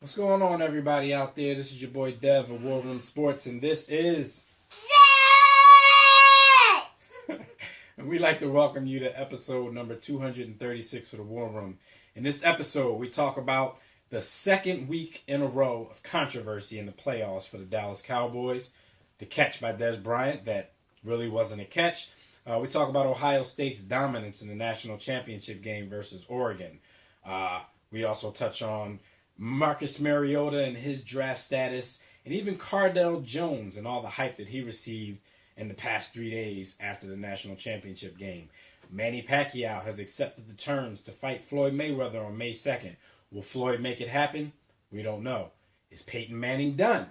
What's going on, everybody out there? This is your boy Dev of War Room Sports, and this is and we'd like to welcome you to episode number 236 of the War Room. In this episode, we talk about the second week in a row of controversy in the playoffs for the Dallas Cowboys, the catch by Dez Bryant that really wasn't a catch. We talk about Ohio State's dominance in the national championship game versus Oregon. We also touch on Marcus Mariota and his draft status, and even Cardale Jones and all the hype that he received in the past 3 days after the national championship game. Manny Pacquiao has accepted the terms to fight Floyd Mayweather on May 2nd. Will Floyd make it happen? We don't know. Is Peyton Manning done?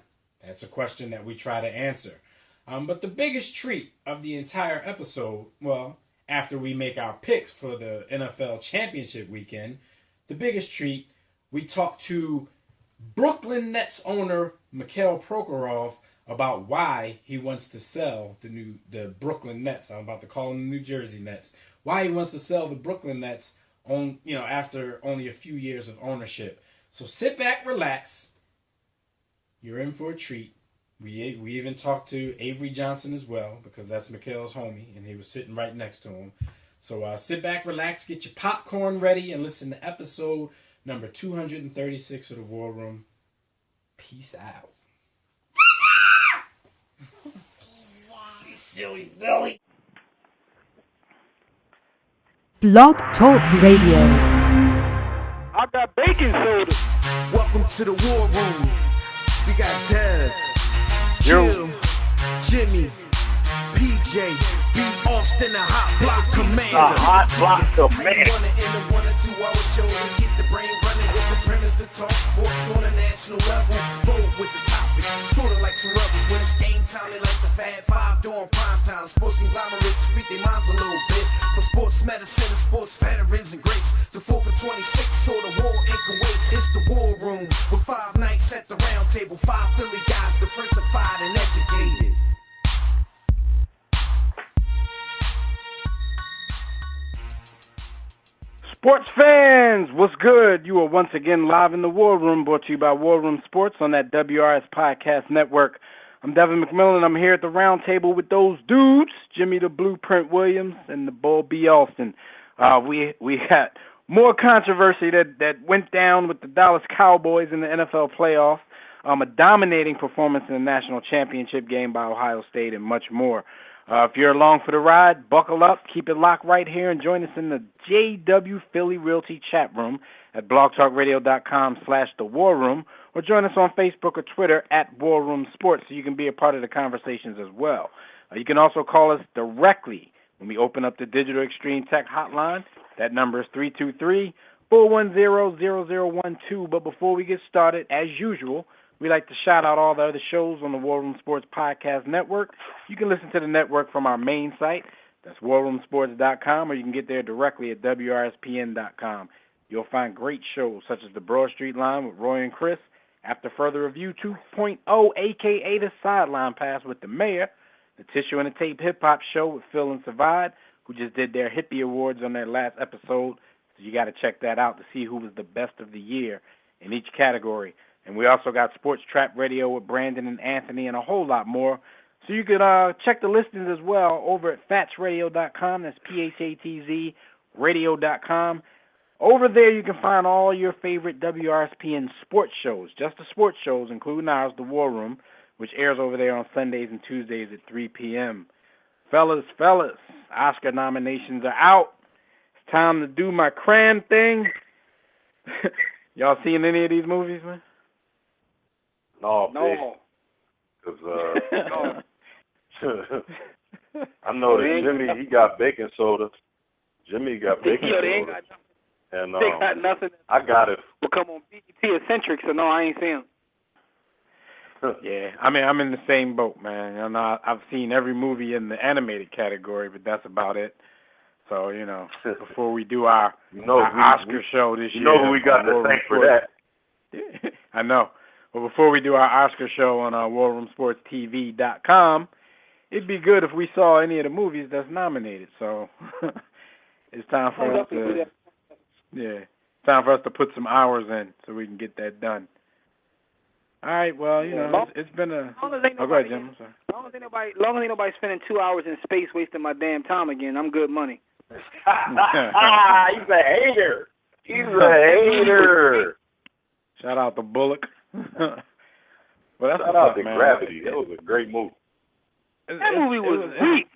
That's a question that we try to answer. But the biggest treat of the entire episode, well, after we make our picks for the NFL championship weekend, the biggest treat, we talked to Brooklyn Nets owner Mikhail Prokhorov about why he wants to sell the Brooklyn Nets. I'm about to call them the New Jersey Nets. Why he wants to sell the Brooklyn Nets after only a few years of ownership. So sit back, relax. You're in for a treat. We even talked to Avery Johnson as well, because that's Mikhail's homie, and he was sitting right next to him. So sit back, relax, get your popcorn ready, and listen to episode number 236 of the War Room. Peace out. Silly Billy. Blog Talk Radio. I got baking soda. Welcome to the War Room. We got Dev, Jill, Jimmy, PJ, B. Austin, the Hot Block Commander. A hot block commander. In the 1 or 2 hour show to keep the brain running with the premise to talk sports on a national level. Bold with the topics, sorta like some rebels. When it's game time, they like the Fab Five during prime time. Sports conglomerates speak their minds a little bit. For sports medicine and sports veterans and greats. The 4 for 26, so the war in Kuwait. It's the War Room with 5 nights at the round table. 5 Philly guys diversified and educated. Sports fans, what's good? You are once again live in the War Room, brought to you by War Room Sports on that WRS Podcast Network. I'm Devin McMillan. I'm here at the round table with those dudes, Jimmy the Blueprint Williams and the Bull B. Austin. We had more controversy that went down with the Dallas Cowboys in the NFL playoffs, a dominating performance in the national championship game by Ohio State, and much more. If you're along for the ride, buckle up, keep it locked right here, and join us in the JW Philly Realty chat room at blogtalkradio.com/The War Room, or join us on Facebook or Twitter at War Room Sports so you can be a part of the conversations as well. You can also call us directly when we open up the Digital Extreme Tech Hotline. That number is 323-410-0012. But before we get started, as usual, we like to shout out all the other shows on the War Room Sports Podcast Network. You can listen to the network from our main site. That's warroomsports.com, or you can get there directly at WRSPN.com. You'll find great shows such as the Broad Street Line with Roy and Chris, After Further Review 2.0, a.k.a. the Sideline Pass with the Mayor, the Tissue and the Tape Hip Hop Show with Phil and Savad, who just did their Hippie Awards on their last episode. So you got to check that out to see who was the best of the year in each category. And we also got Sports Trap Radio with Brandon and Anthony and a whole lot more. So you could check the listings as well over at fatsradio.com. That's PHATZ radio.com. Over there you can find all your favorite WRSPN sports shows, just the sports shows, including ours, The War Room, which airs over there on Sundays and Tuesdays at 3 p.m. Fellas, Oscar nominations are out. It's time to do my cram thing. Y'all seen any of these movies, man? No. Because I know that Jimmy, he got baking soda. Jimmy got baking soda. And They got nothing. I got it. Will come on BET Eccentric, so no, I ain't seen them. Yeah, I mean, I'm in the same boat, man. You know, I've seen every movie in the animated category, but that's about it. So, before we do our Oscar show this year. You know who we got to thank for that. I know. Well, before we do our Oscar show on WarRoomSportsTV.com, it'd be good if we saw any of the movies that's nominated. So it's time for us to put some hours in so we can get that done. All right, well, it's been a. Long as ain't go nobody, ahead, Jim. I'm sorry. Long as ain't nobody spending 2 hours in space wasting my damn time again, I'm good money. He's a hater. He's a hater. Shout out to Bullock. Well, Shout out to Gravity. That was a great movie. That movie was weak.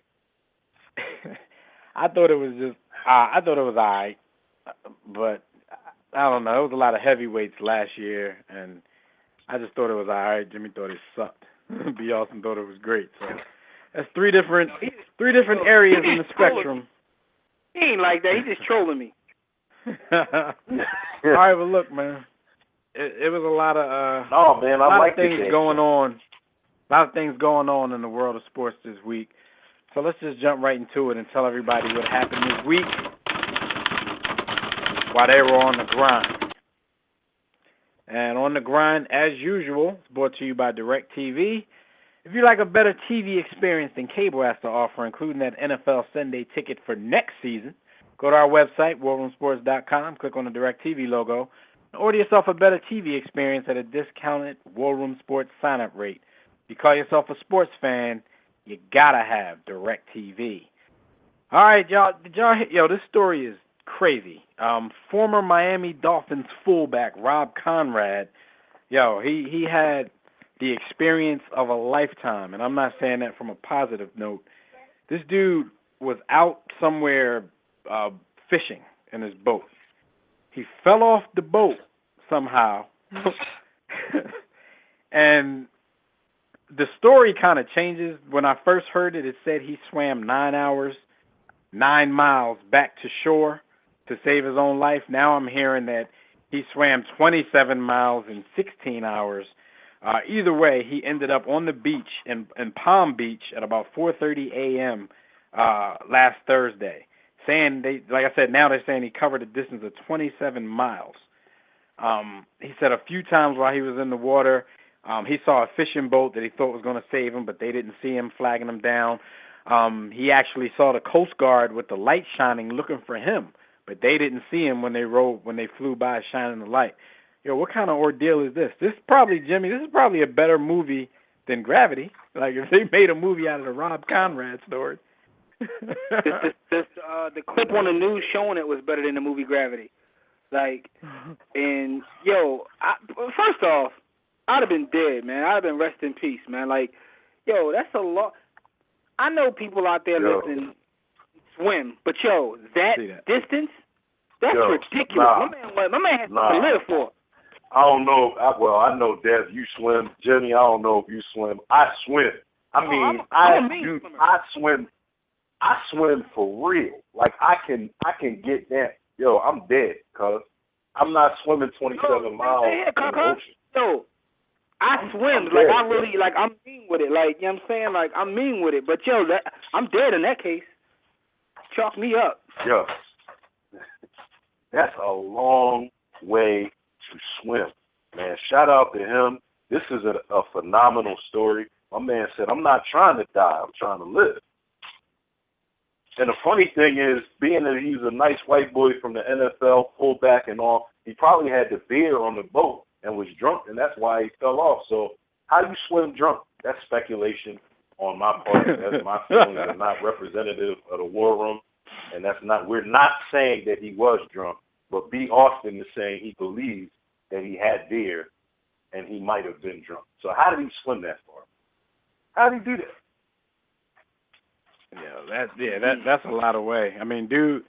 I thought it was just. I thought it was alright, but I don't know. It was a lot of heavyweights last year, and I just thought it was alright. Jimmy thought it sucked. B. Austin thought it was great. So that's three different areas in the spectrum. He ain't like that. He's just trolling me. All right, well, look, man. It was a lot of no, man, I like things going on. A lot of things going on in the world of sports this week. So let's just jump right into it and tell everybody what happened this week while they were on the grind. And on the grind, as usual, it's brought to you by DirecTV. If you like a better TV experience than cable has to offer, including that NFL Sunday ticket for next season, go to our website, WarRoomSports.com, click on the DirecTV logo, and order yourself a better TV experience at a discounted War Room Sports sign-up rate. If you call yourself a sports fan, you gotta have DirecTV. All right, y'all. This story is crazy. Former Miami Dolphins fullback Rob Conrad, he had the experience of a lifetime, and I'm not saying that from a positive note. This dude was out somewhere fishing in his boat. He fell off the boat somehow, and the story kind of changes. When I first heard it, it said he swam 9 hours, 9 miles back to shore to save his own life. Now I'm hearing that he swam 27 miles in 16 hours. Either way, he ended up on the beach in Palm Beach at about 4:30 a.m. Last Thursday. Like I said, now they're saying he covered a distance of 27 miles. He said a few times while he was in the water, he saw a fishing boat that he thought was going to save him, but they didn't see him, flagging him down. He actually saw the Coast Guard with the light shining, looking for him, but they didn't see him when they flew by shining the light. What kind of ordeal is this? This is probably a better movie than Gravity. Like, if they made a movie out of the Rob Conrad story. The clip on the news showing it was better than the movie Gravity. Like, and, first off, I'd have been dead, man. I'd have been rest in peace, man. Like, that's a lot. I know people out there listening swim, but, that distance, that's ridiculous. Nah. My man has to live for it. I don't know. I know, Dev, you swim. Jenny, I don't know if you swim. I swim. I swim. I swim for real. Like, I can get that. I'm dead, cuz I'm not swimming 27 miles in the ocean. I swim. Like, I really, like, I'm mean with it. Like, you know what I'm saying? Like, I'm mean with it. But, I'm dead in that case. Chalk me up. That's a long way to swim, man. Shout out to him. This is a phenomenal story. My man said, I'm not trying to die. I'm trying to live. And the funny thing is, being that he's a nice white boy from the NFL, fullback and all, he probably had the beer on the boat and was drunk, and that's why he fell off. So how do you swim drunk? That's speculation on my part. That's my feelings. They're not representative of the War Room, and we're not saying that he was drunk, but B. Austin is saying he believes that he had beer and he might have been drunk. So how did he swim that far? How did he do that? That's a lot of way. I mean, dude,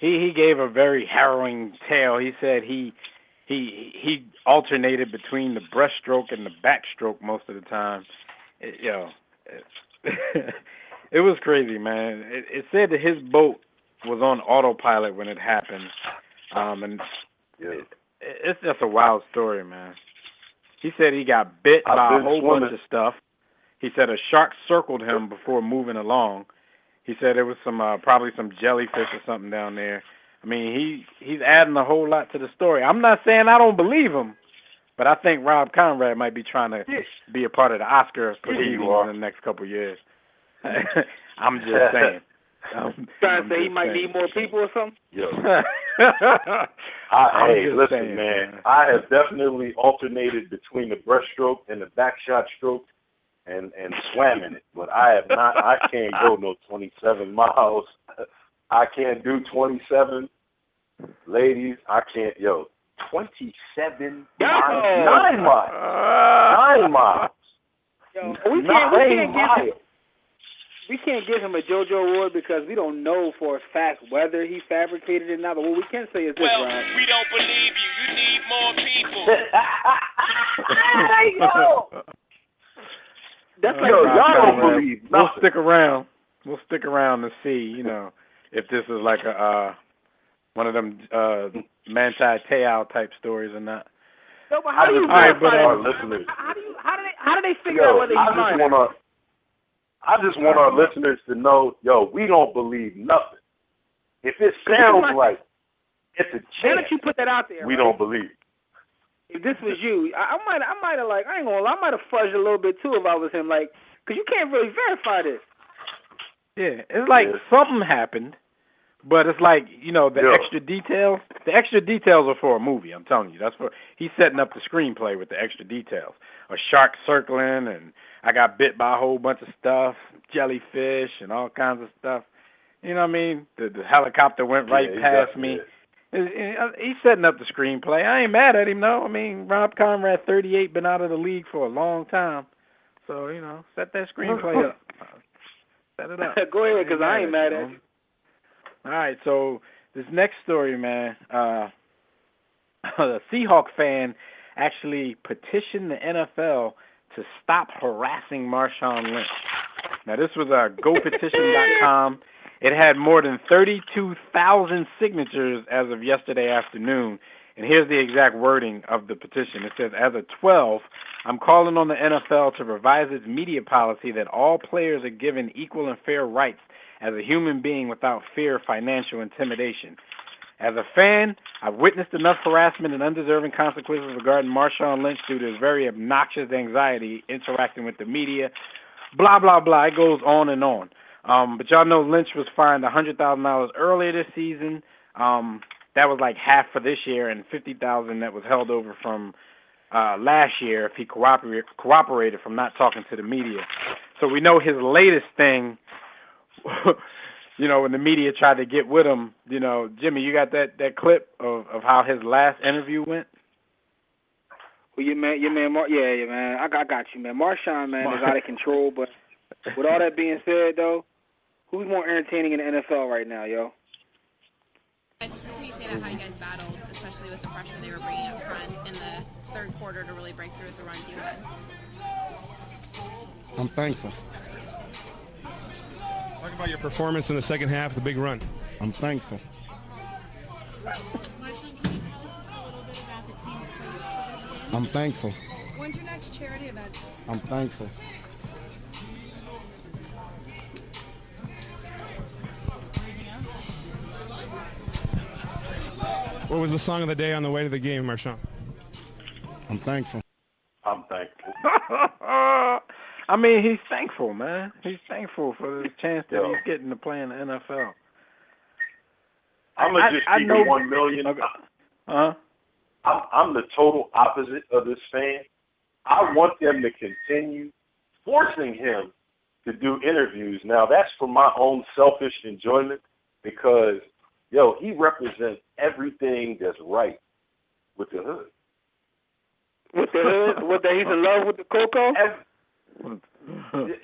he gave a very harrowing tale. He said he alternated between the breaststroke and the backstroke most of the time. It was crazy, man. It said that his boat was on autopilot when it happened, it's just a wild story, man. He said he got bit by a whole bunch of stuff. He said a shark circled him before moving along. He said there was probably some jellyfish or something down there. I mean, he's adding a whole lot to the story. I'm not saying I don't believe him, but I think Rob Conrad might be trying to be a part of the Oscar proceedings in the next couple of years. I'm just saying. Trying to say he might need more people or something? Yo. I'm Hey, just listen, saying, man. I have definitely alternated between the breaststroke and the back shot stroke and swam in it. But I can't go no 27 miles. I can't do 27. Ladies, I can't, 27 miles. 9 miles. 9 miles. Yo, we can't give him a JoJo award because we don't know for a fact whether he fabricated it or not. But what we can say is this, Ryan. We don't believe you. You need more people. That's like y'all don't believe nothing. We'll stick around. We'll stick around to see, if this is like a one of them Manti Te'o type stories or not. No, but how do you verify our listeners? How do they figure out whether he's lying? I just want our listeners to know, we don't believe nothing. If it sounds like it's a chance, why don't you put that out there? We don't believe. If this was you, I might have I ain't gonna lie, I might have fudged a little bit too if I was him, because you can't really verify this. Yeah, it's like something happened, but it's like extra details. The extra details are for a movie. I'm telling you, he's setting up the screenplay with the extra details. A shark circling, and I got bit by a whole bunch of stuff, jellyfish, and all kinds of stuff. You know what I mean? The helicopter went right past me. Yeah. He's setting up the screenplay. I ain't mad at him, though. I mean, Rob Conrad, 38, been out of the league for a long time. So, set that screenplay up. Set it up. Go ahead, because I ain't mad at you. All right, so this next story, man, the Seahawk fan actually petitioned the NFL to stop harassing Marshawn Lynch. Now, this was GoPetition.com. It had more than 32,000 signatures as of yesterday afternoon. And here's the exact wording of the petition. It says, as of 12, I'm calling on the NFL to revise its media policy that all players are given equal and fair rights as a human being without fear of financial intimidation. As a fan, I've witnessed enough harassment and undeserving consequences regarding Marshawn Lynch due to his very obnoxious anxiety interacting with the media. Blah, blah, blah. It goes on and on. But y'all know Lynch was fined $100,000 earlier this season. That was like half for this year, and $50,000 that was held over from last year if he cooperated from not talking to the media. So we know his latest thing, when the media tried to get with him, Jimmy, you got that clip of how his last interview went? Well, your man, man. I got you, man. Marshawn, man, is out of control. But with all that being said, though, who's more entertaining in the NFL right now, yo? Can you say that how you guys battled, especially with the pressure they were bringing up front in the third quarter to really break through with the runs you had? I'm thankful. Talk about your performance in the second half, the big run. I'm thankful. Marshawn, can you tell us a little bit about the team approach? I'm thankful. When's your next charity event? I'm thankful. What was the song of the day on the way to the game, Marshawn? I'm thankful. I'm thankful. I mean, he's thankful, man. He's thankful for the chance that he's getting to play in the NFL. I'm going to just keep it 1 million. Huh? I'm the total opposite of this fan. I want them to continue forcing him to do interviews. Now, that's for my own selfish enjoyment because, he represents everything that's right with the hood. With the hood? He's in love with the cocoa?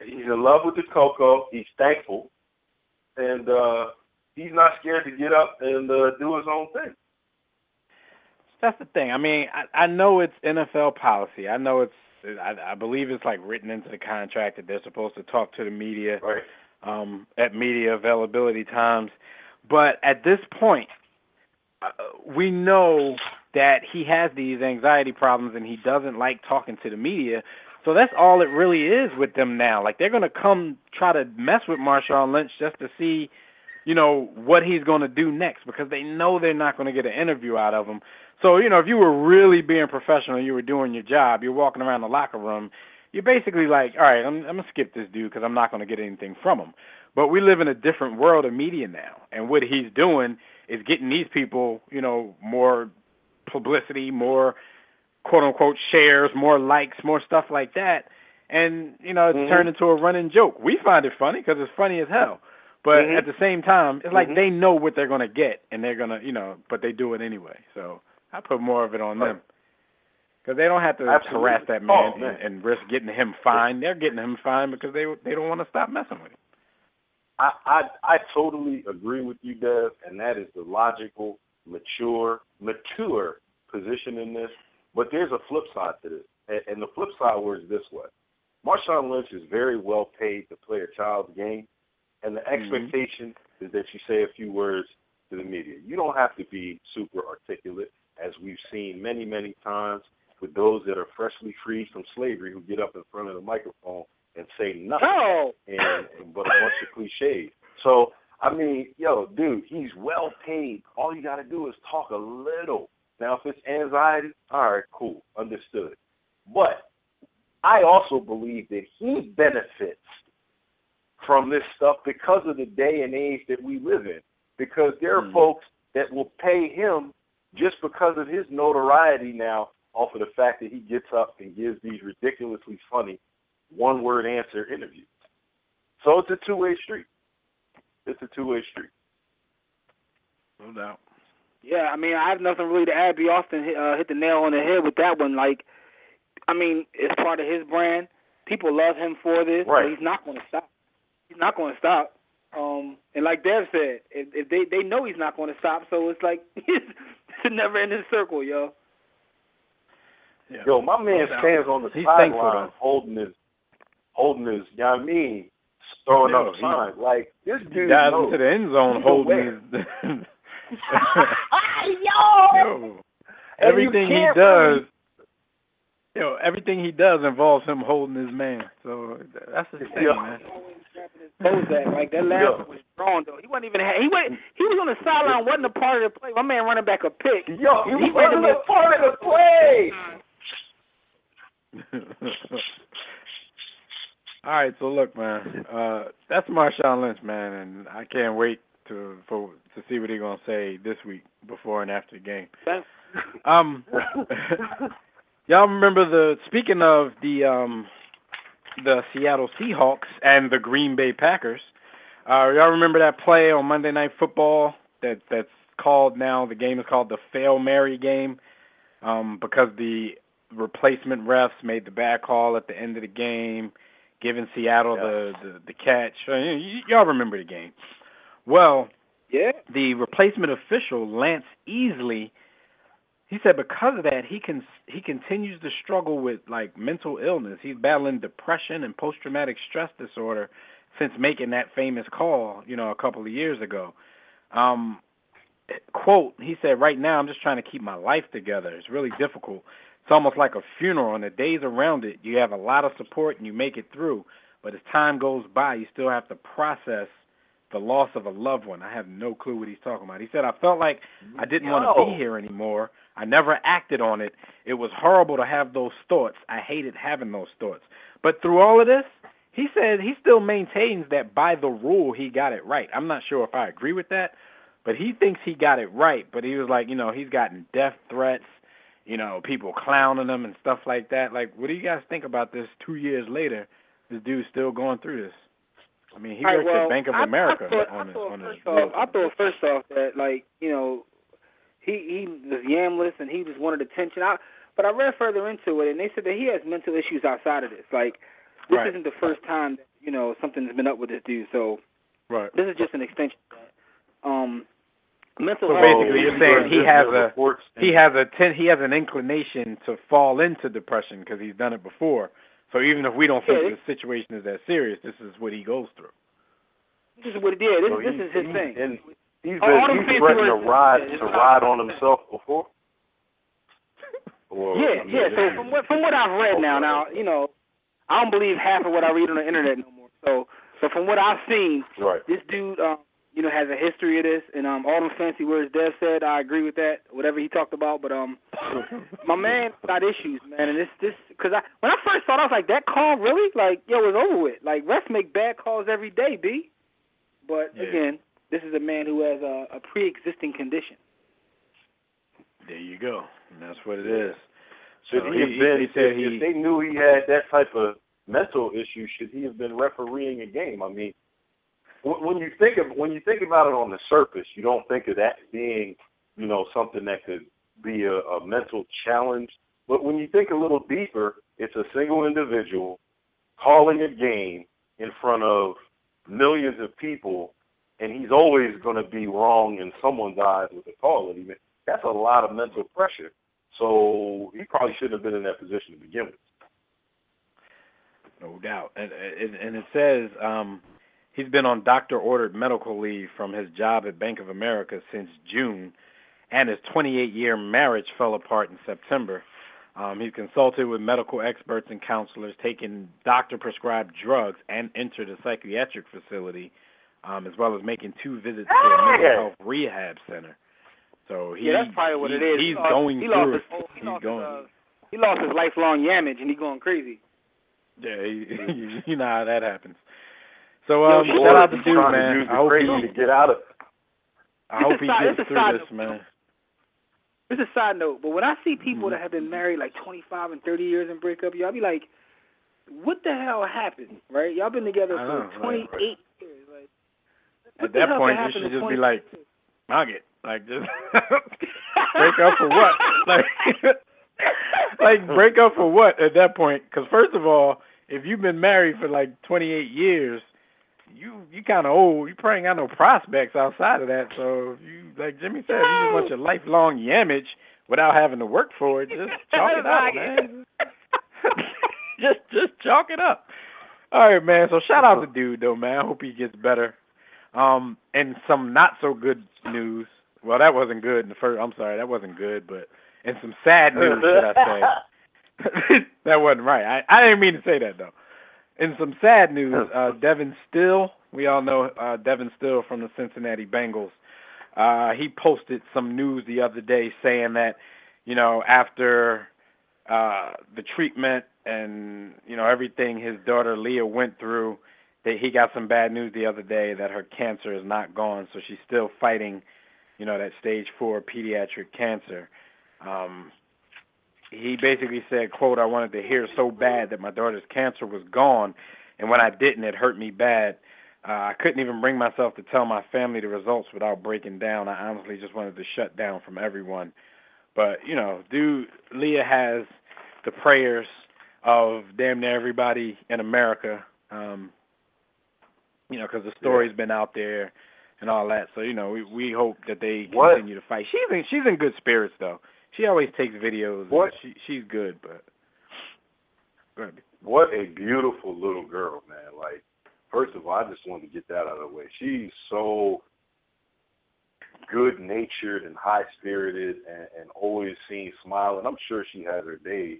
He's in love with the cocoa. He's thankful. And he's not scared to get up and do his own thing. That's the thing. I mean, I know it's NFL policy. I know I believe it's like written into the contract that they're supposed to talk to the media at media availability times. But at this point, we know that he has these anxiety problems and he doesn't like talking to the media. So that's all it really is with them now. Like, they're going to come try to mess with Marshawn Lynch just to see, what he's going to do next because they know they're not going to get an interview out of him. So, if you were really being professional and you were doing your job, you're walking around the locker room, you're basically like, all right, I'm gonna skip this dude because I'm not gonna get anything from him. But we live in a different world of media now, and what he's doing is getting these people, more publicity, more quote unquote shares, more likes, more stuff like that. And, it's turned into a running joke. We find it funny because it's funny as hell. But at the same time, it's like they know what they're going to get, and they're going to, but they do it anyway. So I put more of it on them. Because they don't have to harass that man, and risk getting him fined. They're getting him fined because they don't want to stop messing with him. I totally agree with you, Dev, and that is the logical, mature position in this. But there's a flip side to this. And the flip side works this way. Marshawn Lynch is very well paid to play a child's game, and the expectation is that you say a few words to the media. You don't have to be super articulate, as we've seen many, many times with those that are freshly freed from slavery who get up in front of the microphone and say nothing but a bunch of cliches. So, I mean, dude, he's well paid. All you got to do is talk a little. Now, if it's anxiety, all right, cool, understood. But I also believe that he benefits from this stuff because of the day and age that we live in. Because there are folks that will pay him just because of his notoriety now off of the fact that he gets up and gives these ridiculously funny one-word answer interviews. So it's a two-way street. No doubt. Yeah, I mean, I have nothing really to add. B. Austin hit the nail on the head with that one. Like, I mean, it's part of his brand. People love him for this. Right. But he's not going to stop. And like Dev said, if they know he's not going to stop, so it's like it's a never-ending circle, yo. Yeah. Yo, my man stands on the sideline holding his, you know what I mean, throwing up signs. Like, this dude dives knows. into the end zone holding his... Yo! Everything he does involves him holding his man. So that's the thing, man. Like that last one was strong though. He wasn't even. He was on the sideline. Wasn't a part of the play. My man running back a pick. Yo, he wasn't a part of the play. All right, so look, man. That's Marshawn Lynch, man, and I can't wait to see what he's gonna say this week before and after the game. Y'all remember speaking of the Seattle Seahawks and the Green Bay Packers. Y'all remember that play on Monday Night Football that's called now, the game is called the Fail Mary game, because the replacement refs made the bad call at the end of the game, giving Seattle the catch. Y'all remember the game. Well, the replacement official, Lance Easley, he said because of that, he continues to struggle with like mental illness. He's battling depression and post-traumatic stress disorder since making that famous call, a couple of years ago. Quote, he said, right now I'm just trying to keep my life together. It's really difficult. It's almost like a funeral, and the days around it, you have a lot of support and you make it through. But as time goes by, you still have to process the loss of a loved one. I have no clue what he's talking about. He said, I felt like I didn't want to be here anymore. I never acted on it. It was horrible to have those thoughts. I hated having those thoughts. But through all of this, he said he still maintains that by the rule he got it right. I'm not sure if I agree with that, but he thinks he got it right. But he was like, he's gotten death threats, people clowning him and stuff like that. Like, what do you guys think about this 2 years later? This dude's still going through this. I mean, he works at Bank of America on his I thought first off that, like, he was yamless and he just wanted attention. But I read further into it, and they said that he has mental issues outside of this. Like, this isn't the first time that, something's been up with this dude. So this is just an extension of that. Mental. So basically, you're saying he has an inclination to fall into depression because he's done it before. So even if we don't think the situation is that serious, this is what he goes through. This is what he did. This is his thing. And he's threatened to ride on himself before. So from what I've read now, I don't believe half of what I read on the internet no more. So from what I've seen, this dude, has a history of this, and all them fancy words Dev said, I agree with that, whatever he talked about. But my man got issues, man, and this because when I first saw it, I was like, that call really? Like, yo, it's over with. Like, refs make bad calls every day, B. But again, this is a man who has a pre-existing condition. There you go. And that's what it is. Should So he have been? if If they knew he had that type of mental issue, should he have been refereeing a game? I mean, when you think about it on the surface, you don't think of that being, something that could be a mental challenge. But when you think a little deeper, it's a single individual calling a game in front of millions of people, and he's always going to be wrong in someone's eyes with the call that he made. That's a lot of mental pressure. So he probably shouldn't have been in that position to begin with. No doubt. And it says he's been on doctor-ordered medical leave from his job at Bank of America since June, and his 28-year marriage fell apart in September. He's consulted with medical experts and counselors, taken doctor-prescribed drugs, and entered a psychiatric facility, as well as making 2 visits to a mental health rehab center. So that's probably what it is. He's going through it. He lost his lifelong yamage, and he's going crazy. Yeah, you know how that happens. So shout out to dude, man. I hope he to get out of. I hope he gets through this, man. It's a side note, but when I see people that have been married like 25 and 30 years and break up, y'all be like, what the hell happened, right? Y'all been together for 28 years. Like, at that point, you should just be like, knock it. Like, just break up for what? Like, break up for what at that point? Because first of all, if you've been married for like 28 years, you kind of old. You probably ain't got no prospects outside of that. So, like Jimmy said, you just want your lifelong yamage without having to work for it. Just chalk it up, man. just chalk it up. All right, man. So shout out to dude, though, man. I hope he gets better. And some not so good news. Well, that wasn't good in the first. I'm sorry, that wasn't good. But and some sad news, should I say? That wasn't right. I didn't mean to say that though. In some sad news, Devin Still, we all know Devin Still from the Cincinnati Bengals. He posted some news the other day saying that, after the treatment and, everything his daughter Leah went through, that he got some bad news the other day that her cancer is not gone. So she's still fighting, that stage 4 pediatric cancer. He basically said, quote, I wanted to hear so bad that my daughter's cancer was gone, and when I didn't, it hurt me bad. I couldn't even bring myself to tell my family the results without breaking down. I honestly just wanted to shut down from everyone. But, Leah has the prayers of damn near everybody in America, because the story's been out there and all that. So, we hope that they continue to fight. She's in good spirits, though. She always takes videos. She's good, but go ahead. What a beautiful little girl, man. Like, first of all, I just wanted to get that out of the way. She's so good-natured and high-spirited and always seems smiling. I'm sure she has her days,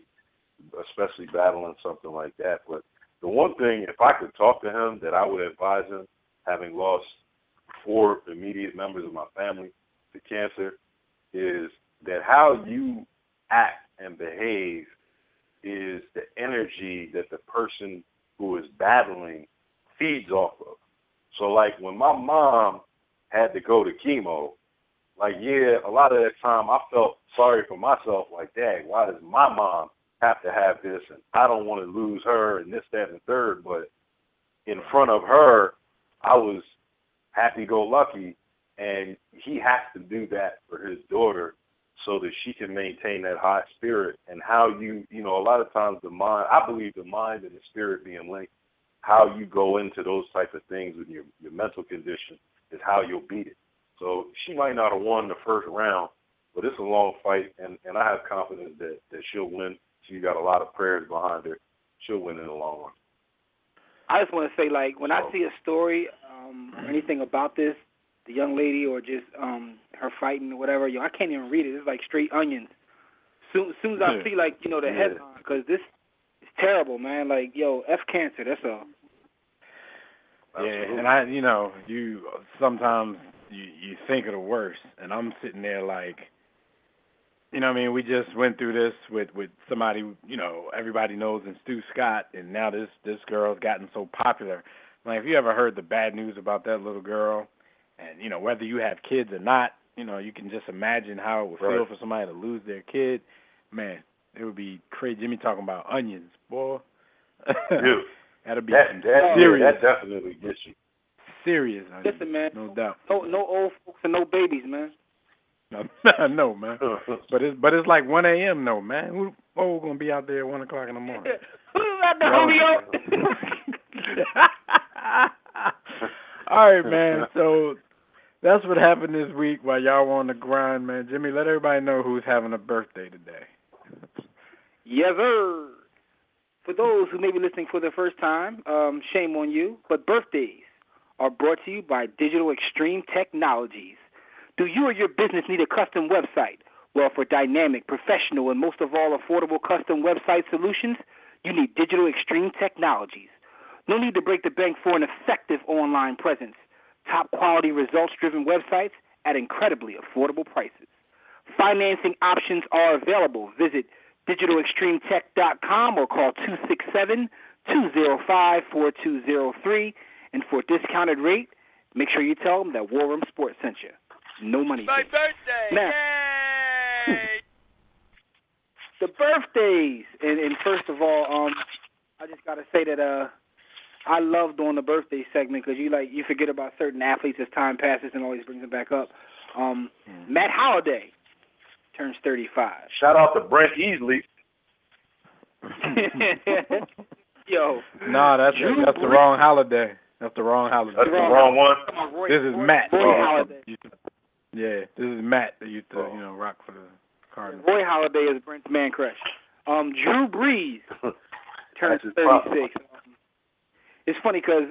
especially battling something like that. But the one thing, if I could talk to him, that I would advise him, having lost 4 immediate members of my family to cancer, is that how you act and behave is the energy that the person who is battling feeds off of. So, like, when my mom had to go to chemo, a lot of that time I felt sorry for myself, like, dang, why does my mom have to have this? And I don't want to lose her and this, that, and the third. But in front of her, I was happy-go-lucky, and he has to do that for his daughter so that she can maintain that high spirit. And how a lot of times the mind, I believe the mind and the spirit being linked, how you go into those type of things with your mental condition is how you'll beat it. So she might not have won the first round, but it's a long fight, and I have confidence that she'll win. She's got a lot of prayers behind her. She'll win in the long run. I just want to say, when I see a story or anything about this, the young lady or just her fighting or whatever, I can't even read it. It's like straight onions. Soon as I see, the headline, because this is terrible, man. F cancer, that's all. Absolutely. and you sometimes you think of the worst, and I'm sitting there like, we just went through this with somebody, everybody knows in Stu Scott, and now this girl's gotten so popular. Like, if you ever heard the bad news about that little girl, and whether you have kids or not, you can just imagine how it would feel for somebody to lose their kid. Man, it would be crazy. Jimmy talking about onions, boy. Dude, that'd be serious. That definitely gets you. Serious. Listen, man. No doubt. No old folks and no babies, man. No, man. But it's like 1 a.m. though, man. We're gonna be out there at 1 o'clock in the morning. Who's at the Julio? All right, man. So that's what happened this week while y'all were on the grind, man. Jimmy, let everybody know who's having a birthday today. Yes, sir. For those who may be listening for the first time, shame on you, but birthdays are brought to you by Digital Extreme Technologies. Do you or your business need a custom website? Well, for dynamic, professional, and most of all affordable custom website solutions, you need Digital Extreme Technologies. No need to break the bank for an effective online presence. Top quality results-driven websites at incredibly affordable prices. Financing options are available. Visit digitalextremetech.com or call 267-205-4203. And for a discounted rate, make sure you tell them that War Room Sports sent you. No money. My birthday! Now, Yay! The birthdays. And first of all, I just got to say that I love doing the birthday segment because you forget about certain athletes as time passes and always brings them back up. Matt Holliday turns 35. Shout out to Brent Easley. Yo. No, that's the wrong holiday. That's the wrong holiday. That's the wrong one. This is Matt. Roy Halladay. Yeah, this is Matt that used to rock for the Cardinals. Roy Halladay is Brent's man crush. Drew Brees turns 36. It's funny because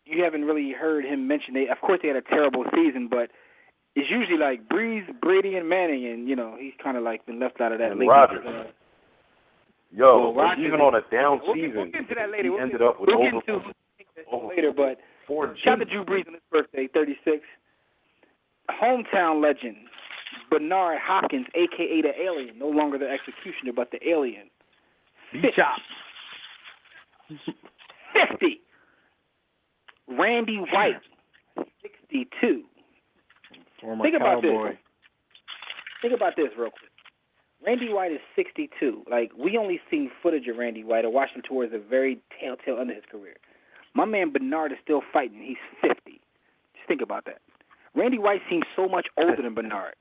you haven't really heard him mention it. Of course, they had a terrible season, but it's usually like Brees, Brady, and Manning, and he's kind of like been left out of that lately. Rodgers. Rodgers, even on a down season, we'll get into that later. he ended up with over later, but shout out to Drew Brees on his birthday, 36. Hometown legend Bernard Hopkins, a.k.a. the Alien, no longer the executioner, but the Alien. 50. Randy White, 62. Former Think about Cowboy. this. Think about this real quick. Randy White is 62. Like, we only seen footage of Randy White or watched him towards the very tail end of his career. My man Bernard is still fighting. He's 50. Just think about that. Randy White seems so much older than Bernard.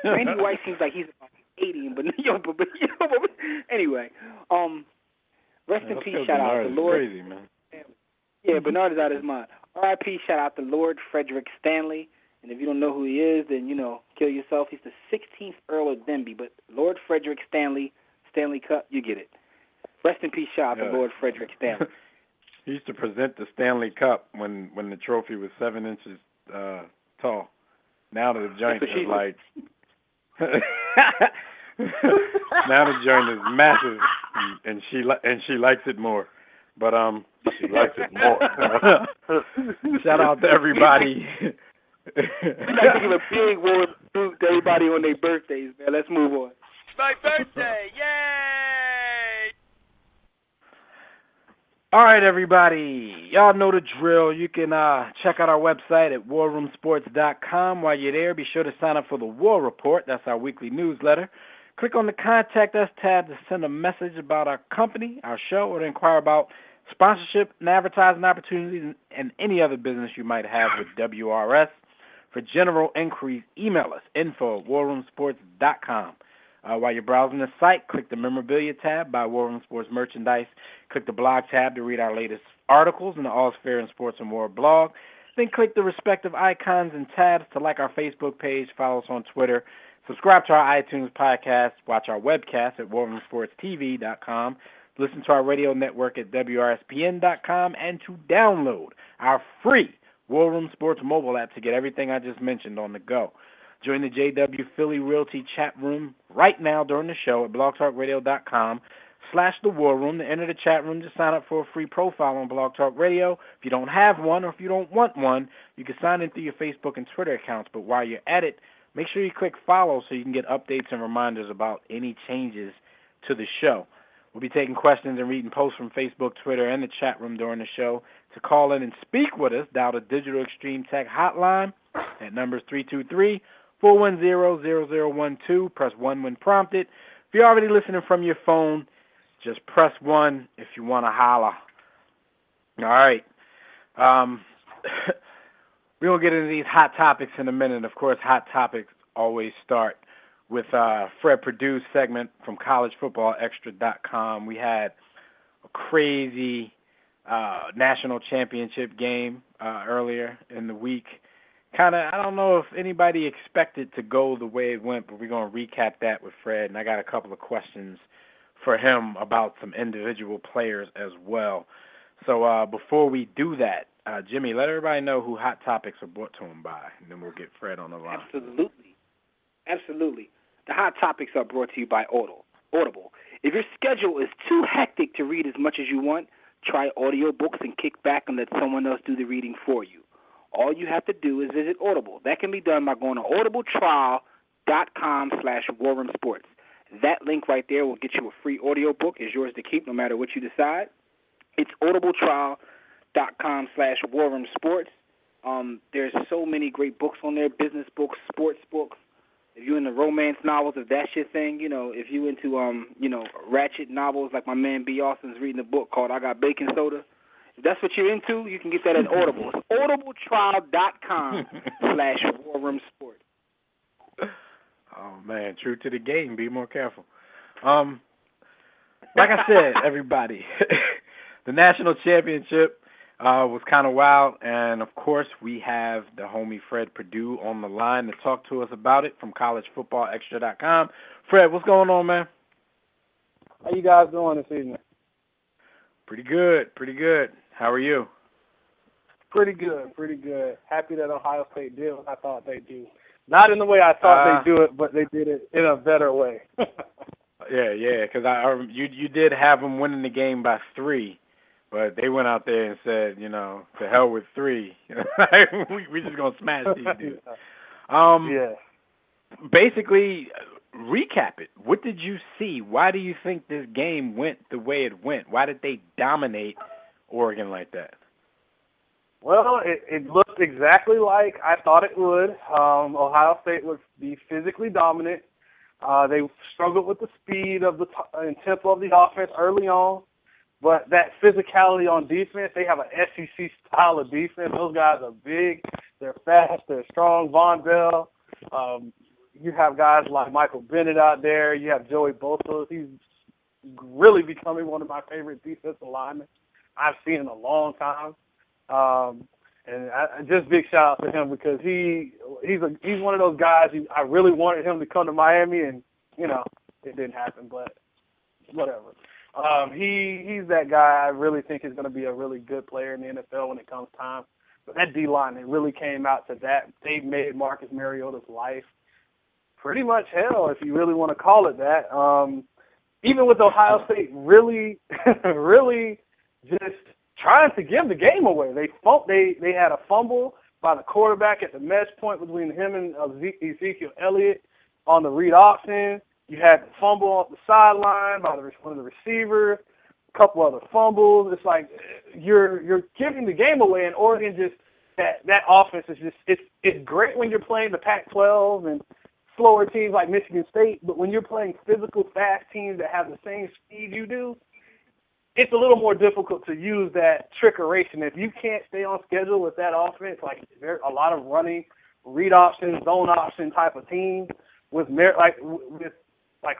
Randy White seems like he's about 80, but anyway, rest in peace. Shout out to Lord. Crazy, man. Yeah, Bernard is out of his mind. R.I.P. Shout out to Lord Frederick Stanley. And if you don't know who he is, then kill yourself. He's the 16th Earl of Denbigh, but Lord Frederick Stanley, Stanley Cup, you get it. Rest in peace. Shout out to Lord Frederick Stanley. He used to present the Stanley Cup when the trophy was 7 inches tall. Now the joint is like now the joint is massive, and she likes it more. But she likes it more. Shout out to everybody. We like to give a big warm salute to everybody on their birthdays, man. Let's move on. My birthday! Yay! All right, everybody. Y'all know the drill. You can check out our website at warroomsports.com. While you're there, be sure to sign up for the War Report. That's our weekly newsletter. Click on the Contact Us tab to send a message about our company, our show, or to inquire about sponsorship and advertising opportunities and any other business you might have with WRS. For general inquiries, email us, info@warroomsports.com. While you're browsing the site, click the Memorabilia tab by War Room Sports Merchandise. Click the Blog tab to read our latest articles in the All's Fair in Sports and War blog. Then click the respective icons and tabs to like our Facebook page, follow us on Twitter, subscribe to our iTunes podcast, watch our webcast at warroomsportstv.com, listen to our radio network at WRSPN.com, and to download our free War Room Sports mobile app to get everything I just mentioned on the go. Join the JW Philly Realty chat room right now during the show at blogtalkradio.com The War Room. To enter the chat room, just sign up for a free profile on Blog Talk Radio. If you don't have one or if you don't want one, you can sign in through your Facebook and Twitter accounts. But while you're at it, make sure you click follow so you can get updates and reminders about any changes to the show. We'll be taking questions and reading posts from Facebook, Twitter, and the chat room during the show. To call in and speak with us, dial the Digital Extreme Tech hotline. That number is 323-410-0012. Press 1 when prompted. If you're already listening from your phone, just press 1 if you want to holler. All right. We're going to get into these hot topics in a minute. Of course, hot topics always start with Fred Perdue's segment from collegefootballextra.com. We had a crazy national championship game earlier in the week. I don't know if anybody expected to go the way it went, but we're going to recap that with Fred, and I got a couple of questions for him about some individual players as well. So before we do that, Jimmy, let everybody know who Hot Topics are brought to him by, and then we'll get Fred on the line. Absolutely. The Hot Topics are brought to you by Audible. If your schedule is too hectic to read as much as you want, try audiobooks and kick back and let someone else do the reading for you. All you have to do is visit Audible. That can be done by going to audibletrial.com/warroomsports. That link right there will get you a free audiobook. It's yours to keep no matter what you decide. It's audibletrial.com/warroomsports. There's so many great books on there, business books, sports books. If you're into romance novels, if that's your thing, if you're into, ratchet novels like my man B. Austin's reading a book called I Got Baking Soda, if that's what you're into, you can get that at Audible. It's audibletrial.com/warroomsports. Oh, man, true to the game. Be more careful. Like I said, everybody, the national championship was kind of wild, and, of course, we have the homie Fred Perdue on the line to talk to us about it from collegefootballextra.com. Fred, what's going on, man? How you guys doing this evening? Pretty good. How are you? Pretty good. Happy that Ohio State did what I thought they'd do. Not in the way I thought they'd do it, but they did it in a better way. Yeah, because you did have them winning the game by 3. But they went out there and said, to hell with 3. We're just going to smash these dudes. Yeah. Basically, recap it. What did you see? Why do you think this game went the way it went? Why did they dominate Oregon like that? Well, it looked exactly like I thought it would. Ohio State would be physically dominant. They struggled with the speed of and tempo of the offense early on. But that physicality on defense, they have an SEC style of defense. Those guys are big, they're fast, they're strong. Von Bell, you have guys like Michael Bennett out there. You have Joey Bosa. He's really becoming one of my favorite defensive linemen I've seen in a long time. And just big shout out to him because he's one of those guys. I really wanted him to come to Miami, and it didn't happen. But whatever. He's that guy I really think is going to be a really good player in the NFL when it comes time. But that D-line, it really came out to that. They made Marcus Mariota's life pretty much hell, if you really want to call it that. Even with Ohio State really, really just trying to give the game away. They had a fumble by the quarterback at the mesh point between him and Ezekiel Elliott on the read option. You had the fumble off the sideline by one of the receivers, a couple other fumbles. It's like you're giving the game away, and Oregon just that offense is just it's great when you're playing the Pac-12 and slower teams like Michigan State, but when you're playing physical, fast teams that have the same speed you do, it's a little more difficult to use that trickeration. If you can't stay on schedule with that offense, like there's a lot of running, read option, zone option type of teams with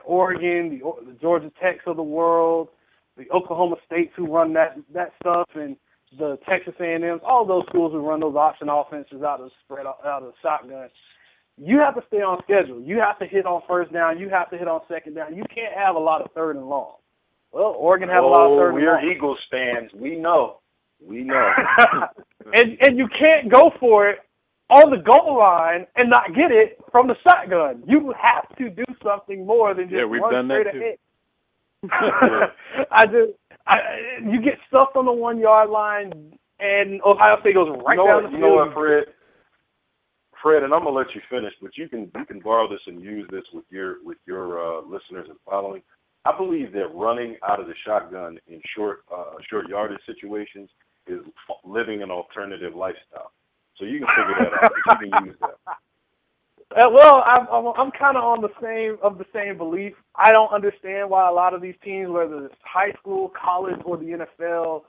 Oregon, the Georgia Techs of the world, the Oklahoma States who run that stuff, and the Texas A&Ms, all those schools who run those option offenses out of the shotgun. You have to stay on schedule. You have to hit on first down. You have to hit on second down. You can't have a lot of third and long. Well, Oregon has a lot of third and long. We're Eagles fans. We know. And you can't go for it on the goal line and not get it from the shotgun. You have to do something more than just run straight ahead. You get stuffed on the 1 yard line, and Ohio State goes right down the field. You know what, Fred, and I'm gonna let you finish, but you can borrow this and use this with your listeners and following. I believe that running out of the shotgun in short yardage situations is living an alternative lifestyle. So you can figure that out. But you can use that. Well, I'm kind of on the same belief. I don't understand why a lot of these teams, whether it's high school, college, or the NFL,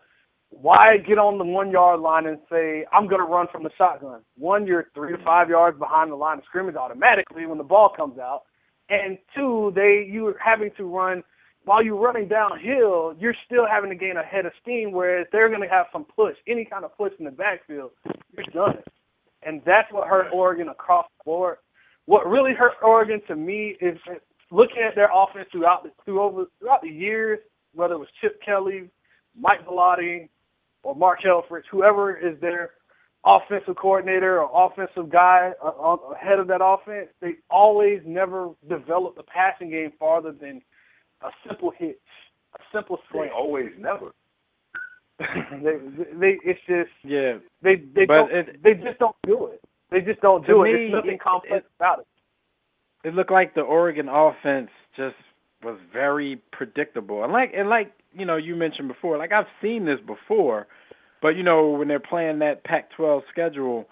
why get on the 1 yard line and say, I'm going to run from the shotgun? One, you're 3 to 5 yards behind the line of scrimmage automatically when the ball comes out. And two, you're having to run, while you're running downhill, you're still having to gain a head of steam, whereas they're going to have some push, any kind of push in the backfield, you're done. And that's what hurt Oregon across the board. What really hurt Oregon to me is looking at their offense throughout the years, whether it was Chip Kelly, Mike Bellotti, or Mark Helfrich, whoever is their offensive coordinator or offensive guy ahead of that offense, they always never developed the passing game farther than a simple hitch, a simple slant. They always never. They just don't do it. They just don't do it. There's nothing complex about it. It looked like the Oregon offense just was very predictable. And like you mentioned before, like I've seen this before, but when they're playing that Pac-12 schedule,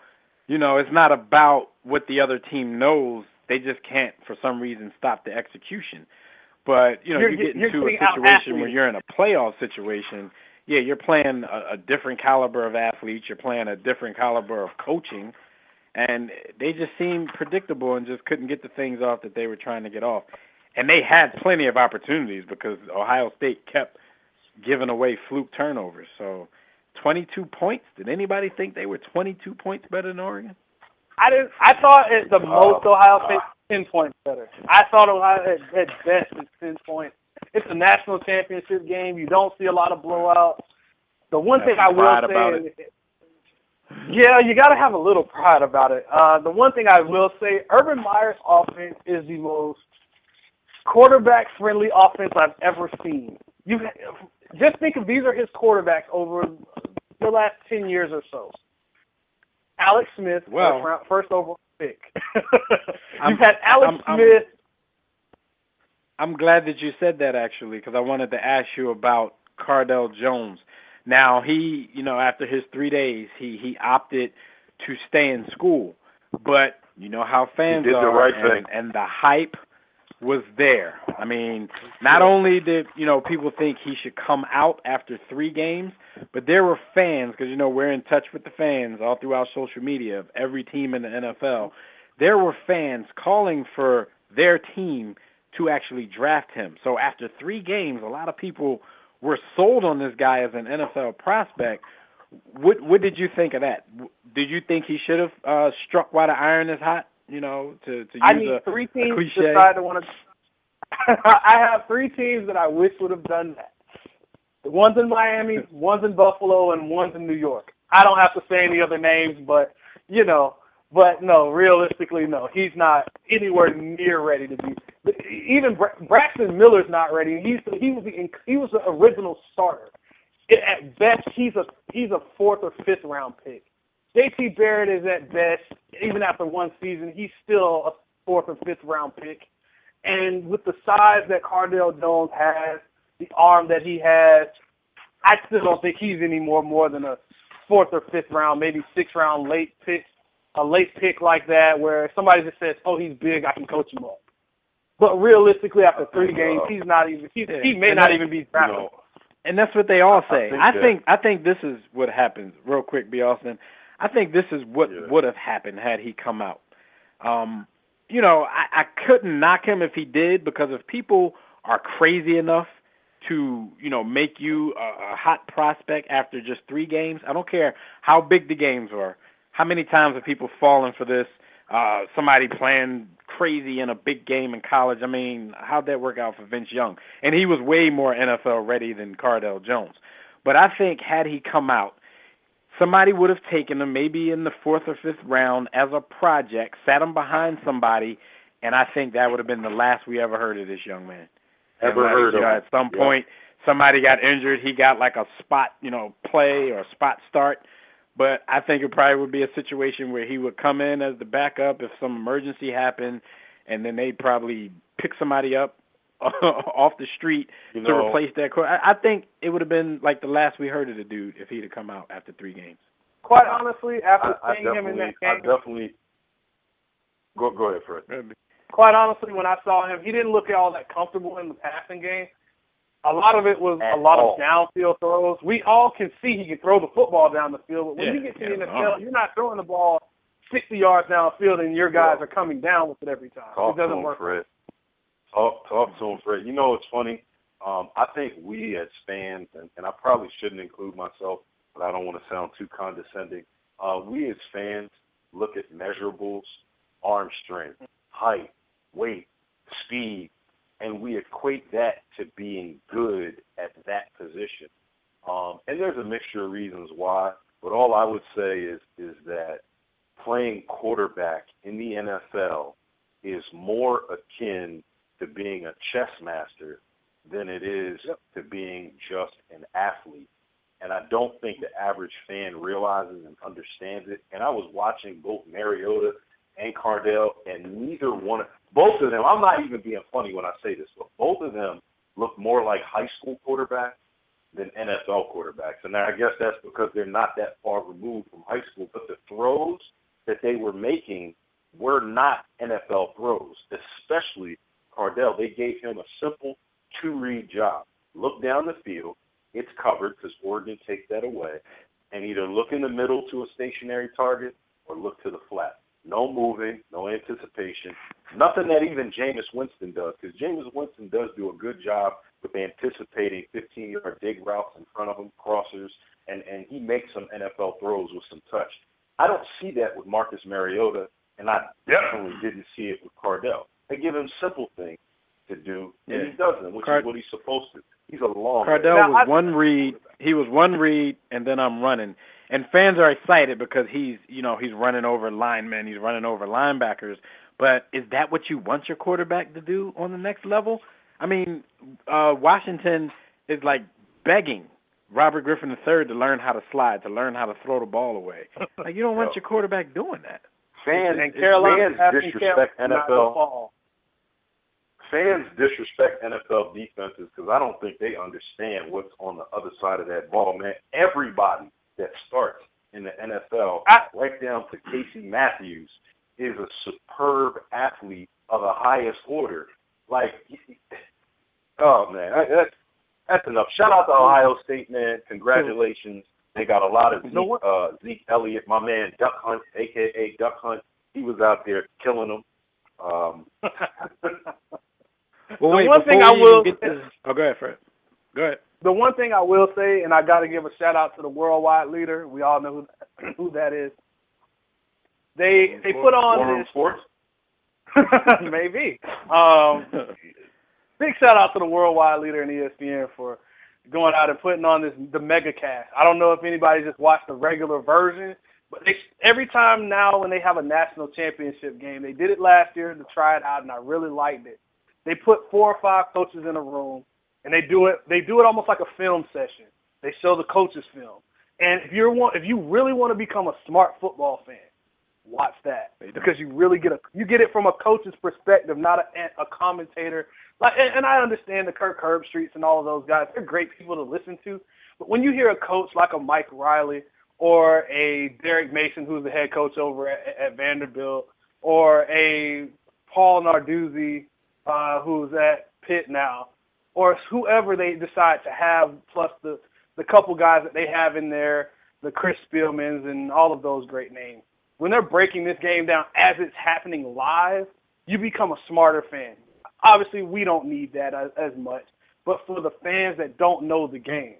it's not about what the other team knows. They just can't, for some reason, stop the execution. But you get into a situation where you're in a playoff situation. Yeah, you're playing a different caliber of athletes. You're playing a different caliber of coaching. And they just seemed predictable and just couldn't get the things off that they were trying to get off. And they had plenty of opportunities because Ohio State kept giving away fluke turnovers. So 22 points. Did anybody think they were 22 points better than Oregon? I didn't. I thought at the most Ohio State 10 points better. I thought Ohio at best is 10 points. It's a national championship game. You don't see a lot of blowouts. The one thing I will say is, yeah, you got to have a little pride about it. The one thing I will say, Urban Meyer's offense is the most quarterback-friendly offense I've ever seen. You just think of these are his quarterbacks over the last 10 years or so. Alex Smith, first overall pick. You've had Alex Smith. I'm glad that you said that, actually, because I wanted to ask you about Cardale Jones. Now, he, after his 3 days, he opted to stay in school. But you know how fans are, the right thing. And the hype was there. I mean, not only did, people think he should come out after 3 games, but there were fans, because, we're in touch with the fans all throughout social media of every team in the NFL. There were fans calling for their team to actually draft him. So after 3 games, a lot of people were sold on this guy as an NFL prospect. What did you think of that? Did you think he should have struck while the iron is hot? To use I need 3 teams cliche. Decide to want to. I have 3 teams that I wish would have done that. The one's in Miami, one's in Buffalo, and one's in New York. I don't have to say any other names, but But no, realistically, no. He's not anywhere near ready to be. Even Braxton Miller's not ready. He was the original starter. At best, he's a 4th or 5th round pick. J.T. Barrett is at best, even after 1 season, he's still a 4th or 5th round pick. And with the size that Cardale Jones has, the arm that he has, I still don't think he's any more than a 4th or 5th round, maybe 6th round late pick. A late pick like that where somebody just says, oh, he's big, I can coach him up. But realistically, after 3 games, he may not even be drafted. And that's what they all say. I think this is what happens. Real quick, B. Austin. I think this is what would have happened had he come out. I couldn't knock him if he did, because if people are crazy enough to, make you a hot prospect after just 3 games, I don't care how big the games were. How many times have people fallen for this? Somebody playing crazy in a big game in college. I mean, how'd that work out for Vince Young? And he was way more NFL ready than Cardale Jones. But I think had he come out, somebody would have taken him maybe in the 4th or 5th round as a project, sat him behind somebody, and I think that would have been the last we ever heard of this young man. Ever heard of at some point somebody got injured, he got like a spot, play or spot start. But I think it probably would be a situation where he would come in as the backup if some emergency happened, and then they'd probably pick somebody up off the street to replace that. I think it would have been like the last we heard of the dude if he'd have come out after 3 games. Quite honestly, after seeing him in that game, Go ahead, Fred. Quite honestly, when I saw him, he didn't look all that comfortable in the passing game. A lot of it was a lot of downfield throws. We all can see he can throw the football down the field, but when you get to the NFL, you're not throwing the ball 60 yards downfield and your guys are coming down with it every time. Talk it doesn't to him, work. Fred. Talk to him, Fred. It's funny. I think we as fans, and I probably shouldn't include myself, but I don't want to sound too condescending. We as fans look at measurables, arm strength, height, weight, speed, and we equate that to being good at that position. And there's a mixture of reasons why, but all I would say is that playing quarterback in the NFL is more akin to being a chess master than it is to being just an athlete. And I don't think the average fan realizes and understands it. And I was watching both Mariota and Cardell, and both of them, I'm not even being funny when I say this, but both of them look more like high school quarterbacks than NFL quarterbacks. And I guess that's because they're not that far removed from high school. But the throws that they were making were not NFL throws, especially Cardell. They gave him a simple 2-read job. Look down the field. It's covered because Oregon takes that away. And either look in the middle to a stationary target or look to the flat. No moving, no anticipation. Nothing that even Jameis Winston does, because Jameis Winston does do a good job with anticipating 15-yard dig routes in front of him, crossers, and he makes some NFL throws with some touch. I don't see that with Marcus Mariota, and I definitely didn't see it with Cardell. They give him simple things to do, and he doesn't, which is what he's supposed to. He's a long Cardell was one read. He was one read, and then I'm running. And fans are excited because he's running over linemen, he's running over linebackers. But is that what you want your quarterback to do on the next level? I mean, Washington is like begging Robert Griffin III to learn how to slide, to learn how to throw the ball away. Like, you don't want your quarterback doing that. Fans disrespect NFL. Fans disrespect NFL defenses because I don't think they understand what's on the other side of that ball, man. Everybody that starts in the NFL, right down to Casey Matthews, is a superb athlete of the highest order. Like, oh, man, that's enough. Shout out to Ohio State, man. Congratulations. They got a lot of Zeke Elliott, my man, Duck Hunt, a.k.a. Duck Hunt. He was out there killing them. Well, wait, one thing I will go ahead, Fred. Go ahead. The one thing I will say, and I got to give a shout out to the worldwide leader. We all know who that is. They put on this sports. Maybe. Big shout out to the worldwide leader in ESPN for going out and putting on the mega cast. I don't know if anybody just watched the regular version, but every time now when they have a national championship game, they did it last year to try it out, and I really liked it. They put 4 or 5 coaches in a room, and they do it almost like a film session. They show the coaches' film. And if you really want to become a smart football fan, watch that, because you really get it from a coach's perspective, not a commentator. And I understand the Kirk Herbstreits and all of those guys; they're great people to listen to. But when you hear a coach like a Mike Riley or a Derek Mason, who's the head coach over at Vanderbilt, or a Paul Narduzzi, who's at Pitt now, or whoever they decide to have, plus the couple guys that they have in there, the Chris Spielmans and all of those great names. When they're breaking this game down as it's happening live, you become a smarter fan. Obviously, we don't need that as much, but for the fans that don't know the game,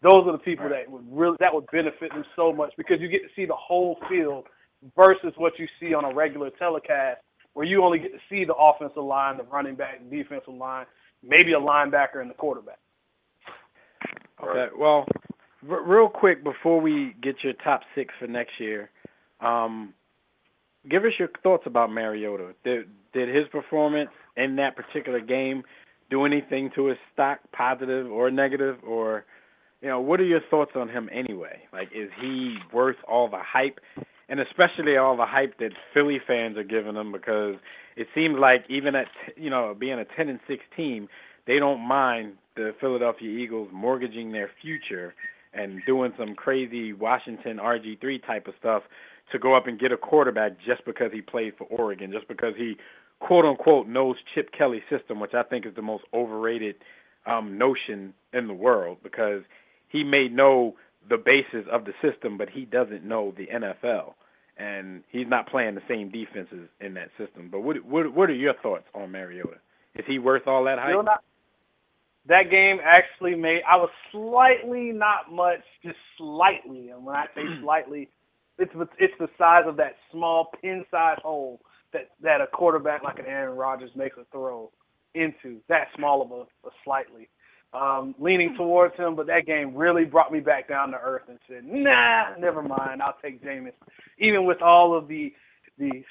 those are the people that would benefit them so much, because you get to see the whole field versus what you see on a regular telecast, where you only get to see the offensive line, the running back, the defensive line, maybe a linebacker and the quarterback. Okay, well, real quick before we get your top 6 for next year, give us your thoughts about Mariota. Did his performance in that particular game do anything to his stock, positive or negative, or what are your thoughts on him anyway? Like, is he worth all the hype, and especially all the hype that Philly fans are giving him? Because it seems like even at being a 10-6 team, they don't mind the Philadelphia Eagles mortgaging their future and doing some crazy Washington RG3 type of stuff to go up and get a quarterback just because he played for Oregon, just because he, quote-unquote, knows Chip Kelly's system, which I think is the most overrated notion in the world, because he may know the basis of the system, but he doesn't know the NFL, and he's not playing the same defenses in that system. But what are your thoughts on Mariota? Is he worth all that hype? That game actually I was slightly, not much, just slightly, and when I say slightly, it's the size of that small pin-sized hole that a quarterback like an Aaron Rodgers makes a throw into, that small of a slightly. Leaning towards him, but that game really brought me back down to earth and said, nah, never mind, I'll take Jameis. Even with all of the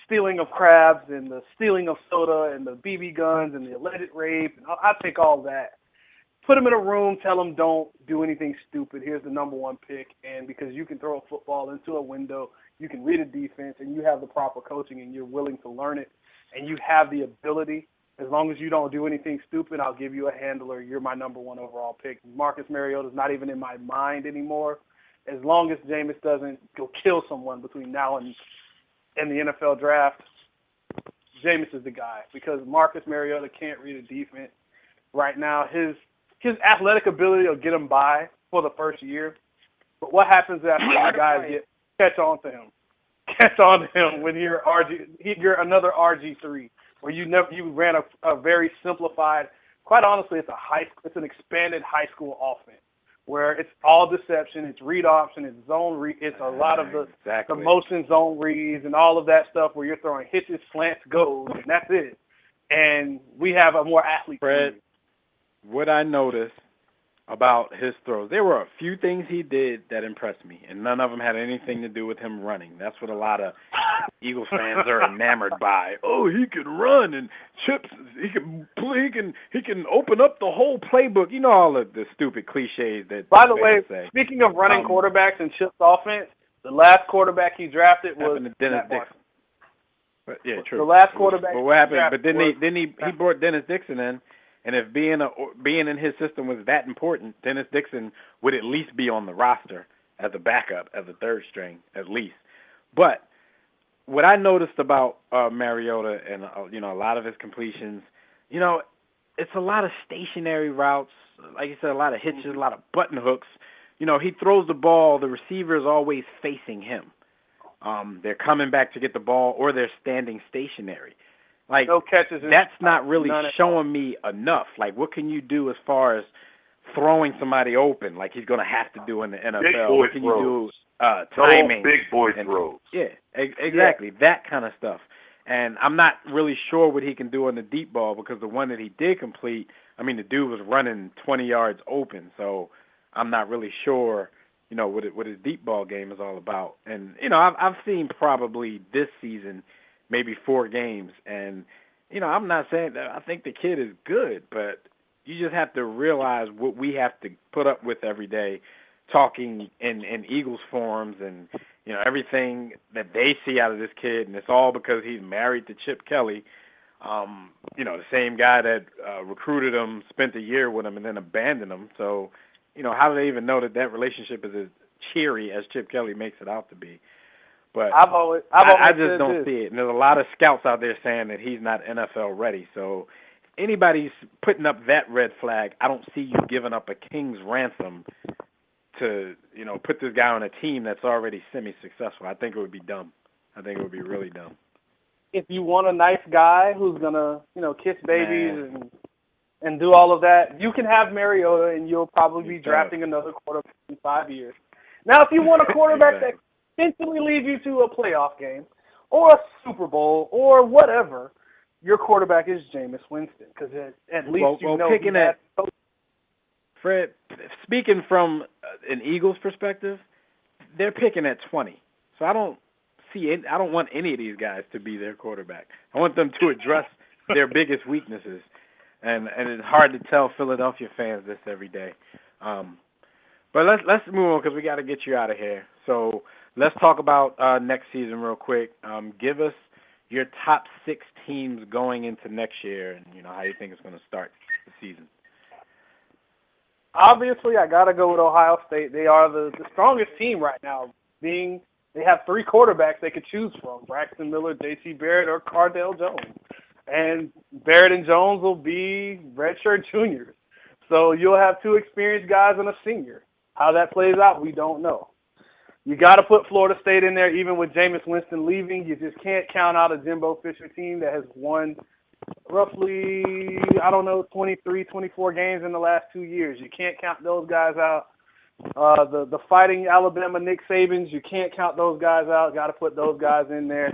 stealing of crabs and the stealing of soda and the BB guns and the alleged rape, and I'll take all that. Put him in a room, tell him don't do anything stupid. Here's the number one pick, and because you can throw a football into a window, you can read a defense, and you have the proper coaching, and you're willing to learn it, and you have the ability. As long as you don't do anything stupid, I'll give you a handler. You're my number one overall pick. Marcus Mariota's not even in my mind anymore. As long as Jameis doesn't go kill someone between now and the NFL draft, Jameis is the guy, because Marcus Mariota can't read a defense right now. His athletic ability will get him by for the first year, but what happens after you guys catch on to him when you're another RG3, where you ran a very simplified, quite honestly, it's an expanded high school offense where it's all deception, it's read option, it's zone read, it's a lot of the motion zone reads and all of that stuff where you're throwing hitches, slants, goes, and that's it. And we have a more athlete. Fred, what I noticed about his throws, there were a few things he did that impressed me, and none of them had anything to do with him running. That's what a lot of Eagles fans are enamored by. Oh, he can run and chips. He can open up the whole playbook. You know, all of the stupid cliches that. By the way, say. Speaking of running quarterbacks and Chip's offense, the last quarterback he drafted was Dennis Dixon. But, yeah, true. The last quarterback. But what happened? But then he brought Dennis Dixon in. And if being in his system was that important, Dennis Dixon would at least be on the roster as a backup, as a third string, at least. But what I noticed about Mariota and a lot of his completions, it's a lot of stationary routes. Like you said, a lot of hitches, a lot of button hooks. He throws the ball. The receiver is always facing him. They're coming back to get the ball, or they're standing stationary. Like, no catches. That's not really showing me enough. Like, what can you do as far as throwing somebody open, like he's going to have to do in the NFL? Big boy what can throws. you do? Timing. Big boy throws. Yeah, exactly. Yeah. That kind of stuff. And I'm not really sure what he can do on the deep ball, because the one that he did complete, the dude was running 20 yards open. So I'm not really sure, what his deep ball game is all about. And, I've seen probably this season maybe 4 games. And, I'm not saying that I think the kid is good, but you just have to realize what we have to put up with every day, talking in Eagles forums and, everything that they see out of this kid. And it's all because he's married to Chip Kelly, the same guy that recruited him, spent a year with him, and then abandoned him. So, how do they even know that relationship is as cheery as Chip Kelly makes it out to be? But I just don't see it. And there's a lot of scouts out there saying that he's not NFL ready. So if anybody's putting up that red flag, I don't see you giving up a king's ransom to, put this guy on a team that's already semi-successful. I think it would be dumb. I think it would be really dumb. If you want a nice guy who's going to, kiss babies and do all of that, you can have Mariota, and you'll probably be drafting another quarterback in 5 years. Now, if you want a quarterback that instantly lead you to a playoff game or a Super Bowl or whatever, your quarterback is Jameis Winston, because at least picking at Fred, speaking from an Eagles perspective, they're picking at 20. So I don't want any of these guys to be their quarterback. I want them to address their biggest weaknesses. and it's hard to tell Philadelphia fans this every day. But let's move on because we got to get you out of here. So let's talk about next season real quick. Give us your top 6 teams going into next year, and how you think it's going to start the season. Obviously, I got to go with Ohio State. They are the strongest team right now. They have 3 quarterbacks they could choose from: Braxton Miller, J.C. Barrett, or Cardale Jones. And Barrett and Jones will be redshirt juniors. So you'll have 2 experienced guys and a senior. How that plays out, we don't know. You got to put Florida State in there, even with Jameis Winston leaving. You just can't count out a Jimbo Fisher team that has won roughly, 23, 24 games in the last 2 years. You can't count those guys out. The fighting Alabama Nick Sabans, you can't count those guys out. Got to put those guys in there.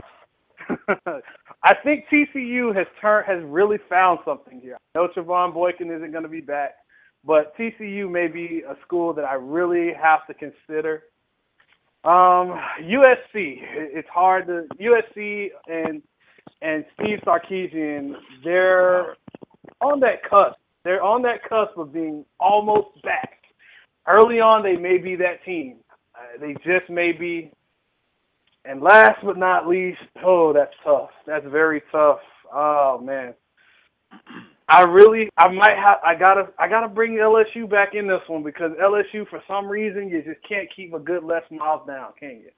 I think TCU has really found something here. I know Trevon Boykin isn't going to be back, but TCU may be a school that I really have to consider. USC, it's hard to USC and Steve Sarkisian, they're on that cusp. They're on that cusp of being almost back. Early on, they may be that team. They just may be. And last but not least, that's tough. That's very tough. Oh man, I gotta bring LSU back in this one because LSU, for some reason, you just can't keep a good Les Miles down, can you?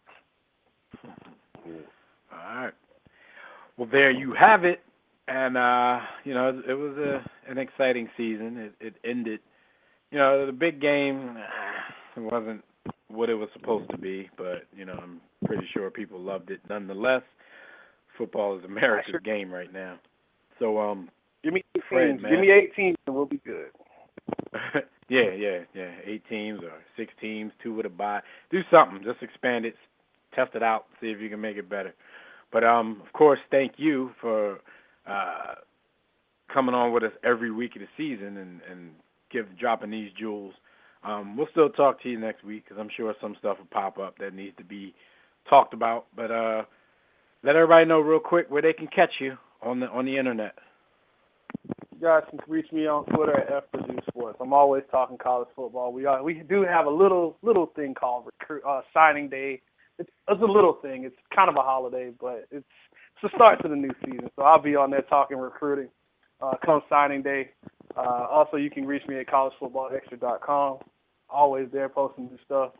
All right. Well, there you have it. And it was an exciting season. It ended. The big game, it wasn't what it was supposed to be, but I'm pretty sure people loved it nonetheless. Football is America's game right now. So give me 8 Fred, teams. man. Give me 8 teams and we'll be good. yeah. 8 teams or 6 teams, 2 with a bye. Do something. Just expand it, test it out, see if you can make it better. But of course, thank you for coming on with us every week of the season and dropping these jewels. We'll still talk to you next week because I'm sure some stuff will pop up that needs to be talked about. But let everybody know real quick where they can catch you on the internet. You guys can reach me on Twitter at @FPurdueSports. I'm always talking college football. We do have a little thing called signing day. It's a little thing. It's kind of a holiday, but it's the start to the new season. So I'll be on there talking recruiting come signing day. Also, you can reach me at collegefootballextra.com. Always there posting new stuff.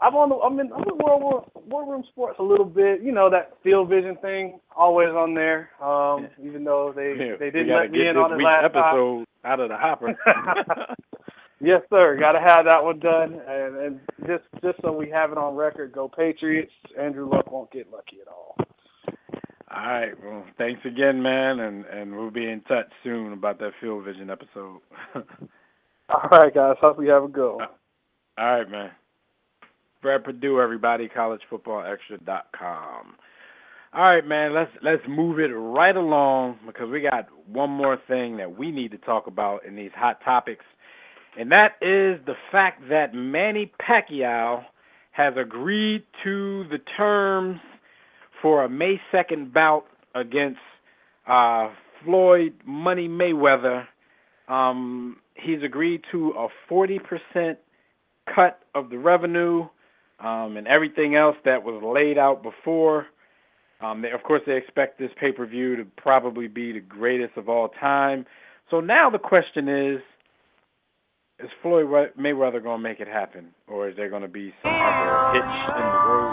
I'm in War Room Sports a little bit. That field vision thing, always on there. Even though they didn't let me in on it last episode time. Out of the hopper. Yes, sir. Got to have that one done, and just so we have it on record, go Patriots. Andrew Luck won't get lucky at all. All right. Well, thanks again, man, and we'll be in touch soon about that field vision episode. All right, guys. Hope you have a good one. All right, man. Fred Purdue, everybody, collegefootballextra.com. All right, man, let's move it right along because we got one more thing that we need to talk about in these hot topics, and that is the fact that Manny Pacquiao has agreed to the terms for a May 2nd bout against Floyd Money Mayweather. He's agreed to a 40% cut of the revenue and everything else that was laid out before. Of course, they expect this pay-per-view to probably be the greatest of all time. So now the question is Floyd Mayweather going to make it happen? Or is there going to be some other hitch in the road?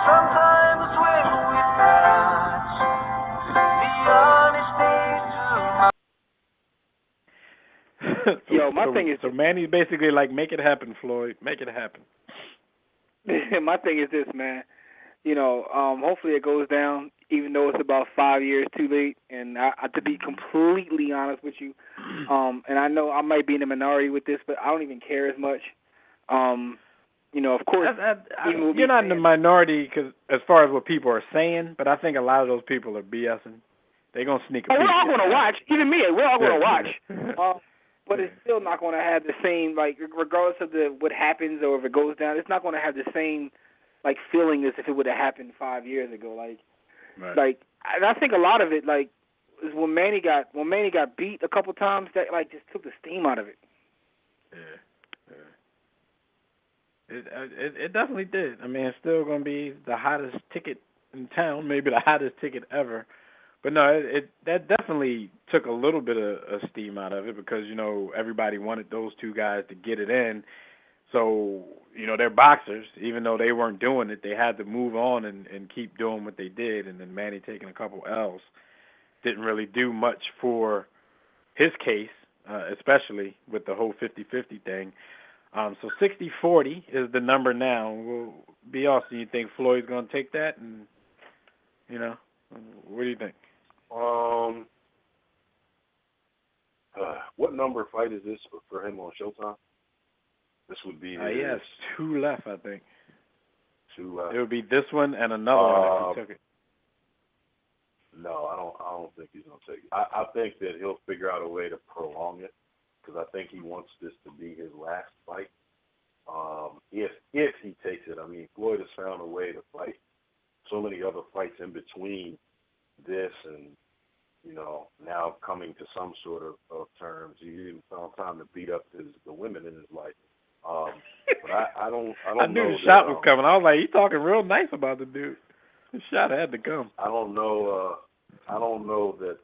Sometimes when we pass, the honesty to Yo, my thing is... So Manny's basically like, make it happen, Floyd. Make it happen. My thing is this, man. Hopefully it goes down, even though it's about 5 years too late. And to be completely honest with you, and I know I might be in the minority with this, but I don't even care as much. Of course, you're not in the minority because as far as what people are saying, but I think a lot of those people are BSing. They're gonna sneak a peek. We're all gonna watch. Even me, we're all gonna watch. But it's still not going to have the same, regardless of what happens or if it goes down, it's not going to have the same, feeling as if it would have happened 5 years ago. Right. Like, I think a lot of it, like, is when Manny got beat a couple times, that like just took the steam out of it. It definitely did. I mean, it's still going to be the hottest ticket in town, maybe the hottest ticket ever. But no, that definitely took a little bit of steam out of it because, you know, everybody wanted those two guys to get it in. So, you know, they're boxers. Even though they weren't doing it, they had to move on and keep doing what they did. And then Manny taking a couple L's didn't really do much for his case, especially with the whole 50-50 thing. So 60-40 is the number now. Well, be awesome. You think Floyd's going to take that? And, you know, what do you think? What number fight is this for him on Showtime? This would be He has 2 left, I think. 2 left. It would be this one and another one if he took it. No, I don't think he's going to take it. I think that he'll figure out a way to prolong it because I think he wants this to be his last fight. If he takes it, I mean, Floyd has found a way to fight so many other fights in between this and, you know, now coming to some sort of terms. He even found time to beat up the women in his life. But I don't I knew know the shot was coming. I was like, he's talking real nice about the dude. The shot had to come. I don't know that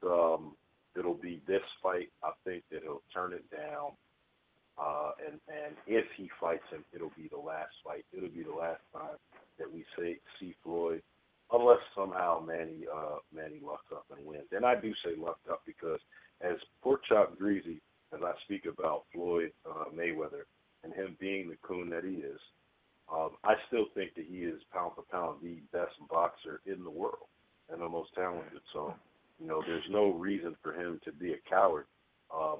it'll be this fight. I think that he'll turn it down. And if he fights him, it'll be the last fight. It'll be the last time that we see Floyd, unless somehow Manny lucks up and wins. And I do say lucked up because as pork chop greasy as I speak about Floyd Mayweather and him being the coon that he is, I still think that he is pound for pound the best boxer in the world and the most talented. So, you know, there's no reason for him to be a coward.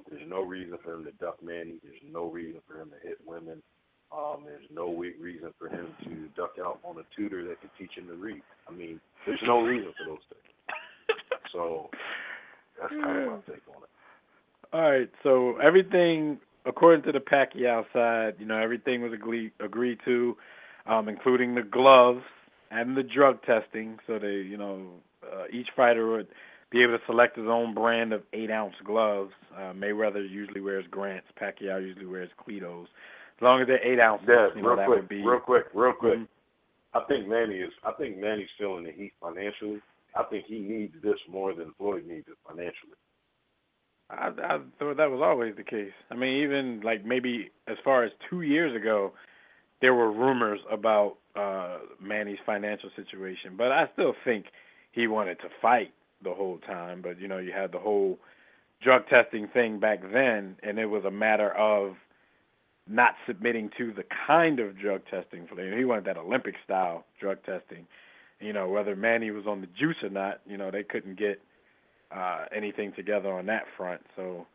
There's no reason for him to duck Manny. There's no reason for him to hit women. There's no reason for him to duck out on a tutor that can teach him to read. I mean, there's no reason for those things. So that's kind of my take on it. All right, so everything, according to the Pacquiao side, you know, everything was agreed to, including the gloves and the drug testing. So they, you know, each fighter would be able to select his own brand of 8-ounce gloves. Mayweather usually wears Grants. Pacquiao usually wears Cletos. As long as they're 8 ounces, Yeah, you know, that would be real quick. Mm-hmm. I think Manny's feeling the heat financially. I think he needs this more than Floyd needs it financially. I thought that was always the case. I mean, even like maybe as far as 2 years ago, there were rumors about Manny's financial situation, but I still think he wanted to fight the whole time. But you know, you had the whole drug testing thing back then, and it was a matter of not submitting to the kind of drug testing for him. He wanted that Olympic-style drug testing. You know, whether Manny was on the juice or not, you know, they couldn't get anything together on that front. So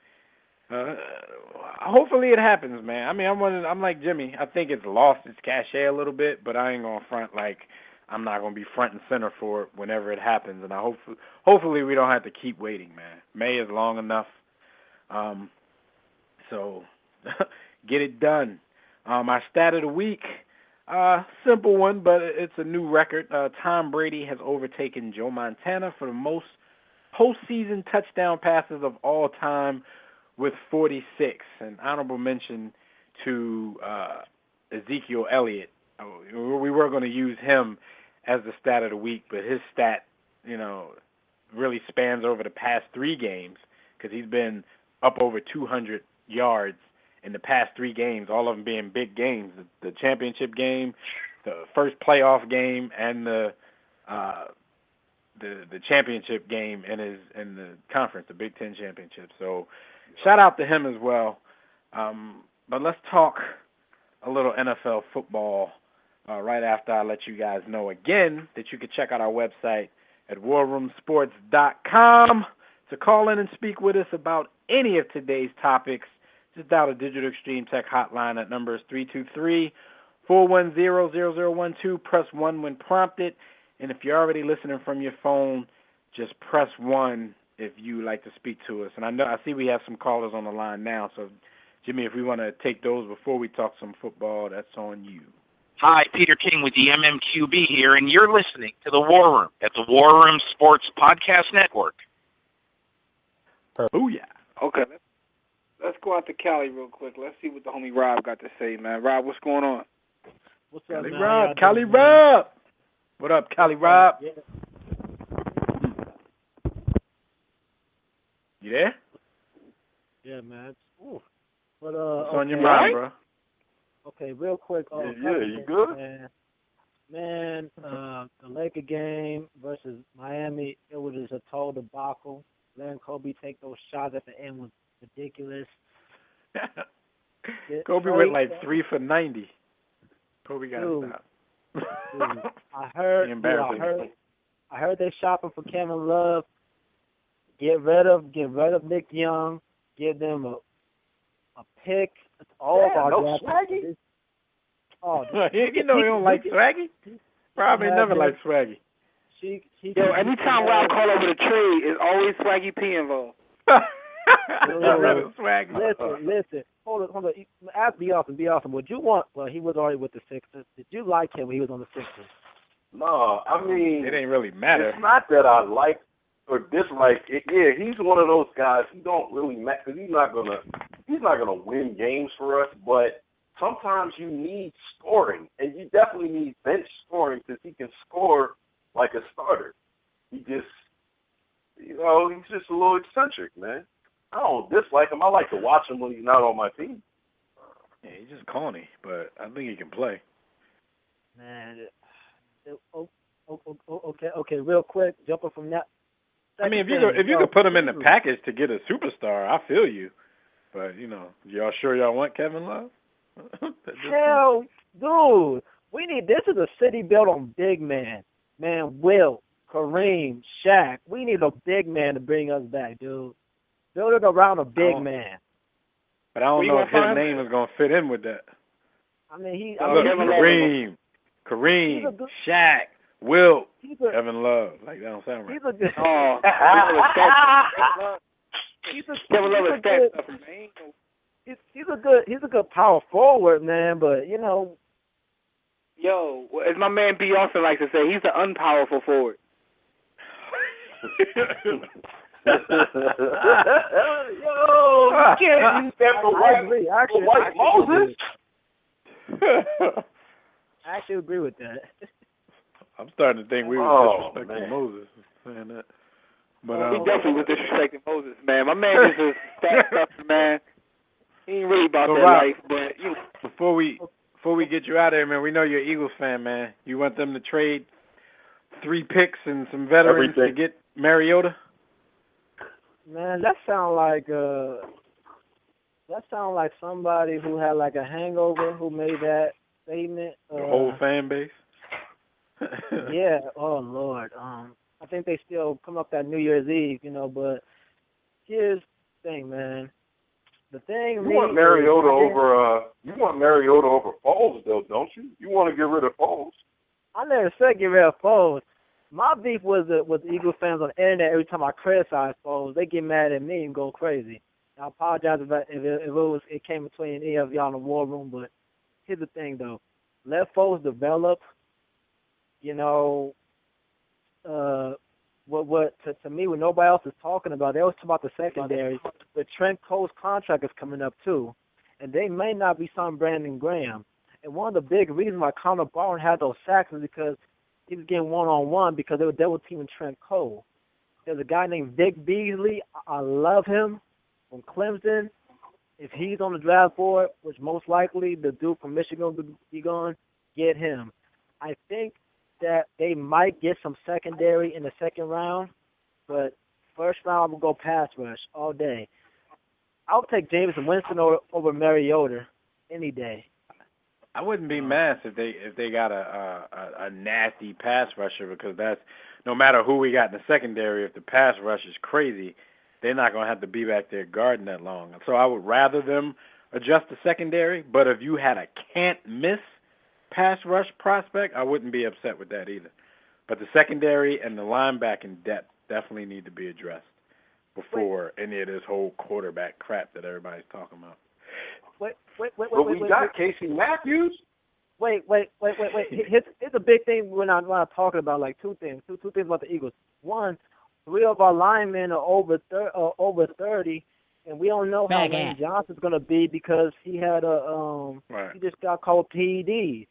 hopefully it happens, man. I mean, I'm like Jimmy. I think it's lost its cachet a little bit, but I ain't gonna front like I'm not gonna be front and center for it whenever it happens. And hopefully we don't have to keep waiting, man. May is long enough. So get it done. Our stat of the week, simple one, but it's a new record. Tom Brady has overtaken Joe Montana for the most postseason touchdown passes of all time with 46. An honorable mention to Ezekiel Elliott. We were going to use him as the stat of the week, but his stat, you know, really spans over the past 3 games because he's been up over 200 yards in the past 3 games, all of them being big games. The championship game, the first playoff game, and the championship game in the conference, the Big Ten championship. So shout out to him as well. But let's talk a little NFL football right after I let you guys know again that you can check out our website at warroomsports.com to call in and speak with us about any of today's topics. Just dial the Digital Extreme Tech hotline. That number is 323-410-0012. Press 1 when prompted. And if you're already listening from your phone, just press 1 if you like to speak to us. And I see we have some callers on the line now. So, Jimmy, if we want to take those before we talk some football, that's on you. Hi, Peter King with the MMQB here, and you're listening to The War Room at the War Room Sports Podcast Network. Oh, yeah. Okay, let's go out to Cali real quick. Let's see what the homie Rob got to say, man. Rob, what's going on? What's up, Cali man? Rob, Cali Rob. What up, Cali Rob? Yeah. You there? Yeah, man. Ooh. But, What's on your okay. mind, bro? Okay, real quick. You good? Man, the Laker game versus Miami, it was just a total debacle. Letting Kobe take those shots at the end was ridiculous. Kobe went like 3 for 90. Kobe got to stop. Dude, I heard they shopping for Kevin Love. Get rid of Nick Young. Give them a pick. All of our draft picks. Oh, you know he don't like Swaggy. Probably never liked Swaggy. Yo, anytime Rob call over the trade, it's always Swaggy P involved. Listen. Hold on. Be awesome. Would you want? Well, he was already with the Sixers. Did you like him when he was on the Sixers? No, I mean it ain't really matter. It's not that I like or dislike it. Yeah, he's one of those guys. He don't really matter because he's not gonna win games for us. But sometimes you need scoring, and you definitely need bench scoring because he can score like a starter. He just, he's just a little eccentric, man. I don't dislike him. I like to watch him when he's not on my team. Yeah, he's just corny, but I think he can play. Man, okay, real quick, jumping from that. I mean, if you could put him in the package to get a superstar, I feel you. But y'all sure y'all want Kevin Love? Hell, dude, this is a city built on big man. Man, Will, Kareem, Shaq. We need a big man to bring us back, dude. Build it around a big man. But I don't know if his name is going to fit in with that. I mean, Kareem, Shaq, Will, Kevin Love. Like, that don't sound right. He's a good. Kevin Love is that. He's a good power forward, man. But Yo, as my man B. Austin likes to say, he's the unpowerful forward. Yo, you can't use that for white Moses. I actually agree with that. I'm starting to think we were disrespecting Moses saying that. But we definitely was disrespecting Moses, man. My man is a stat stuffer, man. He ain't really about that life, but Before we get you out of here, man, we know you're an Eagles fan, man. You want them to trade 3 picks and some veterans to get Mariota? Man, that sound like somebody who had like a hangover who made that statement. The whole fan base. Yeah. Oh Lord. I think they still come up that New Year's Eve, But here's the thing, man. The thing. You want Mariota over Foles, though, don't you? You want to get rid of Foles? I never said get rid of Foles. My beef was with the Eagles fans on the internet. Every time I criticize Foles, they get mad at me and go crazy. I apologize if it came between any of y'all in the war room, but here's the thing, though. Let Foles develop. What to me, when nobody else is talking about, they always talk about the secondary. But Trent Cole's contract is coming up, too. And they may not be signing Brandon Graham. And one of the big reasons why Connor Barron had those sacks is because he was getting one-on-one because they were double-teaming Trent Cole. There's a guy named Vic Beasley. I love him from Clemson. If he's on the draft board, which most likely the dude from Michigan will be going, get him. I think that they might get some secondary in the second round, but first round I'm going to go pass rush all day. I'll take Jameson Winston over Mariota any day. I wouldn't be mad if they got a nasty pass rusher, because that's no matter who we got in the secondary, if the pass rush is crazy, they're not going to have to be back there guarding that long. So I would rather them adjust the secondary, but if you had a can't-miss pass rush prospect, I wouldn't be upset with that either. But the secondary and the linebacking depth definitely need to be addressed before any of this whole quarterback crap that everybody's talking about. But we got Casey Matthews. Wait. Here's a big thing we're not talking about. Like two things about the Eagles. One, 3 of our linemen are over 30, and we don't know how Lane Johnson's going to be because he had he just got called PED.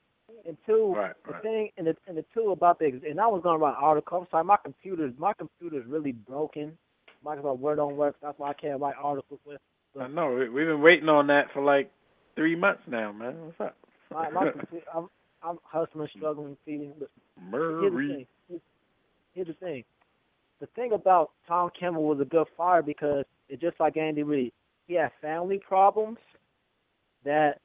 And two, thing, and the two about the, and I was going to write an article. I'm sorry, my computer is really broken. Microsoft Word don't work. That's why I can't write articles with. I know. We've been waiting on that for like 3 months now, man. What's up? I'm hustling, struggling, feeding. But here's the thing. The thing about Tom Campbell was a good fire because it's just like Andy Reid. He had family problems that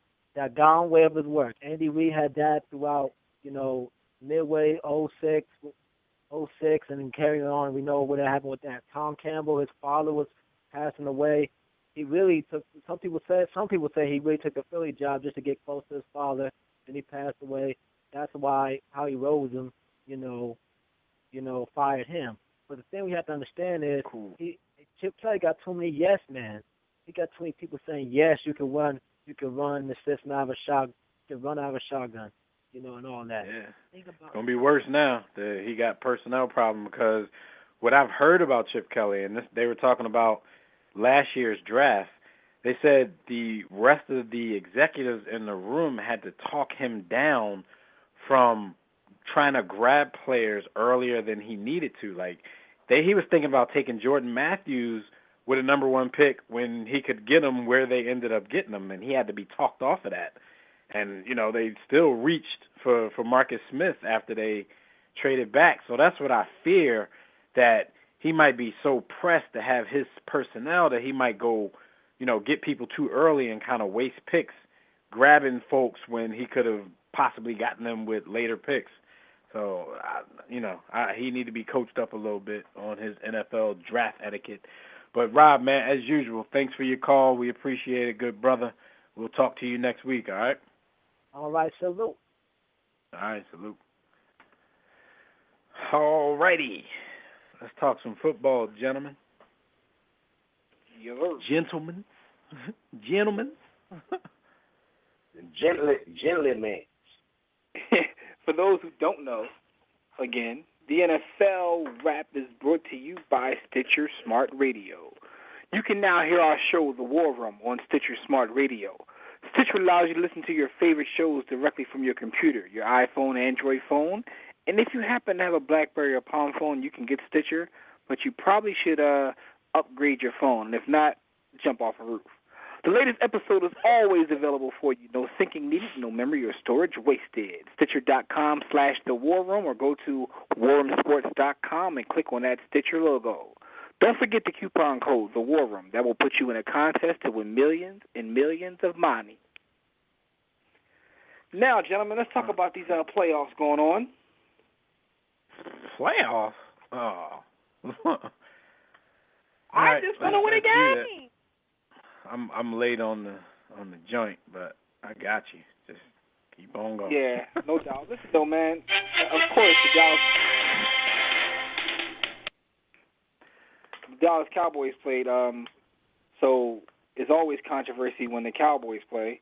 got in the way of his work. Andy Reid had that throughout, midway 06, and then carrying on. We know what happened with that. Tom Campbell, his father was passing away. He really took. Some people say he really took a Philly job just to get close to his father. Then he passed away. That's why Howie Roseman, fired him. But the thing we have to understand is, Chip Kelly got too many yes men. He got too many people saying yes. You can run the system out of a shot. You can run out of a shotgun. And all that. Yeah. It's gonna be worse now that he got personnel problem because what I've heard about Chip Kelly, and they were talking about last year's draft, they said the rest of the executives in the room had to talk him down from trying to grab players earlier than he needed to. Like, he was thinking about taking Jordan Matthews with a number 1 pick when he could get him where they ended up getting him, and he had to be talked off of that. And, they still reached for Marcus Smith after they traded back. So that's what I fear, that he might be so pressed to have his personnel that he might go, get people too early and kind of waste picks, grabbing folks when he could have possibly gotten them with later picks. So, he need to be coached up a little bit on his NFL draft etiquette. But, Rob, man, as usual, thanks for your call. We appreciate it, good brother. We'll talk to you next week, all right? All right, salute. All right, salute. All righty. Let's talk some football, gentlemen. Gentlemen. Gentlemen. For those who don't know, again, the NFL Wrap is brought to you by Stitcher Smart Radio. You can now hear our show, The War Room, on Stitcher Smart Radio. Stitcher allows you to listen to your favorite shows directly from your computer, your iPhone, Android phone. And if you happen to have a BlackBerry or Palm phone, you can get Stitcher, but you probably should upgrade your phone. And if not, jump off a roof. The latest episode is always available for you. No syncing needed, no memory or storage wasted. Stitcher.com/The War Room, or go to WarRoomSports.com and click on that Stitcher logo. Don't forget the coupon code, The War Room. That will put you in a contest to win millions and millions of money. Now, gentlemen, let's talk about these playoffs going on. Playoffs? Oh. I just want to win a game. I'm late on the joint, but I got you. Just keep on going. Yeah, no doubt. Listen, though, man, of course, the Dallas Cowboys played, so it's always controversy when the Cowboys play.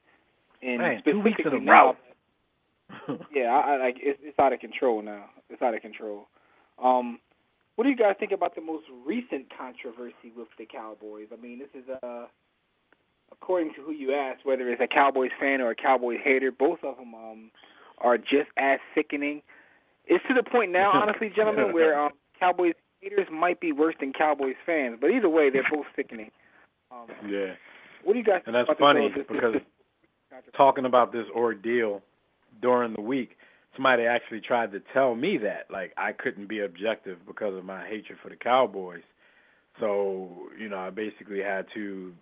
And man, 2 weeks in a row. Yeah, it's out of control now. It's out of control. What do you guys think about the most recent controversy with the Cowboys? I mean, this is according to who you ask, whether it's a Cowboys fan or a Cowboys hater, both of them are just as sickening. It's to the point now, honestly, gentlemen, where Cowboys haters might be worse than Cowboys fans. But either way, they're both sickening. Yeah. What do you guys think? And that's funny because talking about this ordeal during the week, somebody actually tried to tell me that, like, I couldn't be objective because of my hatred for the Cowboys. So, I basically had to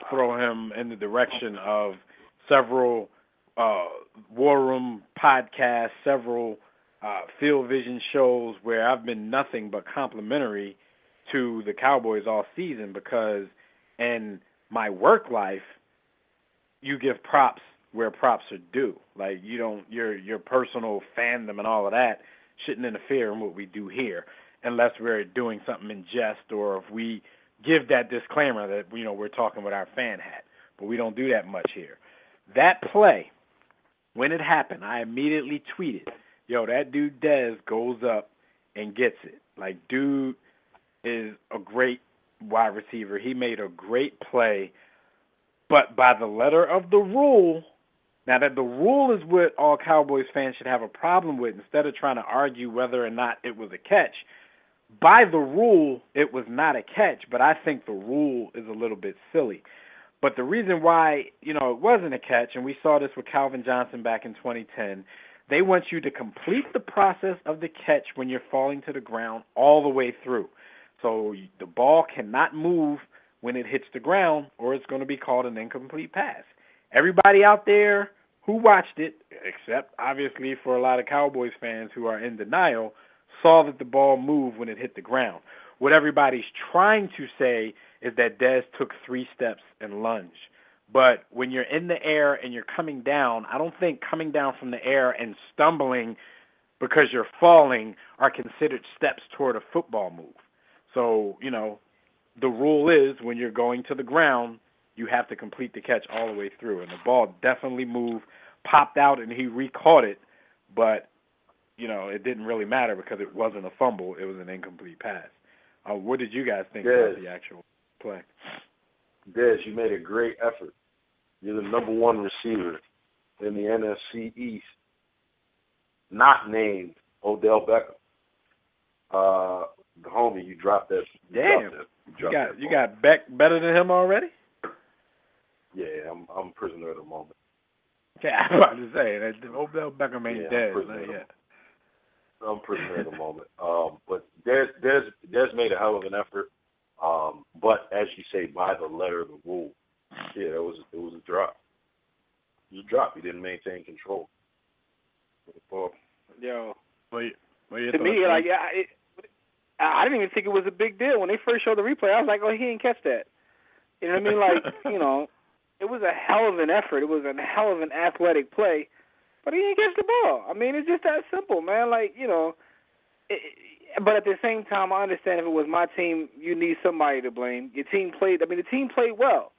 throw him in the direction of several War Room podcasts, several Field Vision shows where I've been nothing but complimentary to the Cowboys all season, because in my work life, you give props where props are due. Like, you don't, your personal fandom and all of that shouldn't interfere in what we do here, unless we're doing something in jest or if we give that disclaimer that, we're talking with our fan hat. But we don't do that much here. That play when it happened, I immediately tweeted, yo, that dude Dez goes up and gets it. Like, dude is a great wide receiver. He made a great play. But by the letter of the rule, now that the rule is what all Cowboys fans should have a problem with, instead of trying to argue whether or not it was a catch, by the rule, it was not a catch, but I think the rule is a little bit silly. But the reason why, it wasn't a catch, and we saw this with Calvin Johnson back in 2010, they want you to complete the process of the catch when you're falling to the ground all the way through. So the ball cannot move when it hits the ground, or it's going to be called an incomplete pass. Everybody out there who watched it, except obviously for a lot of Cowboys fans who are in denial, saw that the ball moved when it hit the ground. What everybody's trying to say is that Dez took 3 steps and lunged. But when you're in the air and you're coming down, I don't think coming down from the air and stumbling because you're falling are considered steps toward a football move. So, the rule is when you're going to the ground, you have to complete the catch all the way through. And the ball definitely moved, popped out, and he re-caught it. But, it didn't really matter because it wasn't a fumble. It was an incomplete pass. What did you guys think about the actual play? Dez, you made a great effort. You're the number 1 receiver in the NFC East, not named Odell Beckham. The homie, you dropped that. Damn. You got Beck better than him already? Yeah, I'm prisoner of the moment. Yeah, I'm about to say that Odell Beckham ain't dead. I'm prisoner of the moment. But Dez made a hell of an effort. But as you say, by the letter of the rule, it was a drop. It was a drop. He didn't maintain control. Yo, to me, I didn't even think it was a big deal when they first showed the replay. I was like, oh, he didn't catch that. You know what I mean? Like, it was a hell of an effort. It was a hell of an athletic play, but he didn't catch the ball. I mean, it's just that simple, man. Like, but at the same time, I understand if it was my team, you need somebody to blame. The team played well.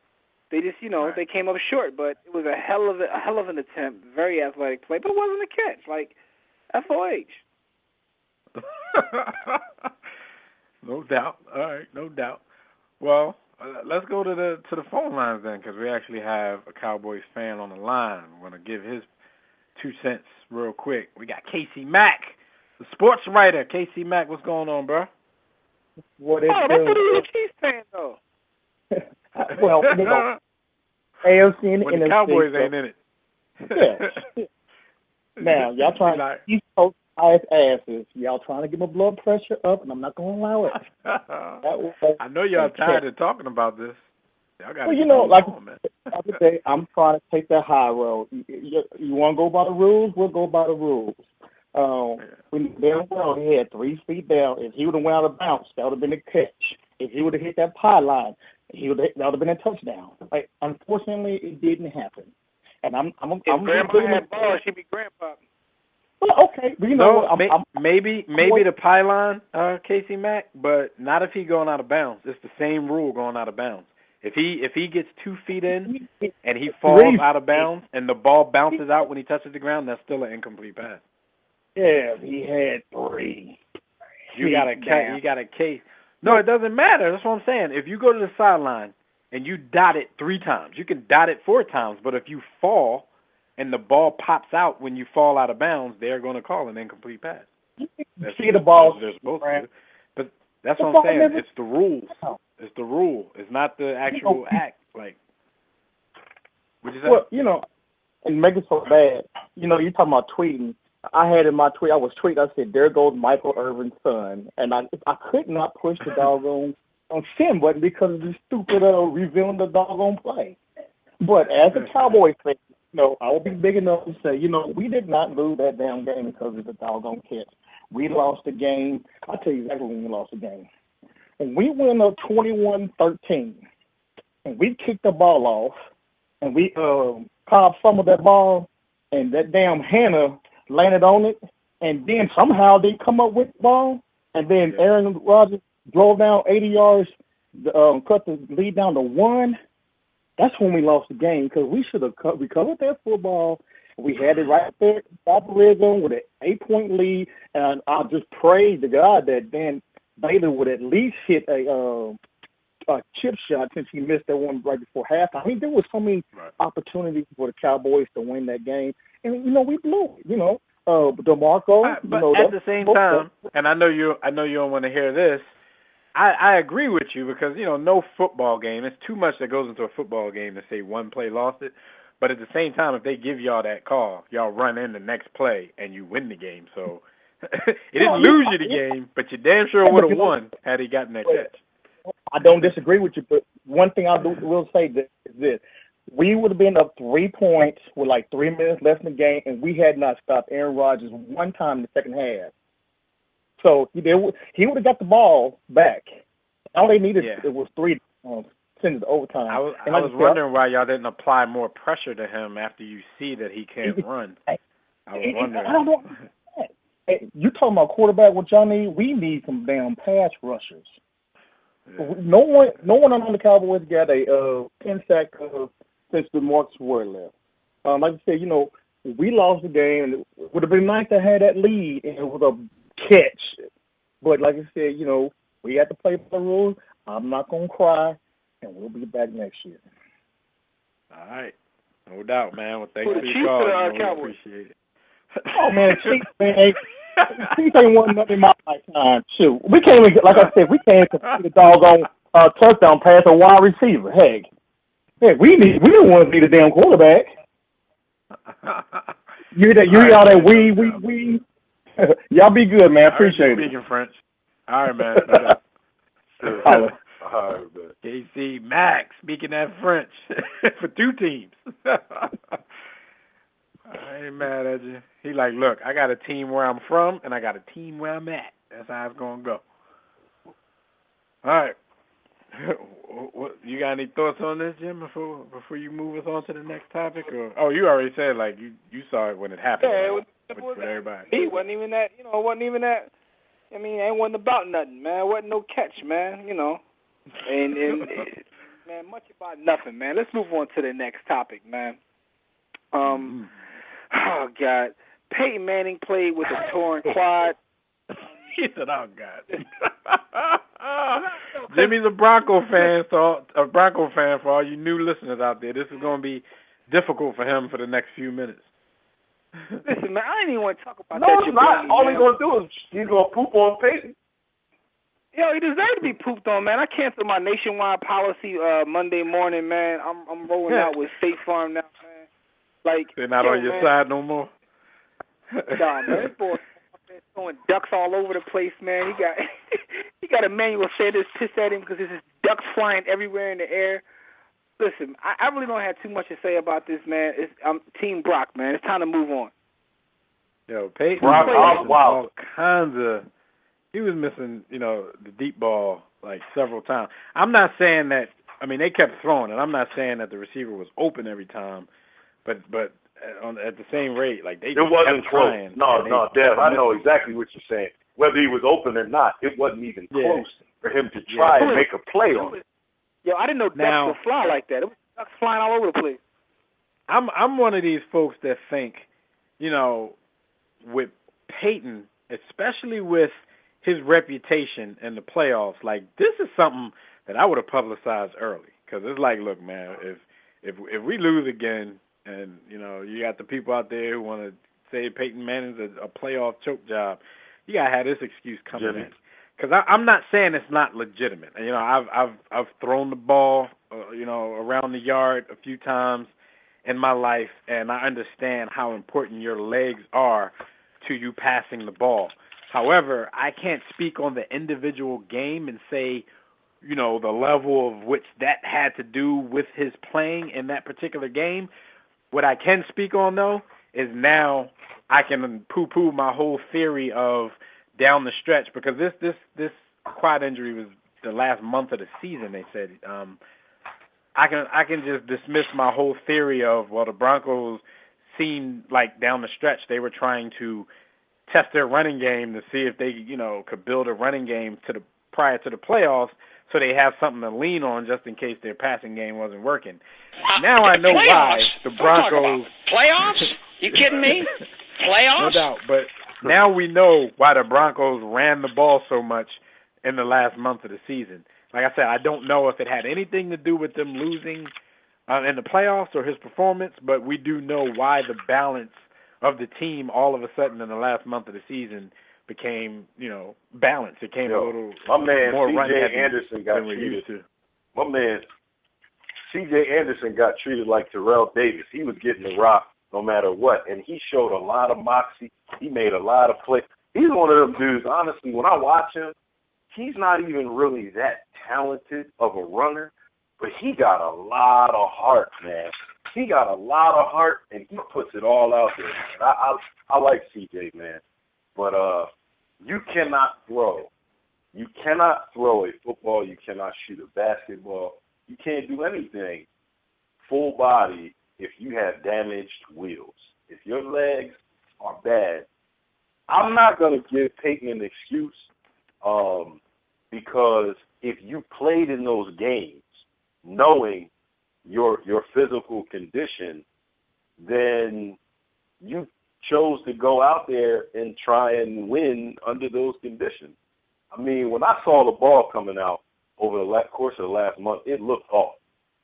They just, they came up short, but it was a hell of an attempt, very athletic play, but it wasn't a catch. Like, FOH. No doubt. All right, no doubt. Well, let's go to the phone lines then, because we actually have a Cowboys fan on the line. We're going to give his 2 cents real quick. We got Casey Mack, the sports writer. Casey Mack, what's going on, bro? What is that's what he was a Chiefs fan, though. Well, AFC and when NFC. The Cowboys ain't in it. Yeah. Now, y'all trying to East Coast asses. Y'all trying to get my blood pressure up, and I'm not going to allow it. I know y'all tired of talking about this. Y'all got like the other day, I'm trying to take that high road. You want to go by the rules? We'll go by the rules. When he had 3 feet down. If he would have went out of bounds, that would have been a catch. If he would have hit that pylon, that would have been a touchdown. Like, unfortunately, it didn't happen. And I'm Grandma had balls, she'd be grandpa. Well, okay, maybe the pylon, Casey Mack, but not if he going out of bounds. It's the same rule going out of bounds. If he gets 2 feet in and he falls out of bounds and the ball bounces out when he touches the ground, that's still an incomplete pass. Yeah, he had 3. You got a case. No, it doesn't matter. That's what I'm saying. If you go to the sideline and you dot it 3 times, you can dot it 4 times, but if you fall and the ball pops out when you fall out of bounds, they're going to call an incomplete pass. See the ball. They're supposed to. But that's what I'm saying. It's the rules. It's the rule. It's not the actual act. Like, what you say? Well, and make it so bad. You're talking about tweeting. I had in my tweet, I was tweeting, I said, there goes Michael Irvin's son. And I could not push the doggone send button because of the stupid revealing the doggone play. But as a Cowboys fan, I will be big enough to say, we did not lose that damn game because of the doggone catch. We lost the game. I'll tell you exactly when we lost the game. When we went up 21-13, and we kicked the ball off, and we Cobb fumbled that ball, and that damn Hannah landed on it, and then somehow they come up with the ball, and then Aaron Rodgers drove down 80 yards, cut the lead down to 1. That's when we lost the game because we should have recovered that football We had it right there at the red zone with an 8-point lead, and I just prayed to God that Dan Bailey would at least hit a chip shot since he missed that one right before halftime. I mean, there was so many opportunities for the Cowboys to win that game, and we blew it. DeMarco. But at the same time, and I know you don't want to hear this. I agree with you because no football game. It's too much that goes into a football game to say one play lost it. But at the same time, if they give y'all that call, y'all run in the next play and you win the game. So it didn't lose you the game, but you damn sure would have won had he gotten that catch. I don't disagree with you, but one thing will say is this. We would have been up 3 points with like 3 minutes left in the game, and we had not stopped Aaron Rodgers one time in the second half. So he would have got the ball back. All they needed it was 3 send it to overtime. I was wondering why y'all didn't apply more pressure to him after you see that he can't run. I was wondering. I don't know. Hey, you talking about quarterback? What y'all need? We need some damn pass rushers. Yeah. No one on the Cowboys got a 10-sack since the Marcus Ward left. Like I said, we lost the game, and it would have been nice to have that lead, and it was a catch. But like I said, we had to play by the rules. I'm not gonna cry, and we'll be back next year. All right, no doubt, man. Well, thanks for your call. We appreciate it. Oh man, Chiefs ain't won nothing in my lifetime. Shoot, we can't even, like I said, we can't complete a doggone touchdown pass a wide receiver. Heck, we don't want to be the damn quarterback. You hear all that we. Y'all be good, man. Appreciate it. Speaking French. All right, man. All right, man. KC Max speaking that French for 2 teams. I ain't mad at you. He like, look, I got a team where I'm from, and I got a team where I'm at. That's how it's going to go. All right. What, you got any thoughts on this, Jim, before you move us on to the next topic? Or you already said, like, you saw it when it happened. Yeah, with everybody. It wasn't even that, it wasn't even that. I mean, it wasn't about nothing, man. It wasn't no catch, man, And man, much about nothing, man. Let's move on to the next topic, man. Oh, God. Peyton Manning played with a torn quad. He said, oh, God. Jimmy's a Bronco fan, for all you new listeners out there. This is going to be difficult for him for the next few minutes. Listen, man, I didn't even want to talk about that. No, it's not. All he's going to do is he's going to poop on Peyton. Yo, he deserves to be pooped on, man. I canceled my nationwide policy Monday morning, man. I'm rolling out with State Farm now, man. Like, they're not on your side no more. Nah, man, this boy throwing ducks all over the place, man. He got Emmanuel Sanders pissed at him because there's just ducks flying everywhere in the air. Listen, I really don't have too much to say about this, man. I'm Team Brock, man. It's time to move on. Yo, Peyton Brock, all kinds of. He was missing, the deep ball like several times. I'm not saying that. I mean, they kept throwing it. I'm not saying that the receiver was open every time, but at the same rate, like they. It wasn't close. Trying, no, Dev. I know exactly what you're saying. Whether he was open or not, it wasn't even close for him to try and make a play on it. Yo, I didn't know ducks would fly like that. It was ducks flying all over the place. I'm one of these folks that think, with Peyton, especially with his reputation in the playoffs, like this is something that I would have publicized early, because it's like, look, man, if we lose again, and you got the people out there who want to say Peyton Manning's a playoff choke job, you gotta have this excuse coming in. Because I'm not saying it's not legitimate. I've thrown the ball, around the yard a few times in my life, and I understand how important your legs are to you passing the ball. However, I can't speak on the individual game and say, the level of which that had to do with his playing in that particular game. What I can speak on, though, is now I can poo-poo my whole theory of down the stretch, because this quad injury was the last month of the season, they said. I can just dismiss my whole theory of, the Broncos seemed like down the stretch they were trying to test their running game to see if they, could build a running game prior to the playoffs, so they have something to lean on just in case their passing game wasn't working. Now I know why the Broncos playoffs. You kidding me? Playoffs? No doubt. But now we know why the Broncos ran the ball so much in the last month of the season. Like I said, I don't know if it had anything to do with them losing in the playoffs or his performance, but we do know why the balance of the team all of a sudden in the last month of the season became, balanced. It came a little my man, more C.J. run-heavy Anderson got than we're treated. used to. My man, C.J. Anderson got treated like Terrell Davis. He was getting the rock no matter what, and he showed a lot of moxie. He made a lot of plays. He's one of them dudes, honestly, when I watch him, he's not even really that talented of a runner, but he got a lot of heart, man. He got a lot of heart, and he puts it all out there. I like CJ, man. But you cannot throw. You cannot throw a football. You cannot shoot a basketball. You can't do anything full body if you have damaged wheels. If your legs are bad, I'm not going to give Peyton an excuse because if you played in those games knowing your physical condition, then you chose to go out there and try and win under those conditions. I mean, when I saw the ball coming out over the course of the last month, it looked off.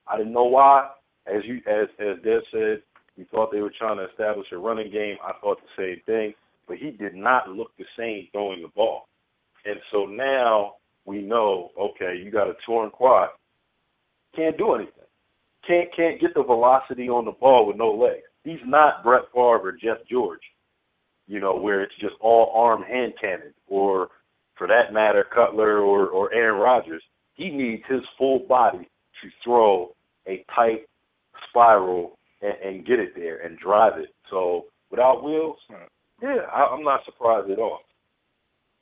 I didn't know why. As Dev said, we thought they were trying to establish a running game. I thought the same thing, but he did not look the same throwing the ball. And so now we know, okay, you got a torn quad. Can't do anything. Can't get the velocity on the ball with no legs. He's not Brett Favre or Jeff George, where it's just all arm hand cannon, or for that matter, Cutler or Aaron Rodgers. He needs his full body to throw a tight spiral and get it there and drive it. So without wheels, I'm not surprised at all.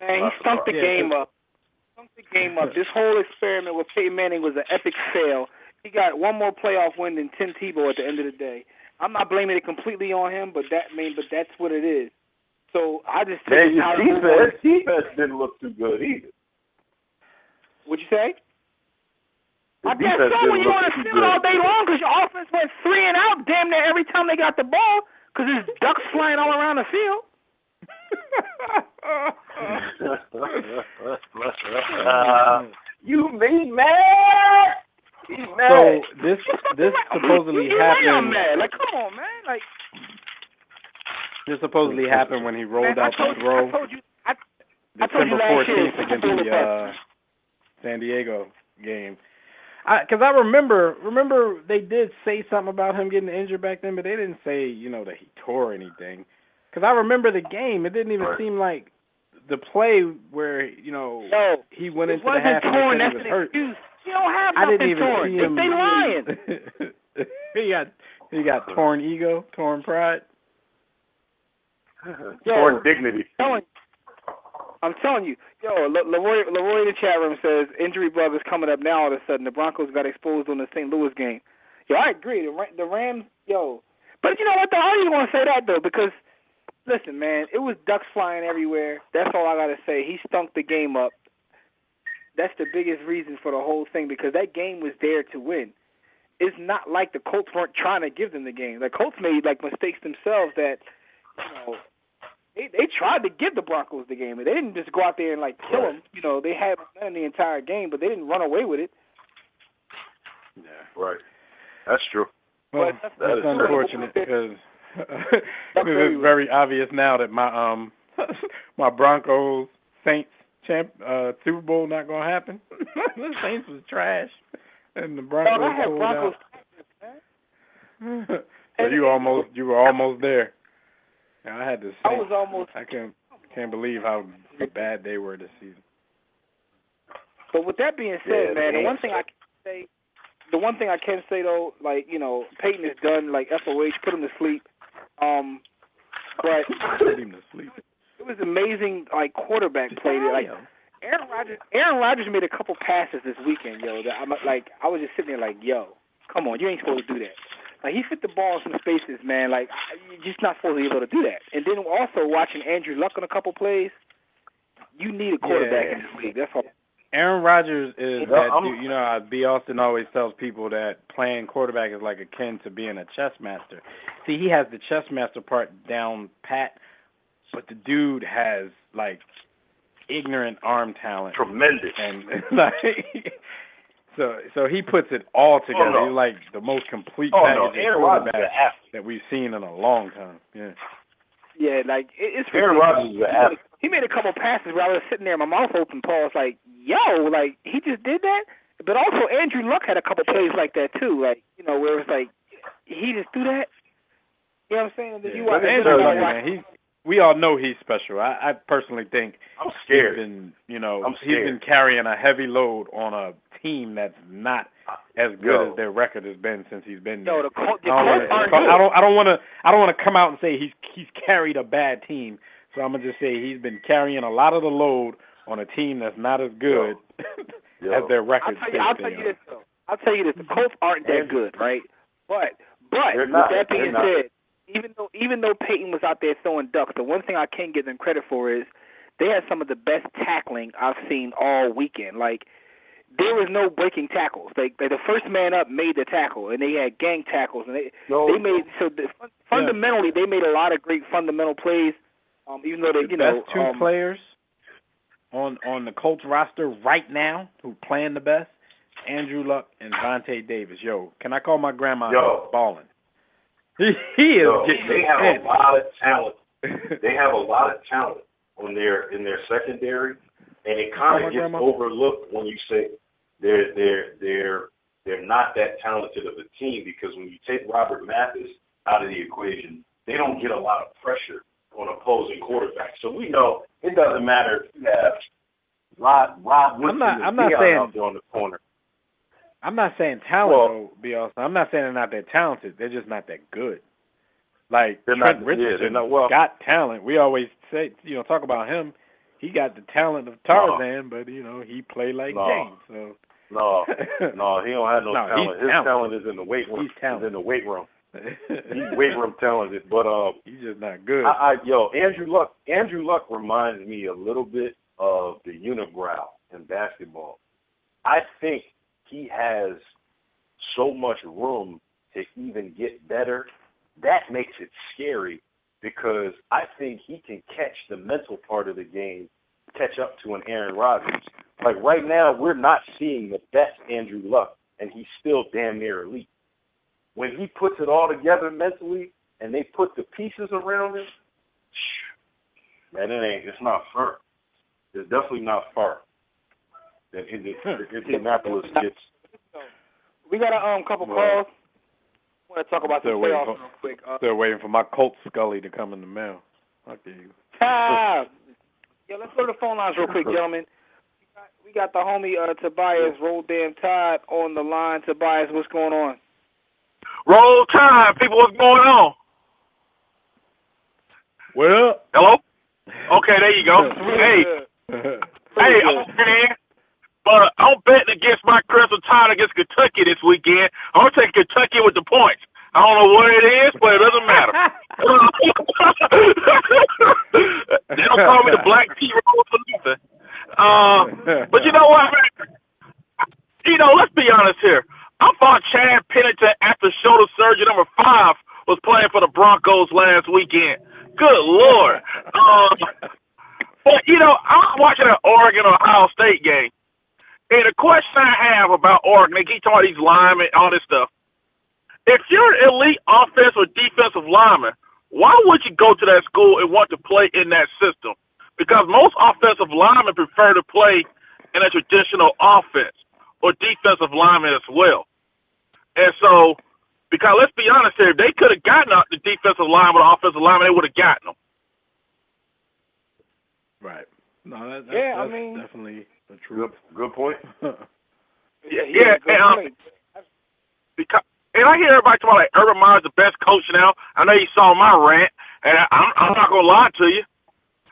Man, he stumped the game up. This whole experiment with Peyton Manning was an epic fail. He got one more playoff win than Tim Tebow at the end of the day. I'm not blaming it completely on him, but that's what it is. So I just think his defense didn't look too good either. What'd you say? I guess so when you're on the field all day long because your offense went 3 and out damn near every time they got the ball because there's ducks flying all around the field. You mean mad? So this supposedly happened. I'm mad. Like, come on, man. Like, this supposedly happened when he rolled out the throw. December 14th against the San Diego game. Because I remember they did say something about him getting injured back then, but they didn't say, that he tore anything. Because I remember the game. It didn't even seem like the play where, he went into the half and he was hurt. You don't have I nothing didn't even torn. see him. They lying. he got torn ego, torn pride. Torn dignity. I'm telling you. Leroy in the chat room says, injury bug is coming up now all of a sudden. The Broncos got exposed on the St. Louis game. I agree. The Rams, But you know what, though? I don't even want to say that, though, because, listen, man, it was ducks flying everywhere. That's all I got to say. He stunk the game up. That's the biggest reason for the whole thing, because that game was there to win. It's not like the Colts weren't trying to give them the game. The Colts made mistakes themselves that, they tried to give the Broncos the game. They didn't just go out there and kill them. They had momentum the entire game, but they didn't run away with it. Yeah, right. That's true. Well, that's unfortunate because it is very obvious now that my my Broncos Saints Super Bowl not gonna happen. The Saints was trash, and the Broncos pulled out. So you were almost there. And I had to. I can't believe how bad they were this season. But with that being said, man, the one thing I can say though, Peyton is done. FOH, put him to sleep. But put him to sleep. It was amazing, quarterback play. Aaron Rodgers made a couple passes this weekend, that I was just sitting there come on, you ain't supposed to do that. He fit the ball in some spaces, man. You're just not supposed to be able to do that. And then also watching Andrew Luck on a couple plays, you need a quarterback in this league. That's all. Aaron Rodgers is Yeah, that dude. You know how B. Austin always tells people that playing quarterback is like akin to being a chess master. See, he has the chess master part down pat, but the dude has like ignorant arm talent. Tremendous. And like so he puts it all together. Oh, no. He's like the most complete Oh, package no. of Aaron Rodgers is quarterback an athlete. that we've seen in a long time. Yeah. Yeah, like it's Aaron Rodgers is an athlete. He made a couple passes where I was sitting there, my mouth open, Paul. It's like, yo, like he just did that. But also Andrew Luck had a couple plays like that too, like where it's like he just do that. You know what I'm saying? Yeah. Andrew Luck, man, we all know he's special. I personally think I'm scared. He's been, I'm he's been carrying a heavy load on a team that's not as good as their record has been since he's been there. The Colts I don't want to come out and say he's carried a bad team. So I'm gonna just say he's been carrying a lot of the load on a team that's not as good as their record. I'll tell you this though. I'll tell you this: the Colts aren't that good, right? But They're with not. that being They're said, even though Peyton was out there throwing ducks, the one thing I can give them credit for is they had some of the best tackling I've seen all weekend. Like there was no breaking tackles. Like the first man up made the tackle, and they had gang tackles, and they made fundamentally they made a lot of great fundamental plays. Even though they, best two players on the Colts roster right now who playing the best, Andrew Luck and Vontae Davis. Yo, can I call my grandma balling? He is. They have a lot of talent. They have a lot of talent in their secondary, and it kind of gets overlooked when you say they're not that talented of a team, because when you take Robert Mathis out of the equation, they don't get a lot of pressure on opposing quarterbacks. So we know it doesn't matter if you have Rob Woodson I'm not saying out there on the corner. I'm not saying talent, I'm not saying they're not that talented. They're just not that good. Like Trent Richardson got talent. We always say, talk about him. He got the talent of Tarzan, but he played like James. So no, he don't have no talent. His talent is in the weight room. He's in the weight room. He's weight room talented, but he's just not good. Andrew Luck reminds me a little bit of the unibrow in basketball. I think he has so much room to even get better. That makes it scary, because I think he can catch the mental part of the game, catch up to an Aaron Rodgers. Like right now, we're not seeing the best Andrew Luck, and he's still damn near elite. When he puts it all together mentally and they put the pieces around him, man, it's not far. It's definitely not far that Indianapolis gets. We got a couple calls. I want to talk about the playoffs real quick. Still waiting for my Colt Scully to come in the mail. Okay. Yeah, let's go to the phone lines real quick, gentlemen. We got the homie Tobias Roll Damn Tide on the line. Tobias, what's going on? Roll Tide, people, what's going on? Well, hello? Okay, there you go. Hey, I'm fan, but I'm betting against my Crimson Tide against Kentucky this weekend. I'm going to take Kentucky with the points. I don't know what it is, but it doesn't matter. They don't call me the Black Tea Rose for nothing. But you know what, man? Let's be honest here. I thought Chad Pennington, after shoulder surgery number 5, was playing for the Broncos last weekend. Good Lord. But, I'm watching an Oregon-Ohio State game. And the question I have about Oregon, they keep talking about these linemen, all this stuff. If you're an elite offensive or defensive lineman, why would you go to that school and want to play in that system? Because most offensive linemen prefer to play in a traditional offense or defensive lineman as well. And so, because let's be honest here, if they could have gotten the defensive lineman or offensive lineman, they would have gotten them. Right. No, that's definitely the truth. Good point. And I hear everybody talking about like Urban Meyer's the best coach now. I know you saw my rant, and I'm not going to lie to you.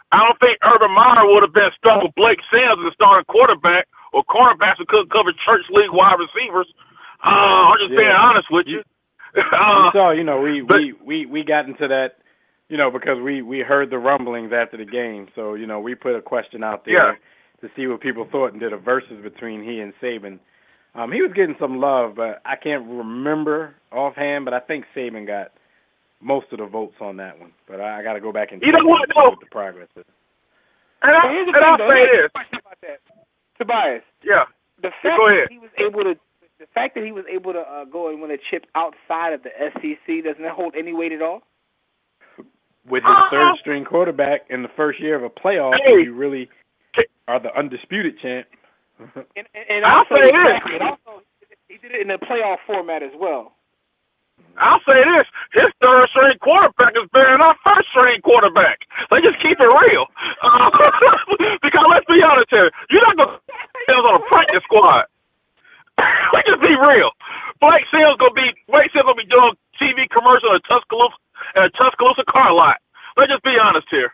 I don't think Urban Meyer would have been stuck with Blake Sims as the starting quarterback or cornerbacks who couldn't cover church league wide receivers. I'm just being honest with you. You saw, we got into that, because we heard the rumblings after the game. So, we put a question out there to see what people thought and did a versus between he and Saban. He was getting some love, but I can't remember offhand, but I think Saban got most of the votes on that one. But I got to go back and You know what, see though? what the progress is. And I'll say this. About that. Tobias. Yeah. The fact go ahead. that he was able to go and win a chip outside of the SEC, doesn't that hold any weight at all? With his third string quarterback in the first year of a playoff, Hey. you really are the undisputed champ. And I'll also, say this. And also, he did it in a playoff format as well. I'll say this. His third string quarterback is better than our first string quarterback. Let's just keep it real. Because let's be honest here. You're not going to put on a practice squad. Let's just be real. Blake Seals gonna be doing TV commercial at a Tuscaloosa car lot. Let's just be honest here.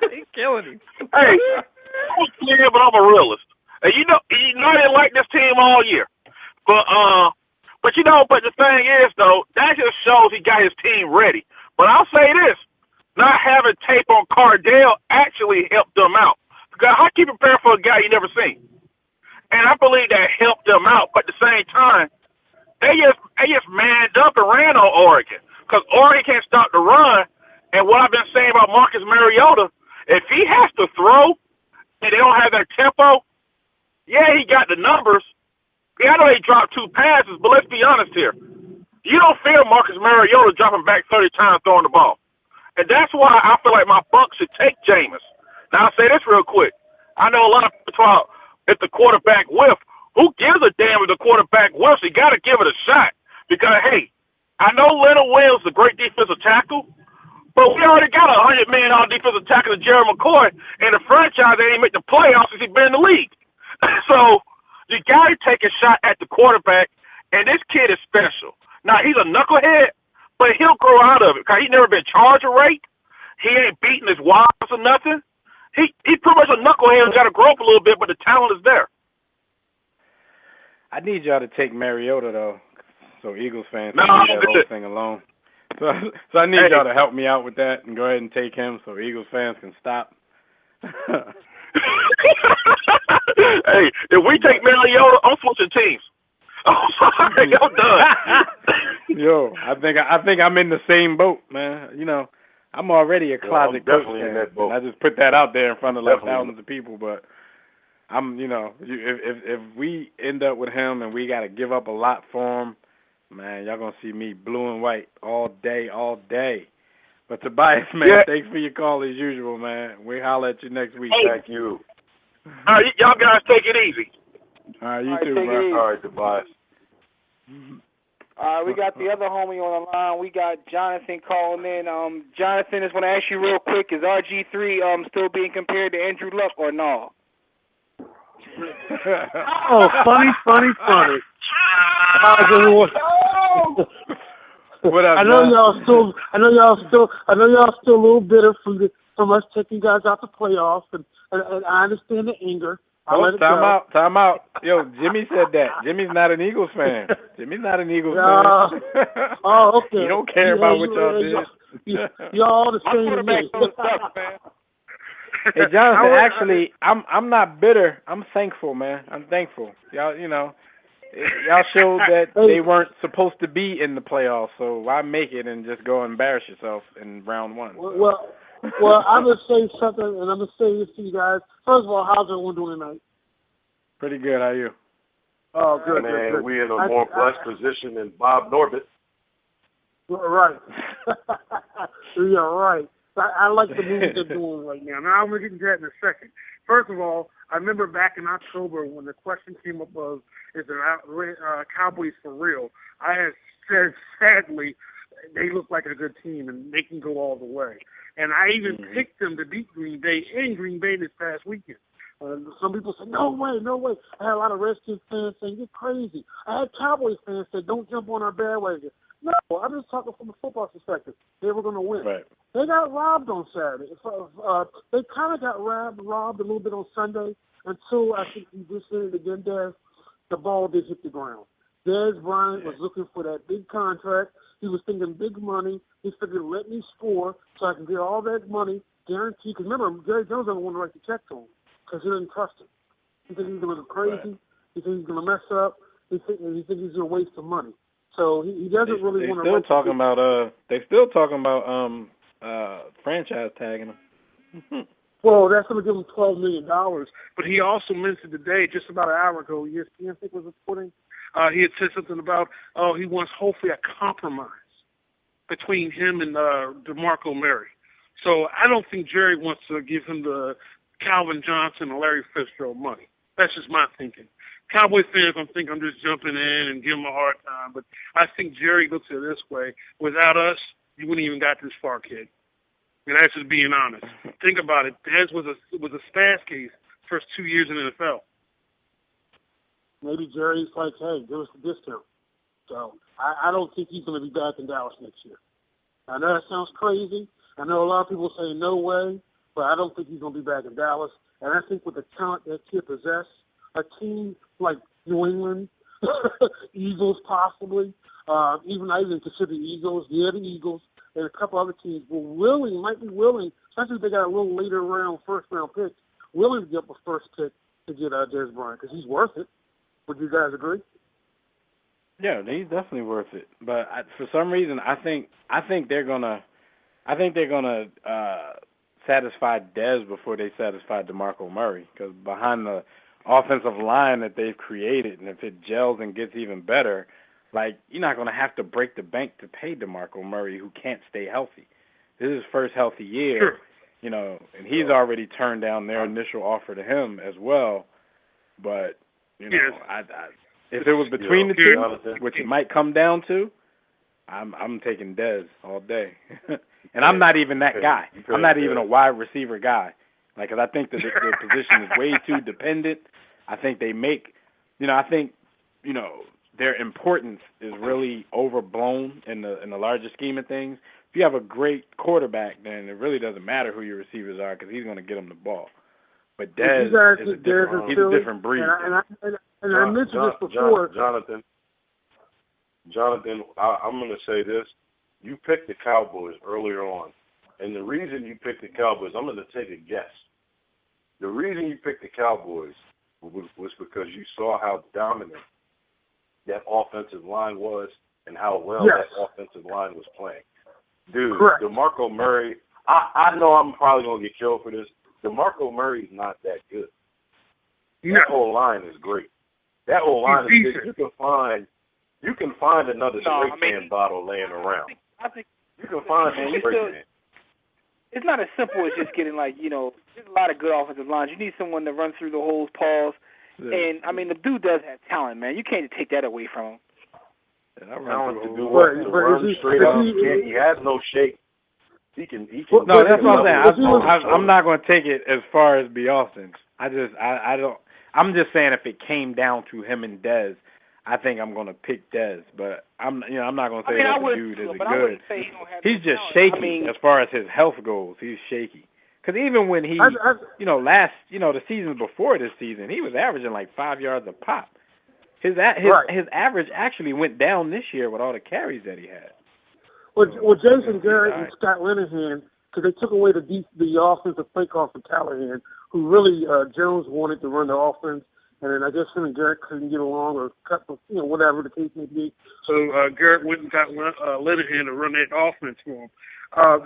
He's killing him. Hey, I'm a player, but I'm a realist. And you know I didn't like this team all year. But the thing is though, that just shows he got his team ready. But I'll say this, not having tape on Cardale actually helped them out. Because how can you prepare for a guy you never seen? And I believe that helped them out, but at the same time, they just manned up and ran on Oregon. Because Oregon can't stop the run. And what I've been saying about Marcus Mariota, if he has to throw and they don't have that tempo, yeah, he got the numbers. Yeah, I know he dropped 2 passes, but let's be honest here. You don't feel Marcus Mariota dropping back 30 times throwing the ball. And that's why I feel like my Bucs should take Jameis. Now, I'll say this real quick. I know a lot of people talk if the quarterback whiff. Who gives a damn if the quarterback whiffs? You got to give it a shot. Because, hey, I know Leonard Williams is a great defensive tackle, but we already got a $100 million defensive tackle in Jerry McCoy, and the franchise ain't make the playoffs since he's been in the league. So you got to take a shot at the quarterback, and this kid is special. Now, he's a knucklehead, but he'll grow out of it because he's never been charged a rape. He ain't beating his wives or nothing. He pretty much a knucklehead who's got to grow up a little bit, but the talent is there. I need y'all to take Mariota, though, so Eagles fans No, can leave that I'm whole good. thing alone. So I need y'all to help me out with that and go ahead and take him so Eagles fans can stop. Hey, if we take Mariota, I'm switching teams. I'm sorry, I'm done. Yo, I think I'm in the same boat, man. You know, I'm already a closet coach definitely in fan, that boat. and I just put that out there in front of like Definitely. thousands of people, but I'm, if we end up with him and we got to give up a lot for him, man, y'all gonna see me blue and white all day. But Tobias, man, Yeah. thanks for your call as usual, man. We holler at you next week. Hey. Thank you. All right, y'all guys take it easy. All right, you All right, too, take it bro. easy. All right, Tobias. All right, we got the other homie on the line. We got Jonathan calling in. Jonathan, just want to ask you real quick: is RG3 still being compared to Andrew Luck or no? Oh, funny. How's everyone? What up, I know John? y'all still a little bitter from us taking guys out the playoffs, and I understand the anger. I'll let it go. Time out. Yo, Jimmy said that. Jimmy's not an Eagles fan. Jimmy's not an Eagles fan. Oh, okay. You don't care about what y'all did. Y'all all the My same to quarterback me. don't suck, man. Hey, Jonathan, actually, I'm not bitter. I'm thankful, man. I'm thankful. Y'all showed that they weren't supposed to be in the playoffs, so why make it and just go embarrass yourself in round one? Well, I'm going to say something, and I'm going to say this to you guys. First of all, how's everyone doing tonight? Pretty good. How you? Oh, good. Man, good. we in a more blessed position than Bob Norbit. Right. Yeah, right. I like the moves they're doing right now. Now, I'm going to get into that in a second. First of all, I remember back in October when the question came up of, is the Cowboys for real? I had said, sadly, they look like a good team and they can go all the way. And I even picked them to beat Green Bay in Green Bay this past weekend. Some people say, no way. I had a lot of Redskins fans saying, you're crazy. I had Cowboys fans say, don't jump on our bandwagon. No, I'm just talking from a football perspective. They were going to win. Right. They got robbed on Saturday. They kind of got robbed a little bit on Sunday until I think you just said it again, Dez, the ball did hit the ground. Dez Bryant was looking for that big contract. He was thinking big money. He figured, let me score so I can get all that money guaranteed. Because remember, Jerry Jones doesn't want to write the check to him. because he doesn't trust him. He thinks he's going to go crazy. He thinks he's going to mess up. He thinks he's going to waste some money. So he doesn't really want to. They still talking about franchise tagging him. Well, that's going to give him $12 million. But he also mentioned today, just about an hour ago, ESPN, I think, was reporting, he had said something about, he wants hopefully a compromise between him and DeMarco Murray. So I don't think Jerry wants to give him the Calvin Johnson and Larry Fitzgerald money. That's just my thinking. Cowboy fans don't think I'm just jumping in and giving him a hard time, but I think Jerry looks at it this way. Without us, you wouldn't even got this far, kid. And that's just being honest. Think about it. Dez was a stash case first 2 years in the NFL. Maybe Jerry's like, hey, give us the discount. So I don't think he's going to be back in Dallas next year. I know that sounds crazy. I know a lot of people say no way, but I don't think he's going to be back in Dallas. And I think with the talent that kid possesses, a team like New England, Eagles possibly, even I even consider the Eagles, the Eagles, and a couple other teams might be willing, especially if they got a little later round, first round pick, willing to give up a first pick to get Dez Bryant because he's worth it. Would you guys agree? Yeah, he's definitely worth it. But for some reason, I think they're gonna satisfy Dez before they satisfy DeMarco Murray, because behind the offensive line that they've created, and if it gels and gets even better, like, you're not going to have to break the bank to pay DeMarco Murray, who can't stay healthy. This is his first healthy year, and he's already turned down their initial offer to him as well. But, if it was between the two, which it might come down to, I'm taking Dez all day. And I'm not even that guy. I'm not even a wide receiver guy. Like, 'cause I think that their position is way too dependent. I think they make, their importance is really overblown in the larger scheme of things. If you have a great quarterback, then it really doesn't matter who your receivers are, because he's going to get them the ball. But Dez is a different breed. And I mentioned this before. Jonathan, I'm going to say this. You picked the Cowboys earlier on. And the reason you picked the Cowboys, I'm going to take a guess. The reason you picked the Cowboys was because you saw how dominant that offensive line was and how well that offensive line was playing. Dude, correct. DeMarco Murray, I know I'm probably going to get killed for this. DeMarco Murray's not that good. That whole line is great. That whole line is good. You can find another spray can bottle laying around. I think you can find some spray can. It's not as simple as just getting, there's a lot of good offensive lines. You need someone to run through the holes, pause. Yeah. And, the dude does have talent, man. You can't take that away from him. Talent to do what? To run straight up. He has no shape. He can. No, that's what I'm saying. I'm not going to take it as far as be Austin. I don't. I'm just saying, if it came down to him and Dez, I think I'm going to pick Dez. But I'm not going to say that the dude isn't good. He's just shaky as far as his health goes. He's shaky. Because even when he, the season before this season, he was averaging like 5 yards a pop. His average actually went down this year with all the carries that he had. Well, Jason Garrett and Scott Linehan, because they took away the offensive play call from Callahan, who really Jones wanted to run the offense, and then I guess him and Garrett couldn't get along or cut, whatever the case may be. So Garrett went and got Linehan to run that offense for him.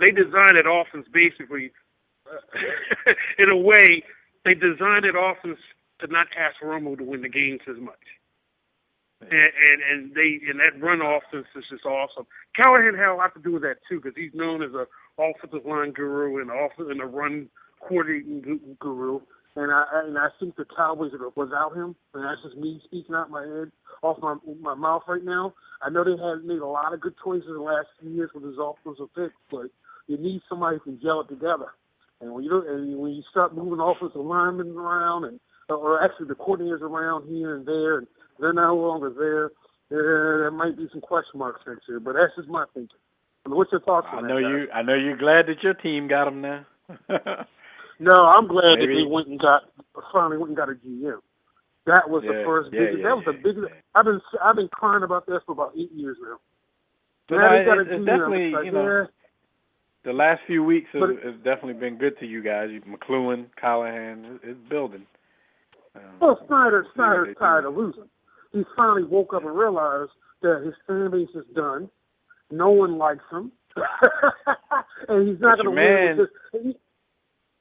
They designed that offense basically. In a way, they designed it offense to not ask Romo to win the games as much, and that run offense is just awesome. Callahan had a lot to do with that too, because he's known as an offensive line guru and a run coordinating guru. And I think the Cowboys are without him, and that's just me speaking out my head, off my mouth right now. I know they have made a lot of good choices in the last few years with his offensive picks, but you need somebody who can gel it together. And when you start moving offensive linemen around, or actually the coordinators around here and there, and they're no longer there, there might be some question marks next year. But that's just my thinking. What's your thoughts on that? I know you're glad that your team got him now. No, I'm glad that they finally went and got a GM. That was the first biggest. That was the biggest. I've been crying about this for about 8 years now. But it's definitely the last few weeks has definitely been good to you guys. McLuhan, Callahan, it's building. Well, Snyder's tired of losing. He finally woke up and realized that his fan base is done. No one likes him. And he's not going to win with this.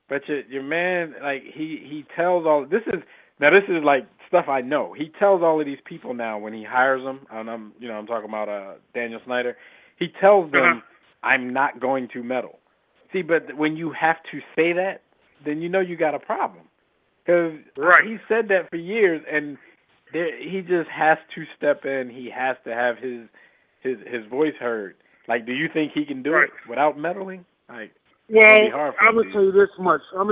But your man, like, he tells all this is like stuff I know. He tells all of these people now when he hires them, and I'm talking about Daniel Snyder. He tells them, I'm not going to meddle. See, but when you have to say that, then you know you got a problem. Because he said that for years, and he just has to step in. He has to have his voice heard. Like, do you think he can do it without meddling? Like, well, I'm gonna tell you this much. I'm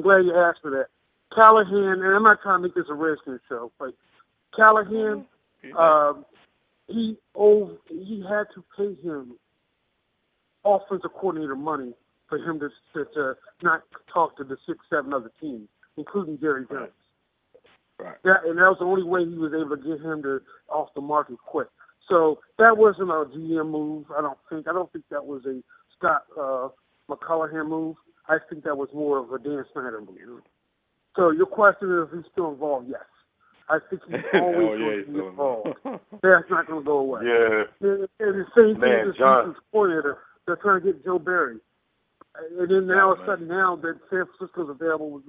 glad you asked for that. Callahan, and I'm not trying to make this a Redskins show, but Callahan, he had to pay him offensive coordinator money for him to not talk to the 6-7 other teams, including Jerry Jones. Right. And that was the only way he was able to get him off the market quick. So that wasn't a GM move. I don't think that was a Scott McCullahan move. I think that was more of a Dan Snyder move. So your question is, if he's still involved? Yes. I think he's always going to be involved. That's not going to go away. Yeah. And the same thing with the defensive coordinator. They're trying to get Joe Barry. And then now, all of a sudden, now that San Francisco's available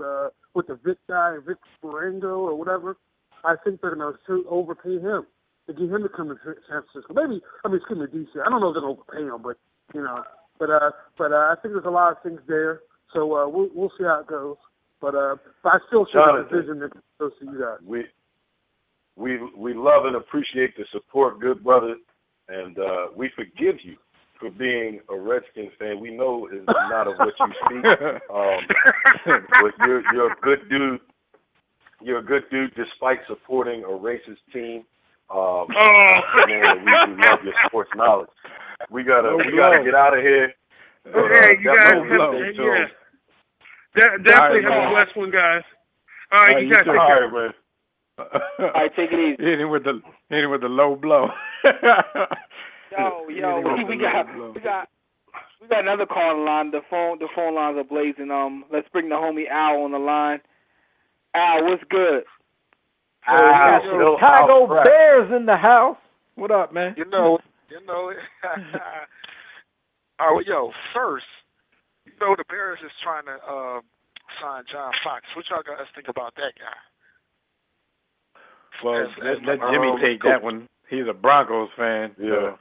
with the Vic guy, Vic Marengo or whatever, I think they're going to overpay him to get him to come to San Francisco. Excuse me, DC. I don't know if they're going to overpay him, but I think there's a lot of things there. So we'll see how it goes. But I still see the vision that goes to you guys. We love and appreciate the support, good brother, and we forgive you for being a Redskins fan. We know it's not of what you speak, but you're a good dude. You're a good dude despite supporting a racist team. Man, we love your sports knowledge. We gotta get out of here. Okay, you guys definitely have a blessed one, guys. All right, you guys take care. Man. All right, take it easy. Hit him with the low blow. Yo, we got another call on the line. The phone lines are blazing. Let's bring the homie Al on the line. Al, what's good? Chicago Bears in the house. What up, man? You know it. First, the Bears is trying to sign John Fox. What y'all guys think about that guy? Well, let Jimmy take that one. He's a Broncos fan. Yeah.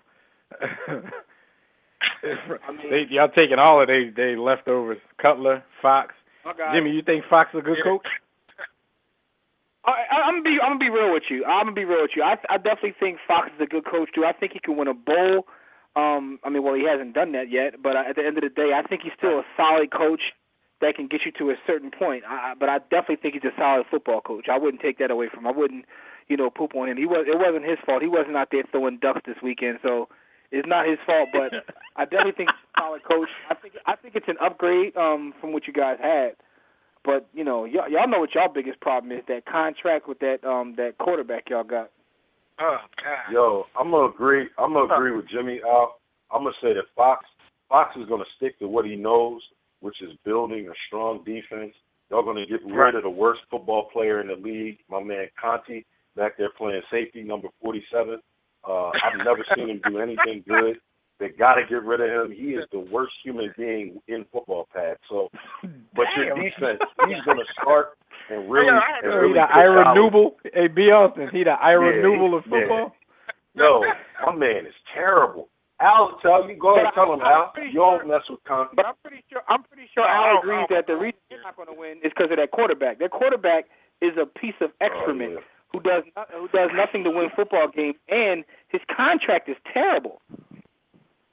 Y'all taking all of they leftovers. Cutler, Fox. Jimmy, you think Fox is a good coach? I'm gonna be real with you. I definitely think Fox is a good coach too. I think he can win a bowl. He hasn't done that yet, but at the end of the day, I think he's still a solid coach that can get you to a certain point. But I definitely think he's a solid football coach. I wouldn't take that away from him. I wouldn't, poop on him. It wasn't his fault. He wasn't out there throwing ducks this weekend, so it's not his fault. But I definitely think he's a solid coach. I think it's an upgrade from what you guys had. But y'all know what y'all biggest problem is, that contract with that quarterback y'all got. Oh God. Yo, I'm gonna agree with Jimmy. I'm gonna say that Fox is gonna stick to what he knows, which is building a strong defense. Y'all gonna get rid of the worst football player in the league, my man Conti, back there playing safety, number 47. I've never seen him do anything good. They got to get rid of him. He is the worst human being in football, Pat. So, but your defense, he's going to start and really. He the Ira Newble. Hey, B. Austin, he the Ira Newble of football. Yeah. No, my man is terrible. Al, go ahead and tell him, Al. You don't mess with Conti. But I'm pretty sure Al agrees that the reason they're not going to win is because of that quarterback. Their quarterback is a piece of excrement who does nothing to win football games, and his contract is terrible.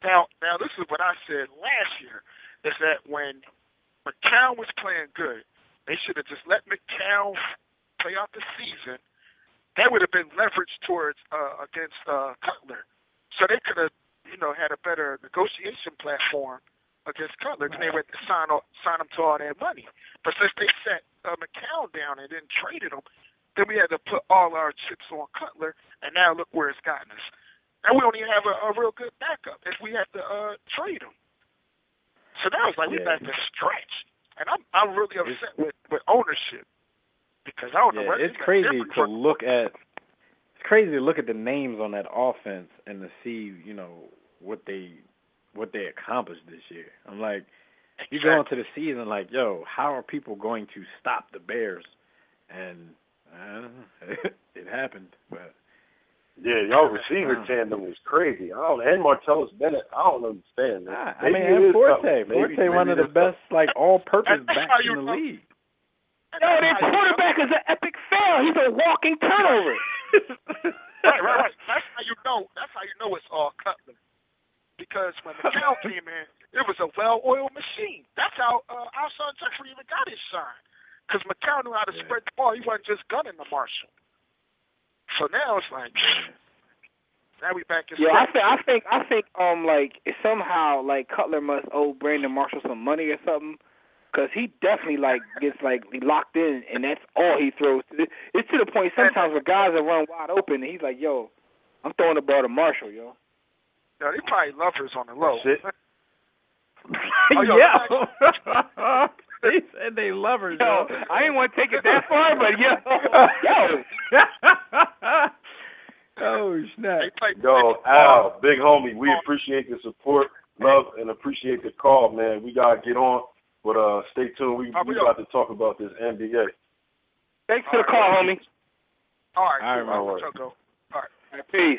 Now, this is what I said last year, is that when McCown was playing good, they should have just let McCown play out the season. That would have been leverage towards against Cutler. So they could have, had a better negotiation platform against Cutler. Then they went to sign him to all that money. But since they set McCown down and then traded him, then we had to put all our chips on Cutler, and now look where it's gotten us. And we don't even have a real good backup if we have to trade him. So now it's like we back to stretch, and I'm really upset with ownership because I don't know what it's crazy to look at. It's crazy to look at the names on that offense and to see, you know, what they accomplished this year. I'm like, you go into the season like, yo, how are people going to stop the Bears? And it happened, but. Yeah, y'all receiver tandem was crazy. And Martellus Bennett, I don't understand that. I mean, and Forte, one of the best all-purpose backs in the league. No, their quarterback is an epic fail. He's a walking turnover. Right. That's how you know. That's how you know it's all Cutler. Because when McCown came in, it was a well-oiled machine. That's how Alshon Jeffrey even got his shine. Because McCown knew how to spread the ball. He wasn't just gunning the Marshall. So now it's like, now we back in. Yeah, I think like somehow like Cutler must owe Brandon Marshall some money or something, because he definitely like gets like locked in, and that's all he throws. It's to the point sometimes where guys are run wide open, and he's like, "Yo, I'm throwing the ball to Marshall, yo." No, they probably lovers on the low. Yeah. They said they lovers. Yo, I didn't want to take it that far, but yo. Oh, snap. Yo, Al, big homie, we appreciate the support, love, and appreciate the call, man. We got to get on, but stay tuned. We got to talk about this NBA. Thanks for the call, homie. All right. All right. All right. Peace.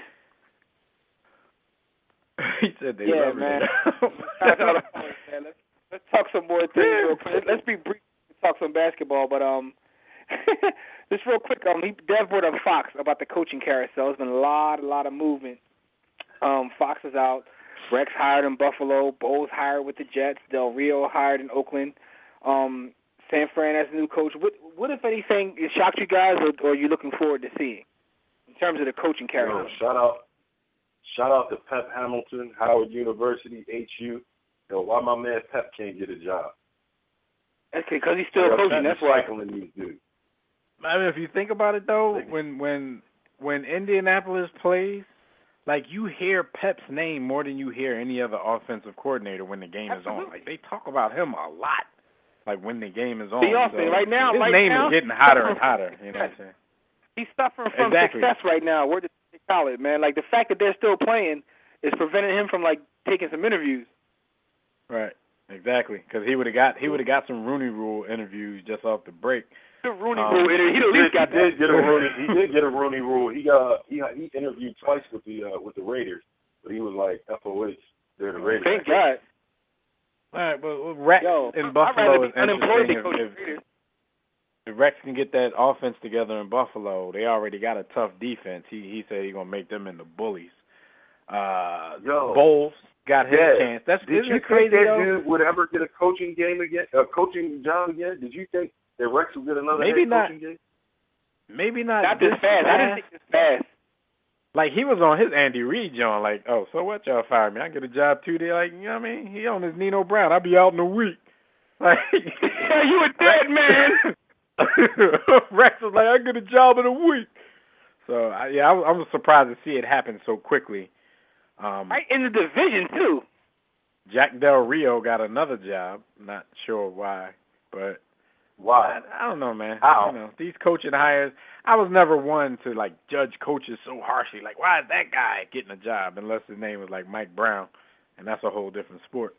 He said they love man. it. Let's talk some more things real quick. Let's be brief and talk some basketball, but just real quick, Dev brought up Fox about the coaching carousel. There's been a lot of movement. Fox is out. Rex hired in Buffalo. Bowles hired with the Jets. Del Rio hired in Oakland. San Fran as a new coach. What if anything, shocked you guys, or are you looking forward to seeing in terms of the coaching carousel? Shout out to Pep Hamilton, Howard University, HU. Yo, why my man Pep can't get a job? That's because he's still coaching. That's why. These dudes. I mean, if you think about it though, when Indianapolis plays, like you hear Pep's name more than you hear any other offensive coordinator when the game is on. Like they talk about him a lot. Like when the game is on. Right now, his name is getting hotter and hotter. You know what I'm saying? He's suffering from success right now. Where did they call it, man? Like the fact that they're still playing is preventing him from like taking some interviews. Right, exactly. Because he would have got some Rooney Rule interviews just off the break. The Rooney Rule interview. He at least got that. He did get a Rooney Rule. He interviewed twice with the Raiders, but he was like FOH. They're the Raiders. Thank God. All right, but Rex in Buffalo is interesting. If Rex can get that offense together in Buffalo, they already got a tough defense. He said he's gonna make them into bullies. Bowles got his chance. Did you crazy think that dude would ever get a coaching game again? A coaching job again? Did you think that Rex would get another coaching game? Maybe not. Not this fast. I didn't think this fast. Like he was on his Andy Reid joint. Like, oh, so what? Y'all fired me? I get a job too. They like, you know what I mean? He on his Nino Brown. I'll be out in a week. Like, you a dead man. Rex was like, I get a job in a week. So I was surprised to see it happen so quickly. Right in the division too. Jack Del Rio got another job. Not sure why, but why? I don't know, man. How? You know, these coaching hires. I was never one to like judge coaches so harshly. Like, why is that guy getting a job? Unless his name was like Mike Brown, and that's a whole different sport.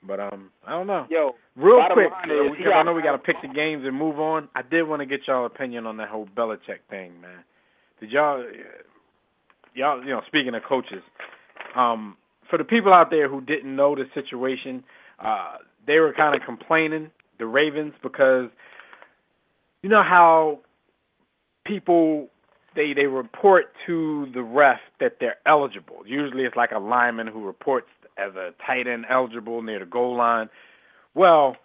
But I don't know. Yo, real quick, because I know we got to pick the games and move on. I did want to get y'all opinion on that whole Belichick thing, man. Did y'all, you know, speaking of coaches, for the people out there who didn't know the situation, they were kind of complaining, the Ravens, because you know how people they report to the ref that they're eligible. Usually it's like a lineman who reports as a tight end eligible near the goal line. Well,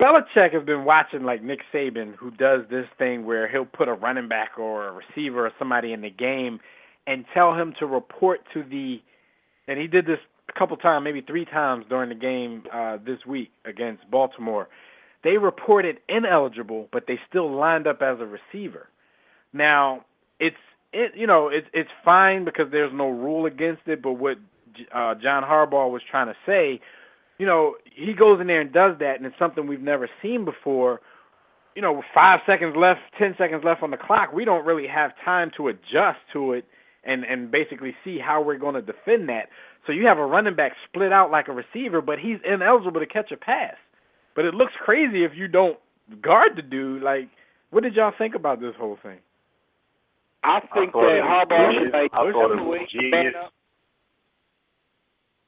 Belichick has been watching like Nick Saban, who does this thing where he'll put a running back or a receiver or somebody in the game and tell him to report to and he did this a couple times, maybe 3 times during the game this week against Baltimore. They reported ineligible, but they still lined up as a receiver. Now, it's fine because there's no rule against it, but what John Harbaugh was trying to say, he goes in there and does that, and it's something we've never seen before. With 5 seconds left, 10 seconds left on the clock, we don't really have time to adjust to it and basically see how we're going to defend that. So you have a running back split out like a receiver, but he's ineligible to catch a pass. But it looks crazy if you don't guard the dude. Like, what did y'all think about this whole thing? I think that Harbaugh should I thought it was genius.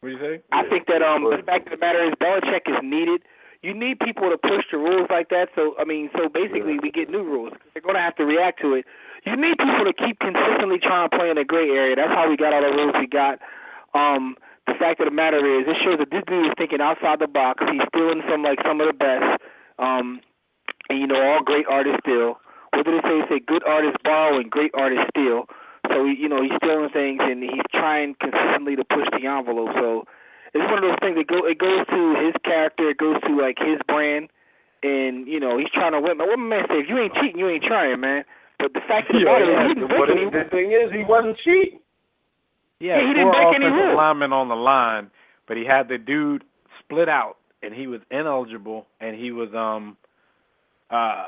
What do you say? I think that the fact of the matter is Belichick is needed. You need people to push the rules like that. So basically we get new rules. They're going to have to react to it. You need people to keep consistently trying to play in a gray area. That's how we got all the rules we got. The fact of the matter is, it shows that this dude is thinking outside the box. He's stealing some of the best. And all great artists steal. What did it say? It said good artists borrow and great artists steal. So he's stealing things and he's trying consistently to push the envelope. So it's one of those things that it goes to his character, it goes to like his brand, and he's trying to win. But what my man say? If you ain't cheating, you ain't trying, man. But the fact of the matter is, the thing is, he wasn't cheating. Yeah, he four didn't break any offensive rules. linemen on the line, but he had the dude split out, and he was ineligible, and he was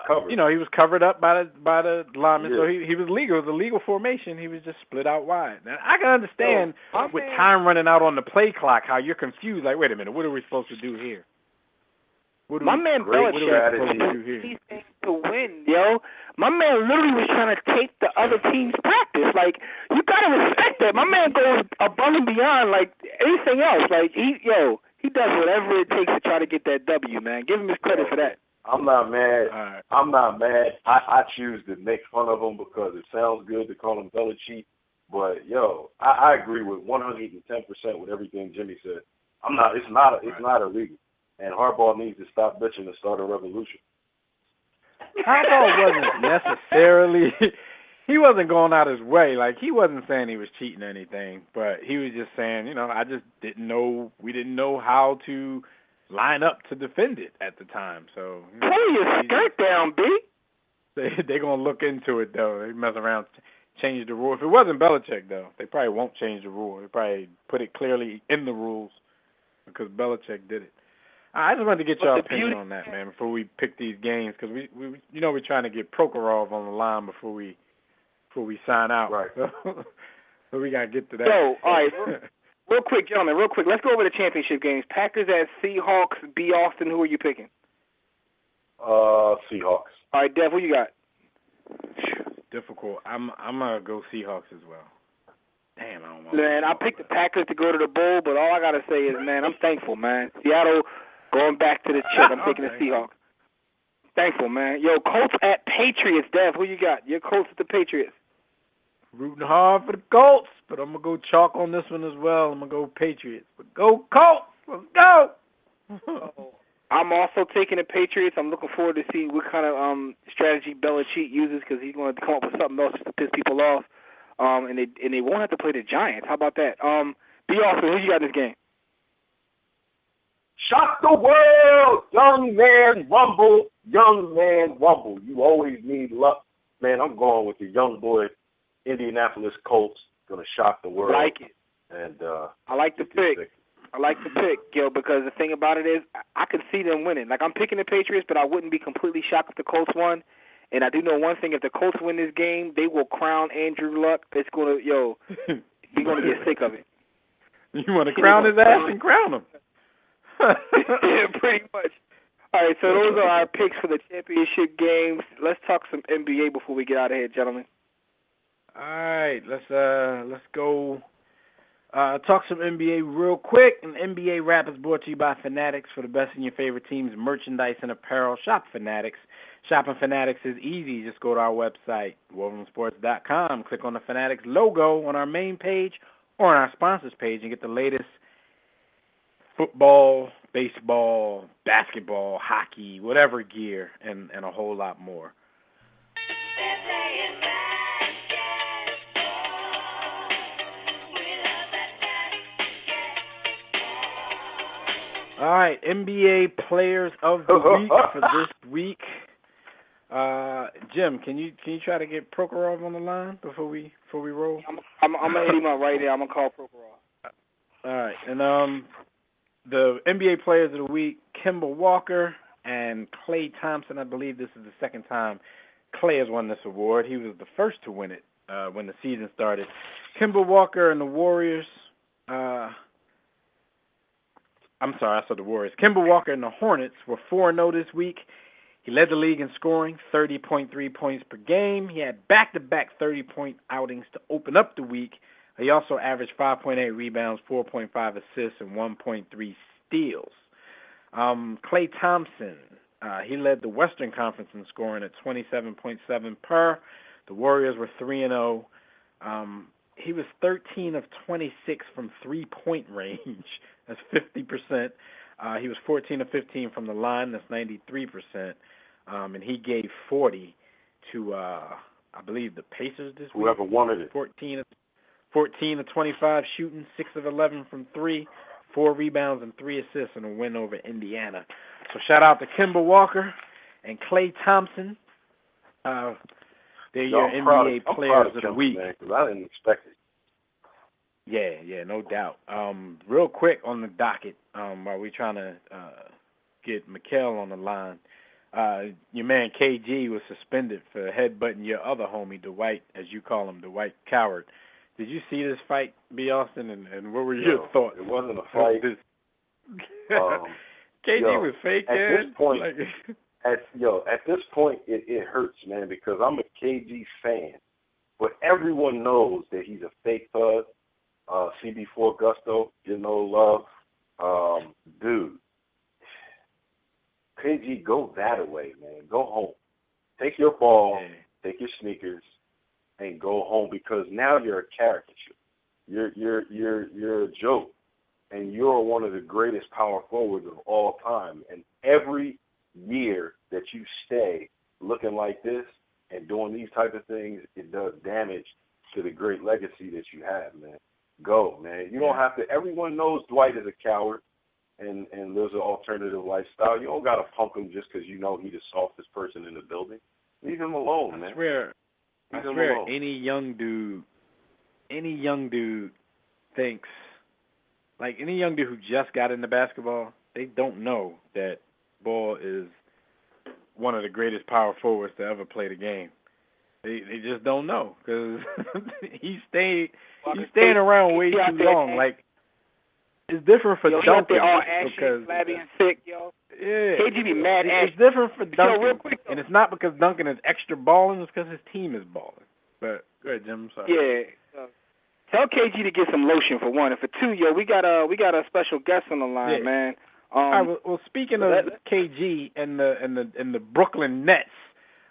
covered. he was covered up by the lineman, so Yeah. he was legal. It was a legal formation. He was just split out wide. Now I can understand So, with time running out on the play clock how you're confused. Like, wait a minute, what are we supposed to do here? My man Belichick, these things to win, yo. My man literally was trying to take the other team's practice. Like, you gotta respect that. My man goes above and beyond like anything else. Like, he does whatever it takes to try to get that W, man. Give him his credit for that. I'm not mad. Right. I'm not mad. I choose to make fun of him because it sounds good to call him Belichick. But I agree with 110% with everything Jimmy said. It's not illegal. And Harbaugh needs to stop bitching and start a revolution. Harbaugh wasn't necessarily he wasn't going out his way. Like, he wasn't saying he was cheating or anything, but he was just saying, I just didn't know we didn't know how to line up to defend it at the time. So pull your skirt down, B. They're gonna look into it though. They mess around, change the rule. If it wasn't Belichick though, they probably won't change the rule. They probably put it clearly in the rules because Belichick did it. I just wanted to get your opinion on that, man, before we pick these games, because we we're trying to get Prokhorov on the line before we sign out. Right. So we gotta get to that. So, all right, real quick, gentlemen, let's go over the championship games. Packers at Seahawks. B. Austin, who are you picking? Seahawks. All right, Dev, who you got? Difficult. I'm gonna go Seahawks as well. Damn, I don't want. Man, I picked the Packers to go to the bowl, but all I gotta say is, man, I'm thankful, man. Seattle going back to the chip. I'm taking the Seahawks. Thankful, man. Yo, Colts at Patriots. Dev, who you got? Your Colts at the Patriots. Rooting hard for the Colts, but I'm gonna go chalk on this one as well. I'm gonna go Patriots. But go Colts. Let's go. I'm also taking the Patriots. I'm looking forward to see what kind of strategy Belichick uses, because he's going to come up with something else just to piss people off. And they won't have to play the Giants. How about that? B. Austin, who you got in this game? Shock the world, young man rumble, young man rumble. You always need luck, man. I'm going with the young boy, Indianapolis Colts. Gonna shock the world. I like it. And I like the pick. I like the pick, because the thing about it is, I can see them winning. Like, I'm picking the Patriots, but I wouldn't be completely shocked if the Colts won. And I do know one thing: if the Colts win this game, they will crown Andrew Luck. It's gonna, you're gonna get sick of it. You want to crown his ass and crown him. Yeah, pretty much. All right, so those are our picks for the championship games. Let's talk some NBA before we get out of here, gentlemen. All right, let's go talk some NBA real quick. An NBA Wrap is brought to you by Fanatics. For the best in your favorite teams, merchandise and apparel, shop Fanatics. Shopping Fanatics is easy. Just go to our website, WarRoomSports.com. Click on the Fanatics logo on our main page or on our sponsors page and get the latest football, baseball, basketball, hockey, whatever gear, and a whole lot more. All right, NBA Players of the Week for this week. Jim, can you try to get Prokhorov on the line before we roll? I'm gonna hit him up right there. I'm gonna call Prokhorov. All right, and the NBA Players of the Week, Kemba Walker and Klay Thompson. I believe this is the second time Klay has won this award. He was the first to win it when the season started. Kemba Walker and the Warriors. I'm sorry, I said the Warriors. Kemba Walker and the Hornets were 4-0 this week. He led the league in scoring, 30.3 points per game. He had back-to-back 30-point outings to open up the week. He also averaged 5.8 rebounds, 4.5 assists, and 1.3 steals. Klay Thompson, he led the Western Conference in scoring at 27.7 per. The Warriors were 3-0. He was 13 of 26 from three-point range. That's 50%. He was 14 of 15 from the line. That's 93%. And he gave 40 to, I believe, the Pacers this week. Whoever wanted it. 14 of 25 shooting, 6 of 11 from 3, 4 rebounds and 3 assists in a win over Indiana. So shout out to Kemba Walker and Klay Thompson. They're your NBA Players of the Week. Man, 'cause I didn't expect it. Yeah, no doubt. Real quick on the docket, while we're trying to get Mikhail on the line, your man KG was suspended for headbutting your other homie, Dwight, as you call him, Dwight Coward. Did you see this fight, B. Austin, and what were your thoughts? It wasn't a fight. KG was fake, at man. This point, at this point, it hurts, man, because I'm a KG fan, but everyone knows that he's a fake thug. CB4 Gusto, you know, love. Dude, KG, go that away, man. Go home. Take your ball, take your sneakers, and go home, because now you're a caricature. You're a joke, and you're one of the greatest power forwards of all time. And every year that you stay looking like this and doing these type of things, it does damage to the great legacy that you have, man. Go, man. You don't have to. Everyone knows Dwight is a coward and lives an alternative lifestyle. You don't got to punk him just because you know he's the softest person in the building. Leave him alone, man. I swear, any young dude thinks, like any young dude who just got into basketball, they don't know that Ball is one of the greatest power forwards to ever play the game. They just don't know, because he's staying around way too long. Like, it's different for dunking all ashy, because flabby and sick, yo. Yeah, KG be mad it's different for Duncan, and it's not because Duncan is extra balling, it's because his team is balling. But go ahead, Jim. I'm sorry. Yeah. Tell KG to get some lotion for one, and for two, yo, we got a special guest on the line, man. All right, well, speaking of KG and the Brooklyn Nets,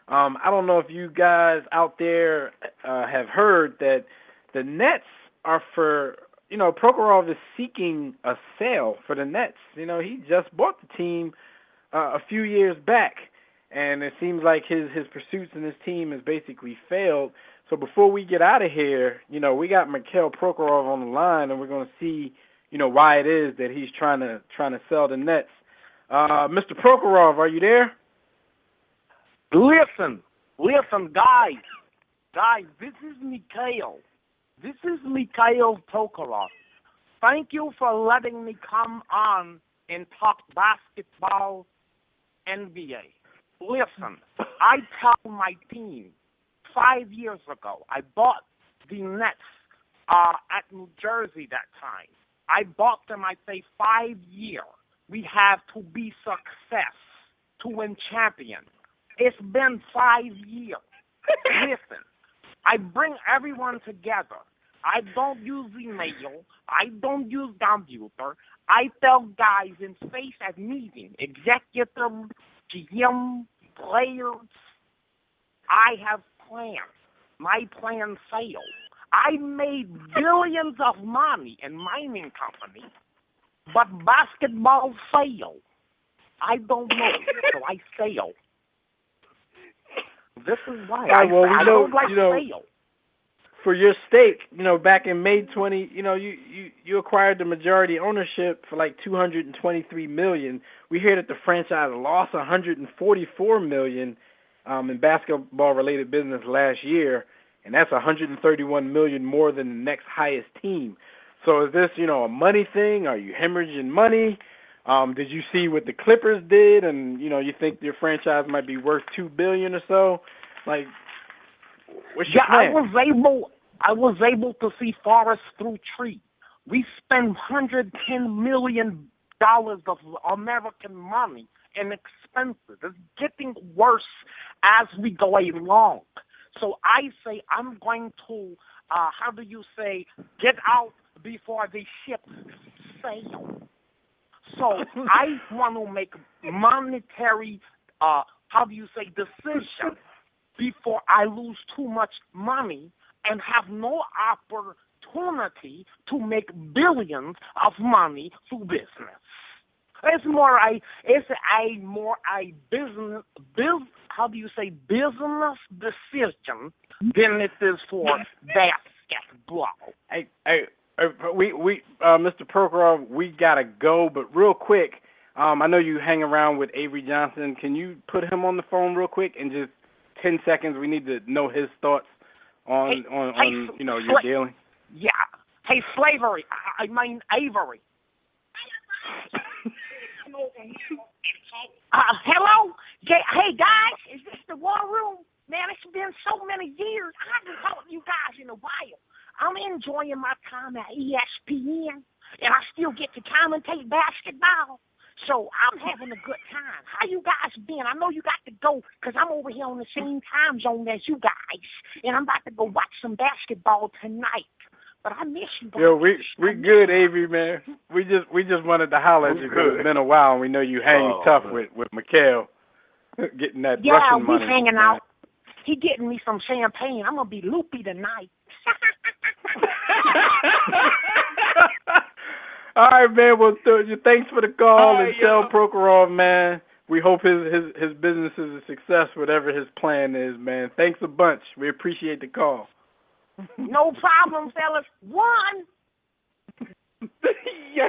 I don't know if you guys out there have heard that the Nets are Prokhorov is seeking a sale for the Nets. You know, he just bought the team a few years back, and it seems like his pursuits in his team has basically failed. So before we get out of here, you know, we got Mikhail Prokhorov on the line, and we're going to see, you know, why it is that he's trying to sell the Nets. Mr. Prokhorov, are you there? Listen, guys, this is Mikhail. This is Mikhail Prokhorov. Thank you for letting me come on and talk basketball, NBA. Listen, I tell my team 5 years ago, I bought the Nets at New Jersey that time. I bought them, I say, 5 years. We have to be success to win champions. It's been 5 years. Listen, I bring everyone together. I don't use email. I don't use computer. I tell guys in face at meeting, executive, GM, players, I have plans. My plan failed. I made billions of money in mining companies, but basketball failed. I don't know, so I failed. This is why I don't like fail. For your stake, you know, back in May 20, you know, you acquired the majority ownership for like $223 million. We hear that the franchise lost $144 million in basketball-related business last year, and that's $131 million more than the next highest team. So is this, a money thing? Are you hemorrhaging money? Did you see what the Clippers did, and you think your franchise might be worth $2 billion or so? Like, what's your plan? I was able to see forest through tree. We spend $110 million of American money in expenses. It's getting worse as we go along. So I say I'm going to, get out before the ship sail. So I want to make monetary, decision before I lose too much money and have no opportunity to make billions of money through business. It's more a business decision than it is for basketball. Hey, we Mr. Prokhorov, we gotta go, but real quick, I know you hang around with Avery Johnson. Can you put him on the phone real quick in just 10 seconds? We need to know his thoughts on your dealing. Yeah. Hey, Slavery. I mean Avery. Hello? Hey, guys, is this the War Room? Man, it's been so many years. I haven't talked to you guys in a while. I'm enjoying my time at ESPN, and I still get to commentate basketball. So I'm having a good time. How you guys been? I know you got to go because I'm over here on the same time zone as you guys, and I'm about to go watch some basketball tonight. But I miss you guys. Yo, we good, Avery, man. We just wanted to holler at you because it's been a while, and we know you hang tough with Mikhail, getting that Russian money. Yeah, we hanging out. He getting me some champagne. I'm gonna be loopy tonight. All right, man. Well, thanks for the call, and tell Prokhorov, man, we hope his business is a success, whatever his plan is, man. Thanks a bunch. We appreciate the call. No problem, fellas. One. Yo,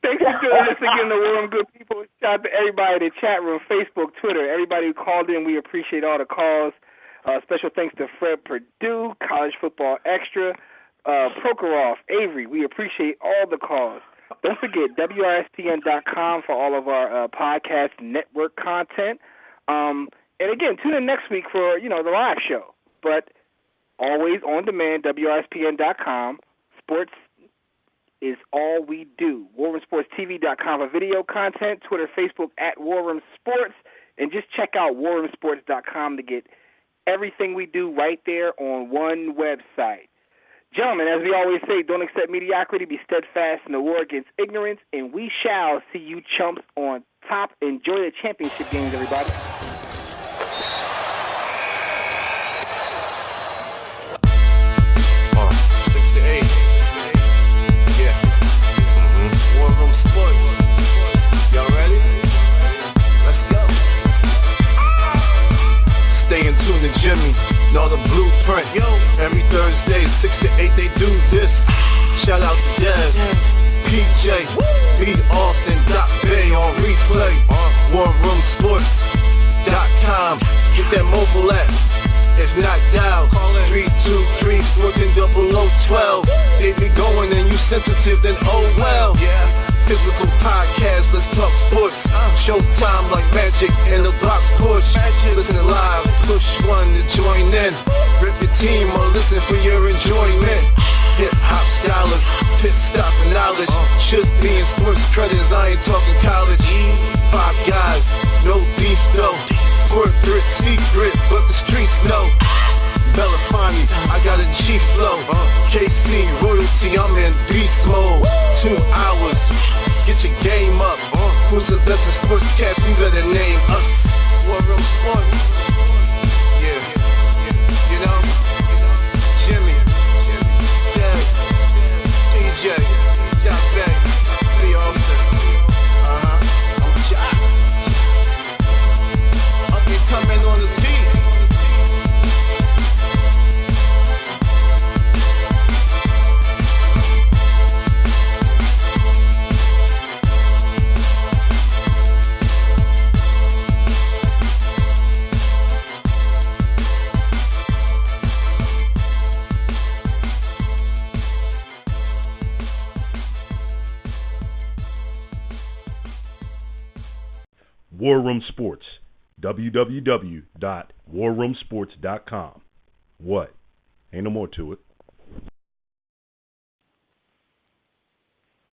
thanks for doing this again, the War Room, good people. Shout out to everybody in the chat room, Facebook, Twitter, everybody who called in. We appreciate all the calls. Special thanks to Fred Perdue, College Football Extra, Prokhorov, Avery. We appreciate all the calls. Don't forget, WRSPN.com for all of our podcast network content. And again, tune in next week for, the live show. But always on demand, WRSPN.com. Sports is all we do. WarRoomSportsTV.com for video content. Twitter, Facebook at WarRoomSports. And just check out WarRoomSports.com to get everything we do right there on one website. Gentlemen, as we always say, don't accept mediocrity. Be steadfast in the war against ignorance. And we shall see you chumps on top. Enjoy the championship games, everybody. 6 to 8. Yeah. War Room Sports. Y'all ready? Let's go. Stay in tune to Jimmy. Know the blueprint. Yo. Every Thursday, 6 to 8, they do this. Shout out to Dev, PJ, B. Austin, Doc Bay on replay. WarRoomSports.com. Get that mobile app. If not, dial 323-140012. They be going and you sensitive, then oh well. Yeah. Physical podcast, let's talk sports. Showtime like Magic in the box course. Listen live, push one to join in. Rip your team or listen for your enjoyment. Hip-hop scholars, tip-stop and knowledge. Should be in sports credits, I ain't talking college. 5 guys, no beef though. Corporate secret, but the streets know. Belafonte, I got a G flow. KC royalty, I'm in beast mode. 2 hours, get your game up. Who's the best in sportscast? You better name us. War Room Sports. Yeah, you know, Jimmy, Dad, DJ, Jack Beck, B. Austin. I'm chopped. Up and coming on the beat. War Room Sports. www.warroomsports.com. What? Ain't no more to it.